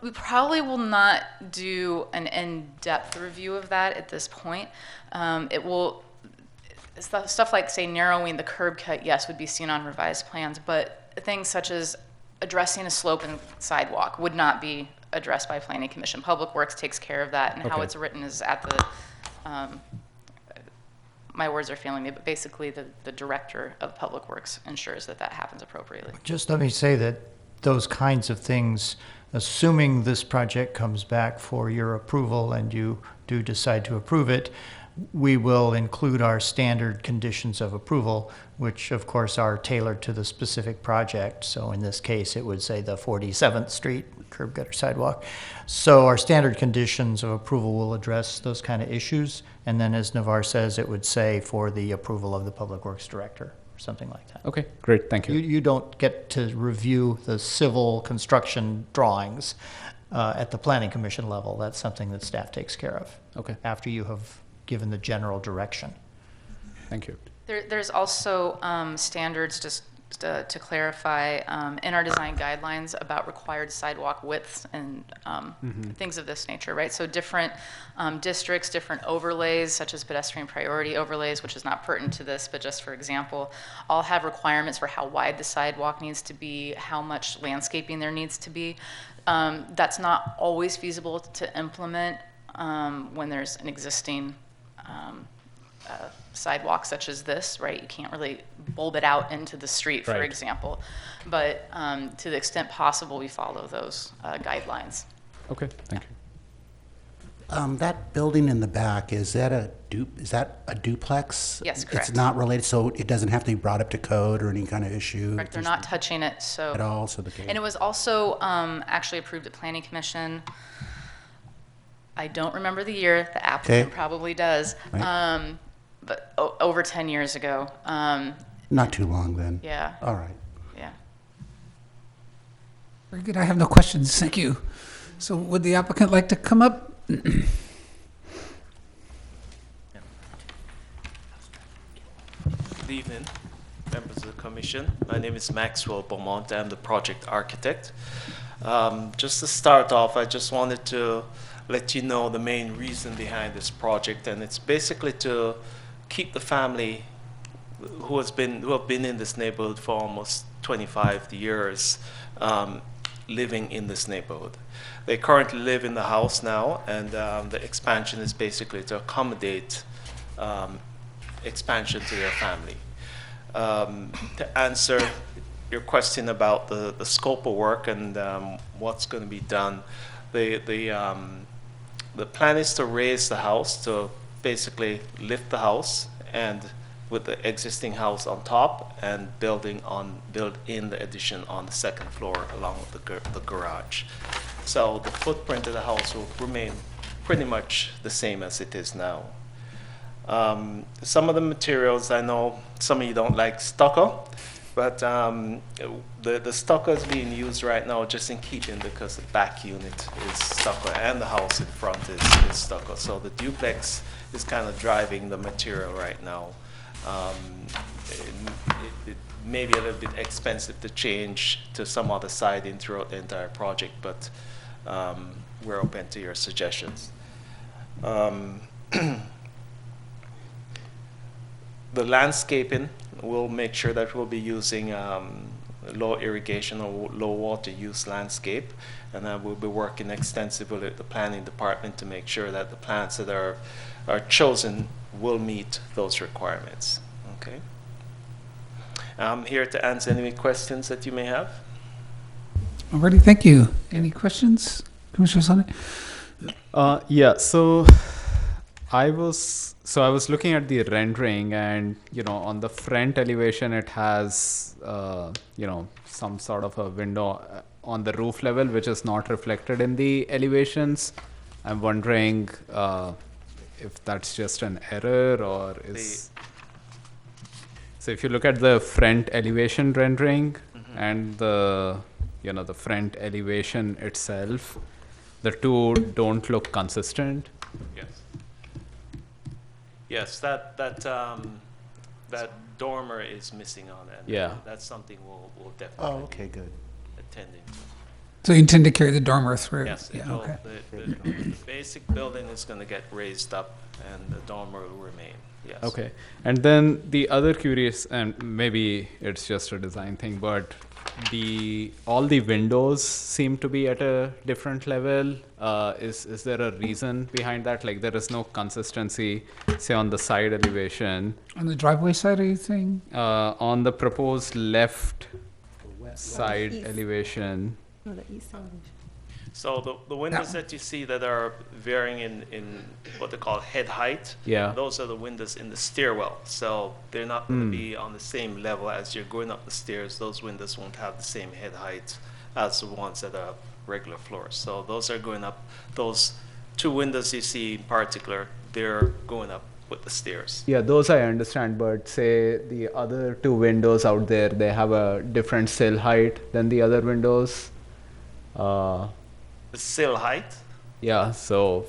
We probably will not do an in-depth review of that at this point. stuff like, say, narrowing the curb cut, yes, would be seen on revised plans, but things such as addressing a slope and sidewalk would not be addressed by Planning Commission. Public Works takes care of that, and how
Okay.
it's written is at the, my words are failing me, but basically the director of Public Works ensures that that happens appropriately.
Just let me say that those kinds of things, assuming this project comes back for your approval and you do decide to approve it, we will include our standard conditions of approval, which of course are tailored to the specific project. So in this case, it would say the 47th Street curb gutter sidewalk. So our standard conditions of approval will address those kind of issues. And then as Navar says, it would say for the approval of the Public Works Director, or something like that.
Okay, great, thank you.
You don't get to review the civil construction drawings at the Planning Commission level. That's something that staff takes care of.
Okay.
After you have given the general direction.
Thank you.
There's also standards, just to clarify, in our design guidelines about required sidewalk widths and things of this nature, right? So different districts, different overlays, such as pedestrian priority overlays, which is not pertinent to this, but just for example, all have requirements for how wide the sidewalk needs to be, how much landscaping there needs to be. That's not always feasible to implement when there's an existing sidewalk such as this, right? You can't really bulb it out into the street, for
Right.
example. But to the extent possible, we follow those guidelines.
Okay, thank you.
That building in the back, is that a duplex?
Yes, correct.
It's not related, so it doesn't have to be brought up to code or any kind of issue?
Correct, they're not touching it, so.
At all, so the
And it was also actually approved at Planning Commission. I don't remember the year, the applicant
Okay.
probably does,
Right.
but over 10 years ago.
Not too long then?
Yeah.
All right.
Yeah.
Very good. I have no questions. Thank you. So would the applicant like to come up?
Good evening, members of the commission. My name is Maxwell Beaumont. I'm the project architect. Just to start off, I just wanted to let you know the main reason behind this project, and it's basically to keep the family who have been in this neighborhood for almost 25 years living in this neighborhood. They currently live in the house now, and the expansion is basically to accommodate expansion to their family. To answer your question about the scope of work and what's going to be done, the plan is to raise the house, to basically lift the house, and with the existing house on top, and build in the addition on the second floor along with the garage. So the footprint of the house will remain pretty much the same as it is now. Some of the materials, I know some of you don't like stucco, but the stucco is being used right now just in keeping because the back unit is stucco and the house in front is stucco. So the duplex is kind of driving the material right now. It may be a little bit expensive to change to some other siding throughout the entire project, but we're open to your suggestions. The landscaping, we'll make sure that we'll be using low irrigation or low water use landscape, and then we'll be working extensively with the planning department to make sure that the plants that are chosen will meet those requirements. Okay. I'm here to answer any questions that you may have.
Alrighty, thank you. Any questions, Commissioner Sonic?
Yeah, so I was looking at the rendering, and on the front elevation it has some sort of a window on the roof level which is not reflected in the elevations. I'm wondering if that's just an error or is. So if you look at the front elevation rendering and the the front elevation itself, the two don't look consistent.
Yes. Yes, that dormer is missing on it.
Yeah.
That's something we'll definitely
okay, good.
attend into.
So you intend to carry the dormer through?
Yes,
Yeah, okay.
the basic building is going to get raised up and the dormer will remain, yes.
Okay. And then the other curious, and maybe it's just a design thing, but all the windows seem to be at a different level. Is there a reason behind that? Like there is no consistency, say on the side elevation.
On the driveway side, are you saying?
On the proposed left side
East.
elevation.
No, the east elevation.
So the windows that you see that are varying in what they call head height,
Yeah.
those are the windows in the stairwell. So they're not going to be on the same level as you're going up the stairs. Those windows won't have the same head height as the ones that are regular floors. So those are going up. Those two windows you see in particular, they're going up with the stairs.
Yeah, those I understand, but say the other two windows out there, they have a different sill height than the other windows.
The sill height?
Yeah, so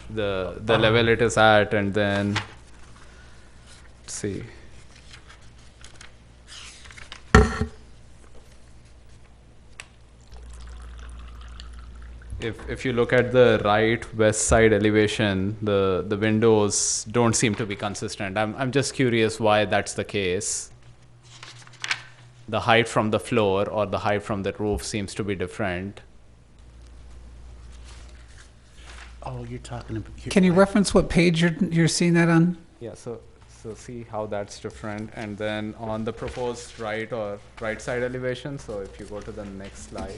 the level it is at, and then let's see. If you look at the right west side elevation, the windows don't seem to be consistent. I'm just curious why that's the case. The height from the floor or the height from the roof seems to be different.
Oh, you're talking about.
Can you reference what page you're seeing that on?
Yeah, so see how that's different, and then on the proposed right side elevation, so if you go to the next slide.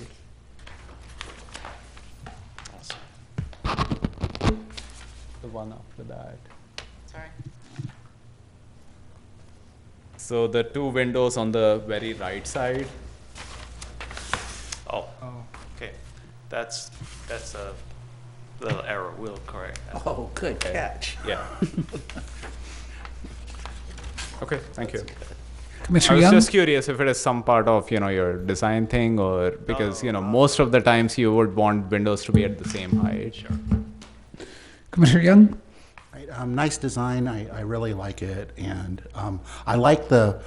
The one after that.
Sorry.
So the two windows on the very right side.
Oh, okay. That's a little error. We'll correct that.
Oh, good catch.
Yeah. Okay, thank you.
Commissioner
I was
Young?
just curious if it is some part of your design thing, or because most of the times you would want windows to be at the same height. Sure.
Commissioner Young?
Right, nice design. I really like it, and I like the.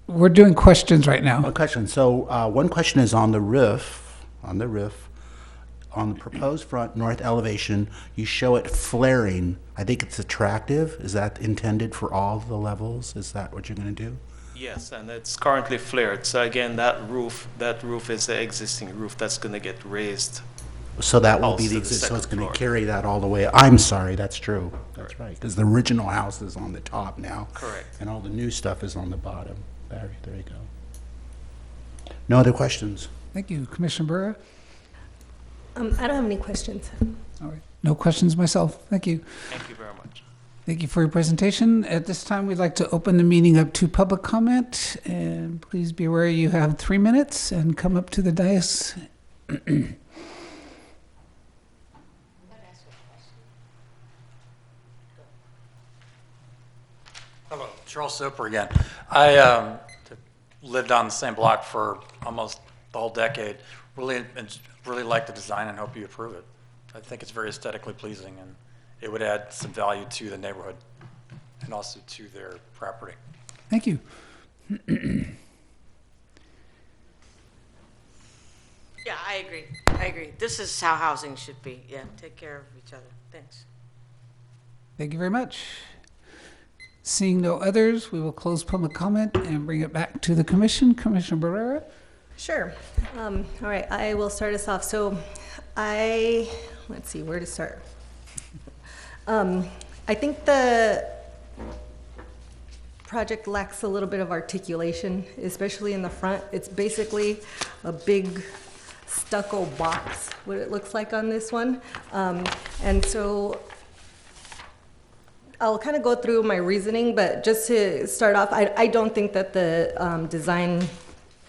We're doing questions right now.
One question. So one question is on the roof. On the proposed front north elevation, you show it flaring. I think it's attractive. Is that intended for all the levels? Is that what you're going to do?
Yes, and it's currently flared. So again, that roof is the existing roof that's going to get raised.
So that will
house
be
to
the
the
existing. So it's
second
going to
floor.
carry that all the way. I'm sorry, that's true. That's right. Because the original house is on the top now.
Correct.
And all the new stuff is on the bottom. There you go. No other questions?
Thank you. Commissioner Burra?
I don't have any questions.
All right. No questions myself. Thank you.
Thank you very much.
Thank you for your presentation. At this time, we'd like to open the meeting up to public comment. And please be aware you have 3 minutes and come up to the dais.
Hello, Charles Soper again. I lived on the same block for almost the whole decade. Really like the design and hope you approve it. I think it's very aesthetically pleasing, and it would add some value to the neighborhood and also to their property.
Thank you.
Yeah, I agree. This is how housing should be. Yeah, take care of each other. Thanks.
Thank you very much. Seeing no others, we will close public comment and bring it back to the commission. Commissioner Barrera?
Sure. All right, I will start us off. So let's see where to start. I think the project lacks a little bit of articulation, especially in the front. It's basically a big stucco box, what it looks like on this one. And so I'll kind of go through my reasoning, but just to start off, I don't think that the design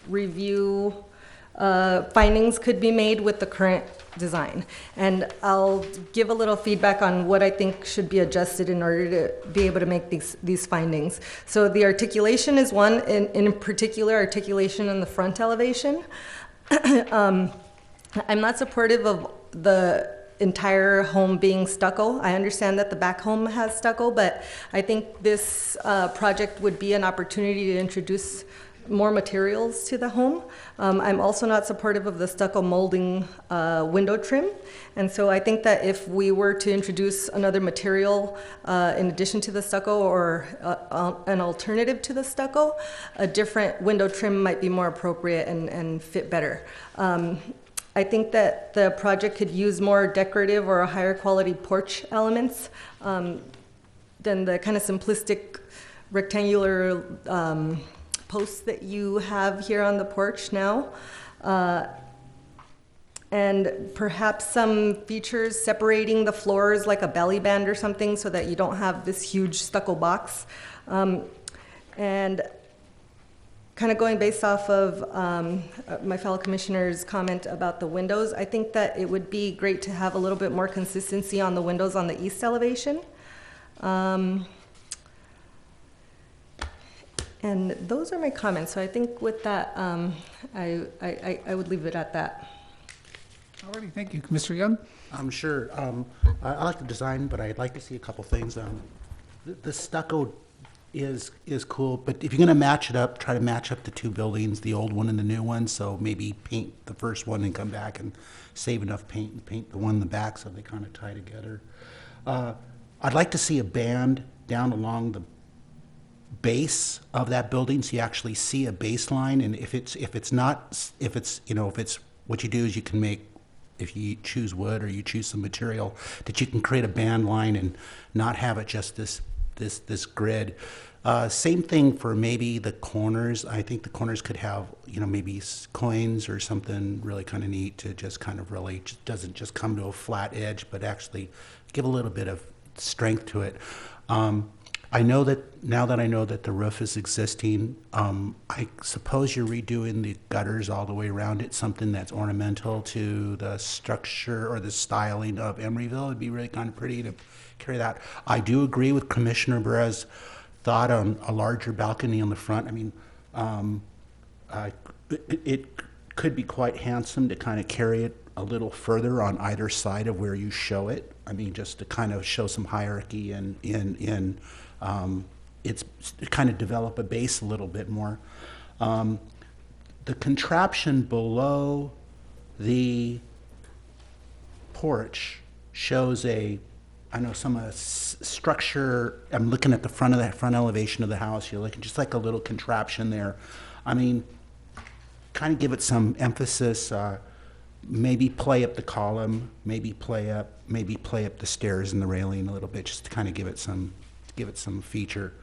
review findings could be made with the current design. And I'll give a little feedback on what I think should be adjusted in order to be able to make these findings. So the articulation is one, in particular articulation in the front elevation. I'm not supportive of the entire home being stucco. I understand that the back home has stucco, but I think this project would be an opportunity to introduce more materials to the home. I'm also not supportive of the stucco molding window trim. And so I think that if we were to introduce another material in addition to the stucco or an alternative to the stucco, a different window trim might be more appropriate and fit better. I think that the project could use more decorative or higher quality porch elements than the kind of simplistic rectangular posts that you have here on the porch now. And perhaps some features separating the floors like a belly band or something so that you don't have this huge stucco box. And kind of going based off of my fellow commissioner's comment about the windows, I think that it would be great to have a little bit more consistency on the windows on the east elevation. And those are my comments. So I think with that, I would leave it at that.
Alrighty, thank you. Mr. Young?
Sure. I like the design, but I'd like to see a couple things. The stucco is cool, but if you're going to match it up, try to match up the two buildings, the old one and the new one, so maybe paint the first one and come back and save enough paint and paint the one in the back so they kind of tie together. I'd like to see a band down along the base of that building so you actually see a baseline, and if it's what you do is you can make, if you choose wood or you choose some material, that you can create a band line and not have it just this grid. Same thing for maybe the corners. I think the corners could have, maybe coins or something really kind of neat to just kind of really doesn't just come to a flat edge, but actually give a little bit of strength to it. I know that now that I know that the roof is existing, I suppose you're redoing the gutters all the way around it, something that's ornamental to the structure or the styling of Emeryville. It'd be really kind of pretty to carry that. I do agree with Commissioner Barre's thought on a larger balcony on the front. I mean, it could be quite handsome to kind of carry it a little further on either side of where you show it. I mean, just to kind of show some hierarchy and it's kind of develop a base a little bit more. The contraption below the porch shows some structure. I'm looking at the front elevation of the house. You're looking just like a little contraption there. I mean, kind of give it some emphasis. Maybe play up the column. Maybe play up the stairs and the railing a little bit, just to kind of give it some feature.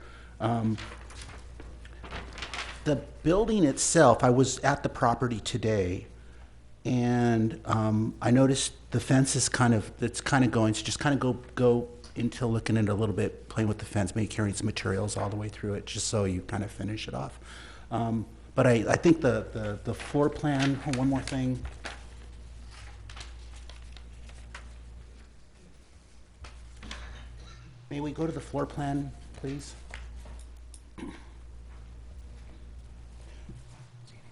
The building itself, I was at the property today, and I noticed the fence is going, so just kind of go into looking at it a little bit, playing with the fence, maybe carrying some materials all the way through it, just so you kind of finish it off. But I think the floor plan, one more thing. May we go to the floor plan, please?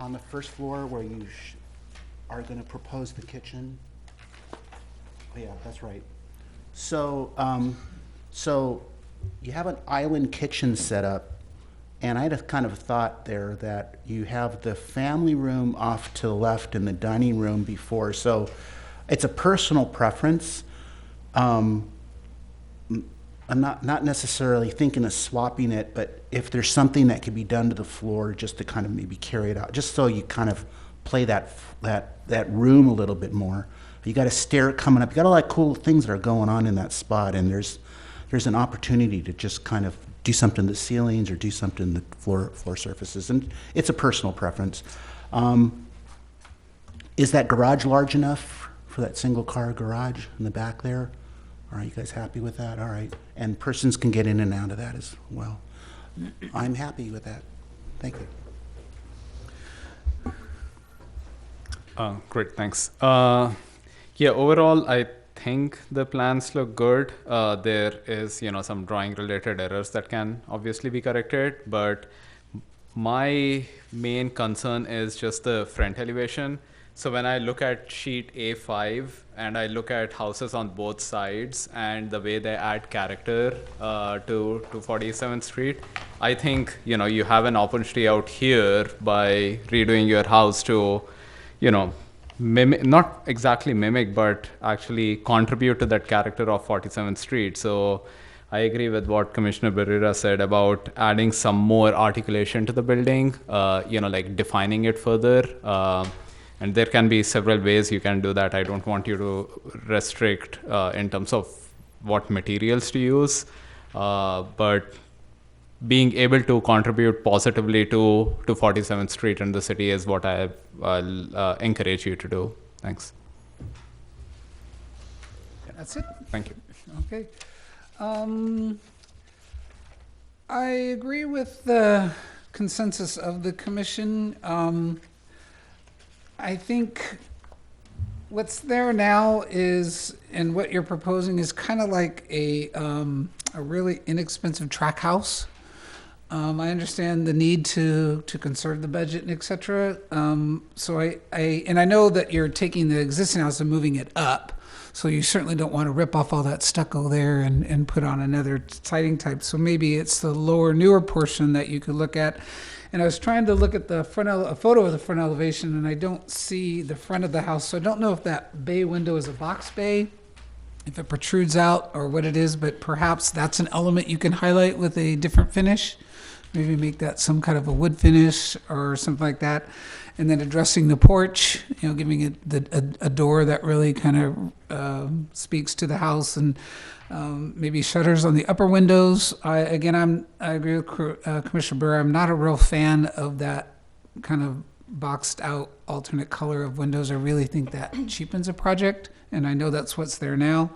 On the first floor where you are going to propose the kitchen. Oh yeah, that's right. So, so you have an island kitchen set up, and I had a kind of thought there that you have the family room off to the left and the dining room before. So it's a personal preference. I'm not necessarily thinking of swapping it, but if there's something that could be done to the floor just to kind of maybe carry it out, just so you kind of play that room a little bit more. You got a stair coming up. You got a lot of cool things that are going on in that spot, and there's an opportunity to just kind of do something to the ceilings or do something to the floor surfaces, and it's a personal preference. Is that garage large enough for that single car garage in the back there? Are you guys happy with that? All right. And persons can get in and out of that as well. I'm happy with that. Thank you.
Great, thanks. Yeah, overall, I think the plans look good. There is, some drawing-related errors that can obviously be corrected, but my main concern is just the front elevation. So when I look at sheet A5 and I look at houses on both sides and the way they add character to 47th Street, I think, you know, you have an opportunity out here by redoing your house to, you know, mimic, not exactly mimic, but actually contribute to that character of 47th Street. So I agree with what Commissioner Barrera said about adding some more articulation to the building, you know, like defining it further. And there can be several ways you can do that. I don't want you to restrict in terms of what materials to use, but being able to contribute positively to 47th Street and the city is what I'll encourage you to do. Thanks.
That's it?
Thank you.
Okay. I agree with the consensus of the commission. I think what's there now is, and what you're proposing is kind of like a really inexpensive track house. I understand the need to conserve the budget and et cetera. So I know that you're taking the existing house and moving it up. So you certainly don't want to rip off all that stucco there and put on another siding type. So maybe it's the lower, newer portion that you could look at. And I was trying to look at the a photo of the front elevation, and I don't see the front of the house. So I don't know if that bay window is a box bay, if it protrudes out, or what it is. But perhaps that's an element you can highlight with a different finish. Maybe make that some kind of a wood finish or something like that. And then addressing the porch, you know, giving it a door that really kind of speaks to the house, and maybe shutters on the upper windows. I agree with Commissioner Burr. I'm not a real fan of that kind of boxed out alternate color of windows. I really think that cheapens a project, and I know that's what's there now.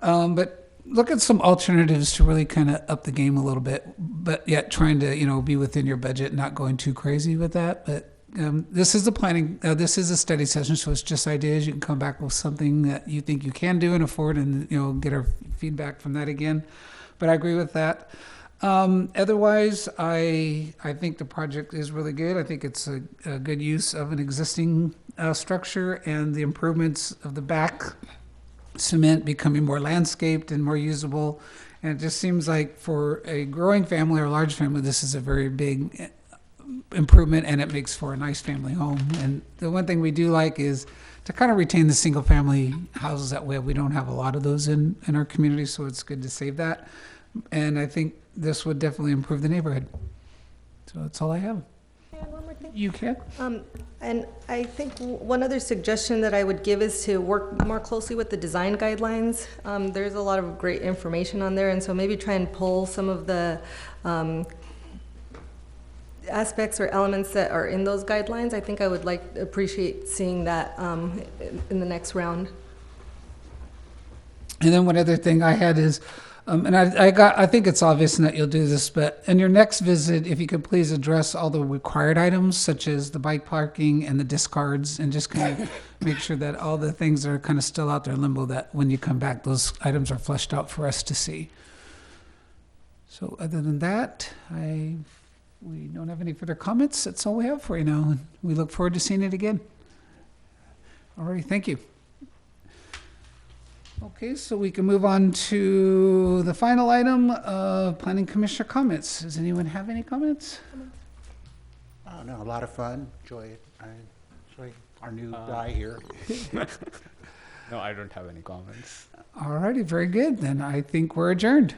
But look at some alternatives to really kind of up the game a little bit, but yet trying to, you know, be within your budget, not going too crazy with that. But this is the planning, this is a study session, so it's just ideas. You can come back with something that you think you can do and afford, and, you know, get our feedback from that again. But I agree with that. Otherwise, I think the project is really good. I think it's a good use of an existing structure, and the improvements of the back cement becoming more landscaped and more usable. And it just seems like for a growing family or a large family, this is a very big improvement, and it makes for a nice family home. And the one thing we do like is to kind of retain the single family houses that way. We don't have a lot of those in our community, so it's good to save that. And I think this would definitely improve the neighborhood. So that's all I have.
One more thing.
You can.
And I think one other suggestion that I would give is to work more closely with the design guidelines. There's a lot of great information on there, and so maybe try and pull some of the aspects or elements that are in those guidelines. I think I would appreciate seeing that in the next round.
And then one other thing I had is, and I think it's obvious that you'll do this, but in your next visit, if you could please address all the required items, such as the bike parking and the discards, and just kind of make sure that all the things that are kind of still out there in limbo, that when you come back, those items are fleshed out for us to see. So other than that, we don't have any further comments. That's all we have for you now. And we look forward to seeing it again. All right, thank you. Okay, so we can move on to the final item, Planning Commissioner comments. Does anyone have any comments?
Oh, no, a lot of fun. Enjoy it. I enjoy our new guy here.
No, I don't have any comments.
All righty, very good. Then I think we're adjourned.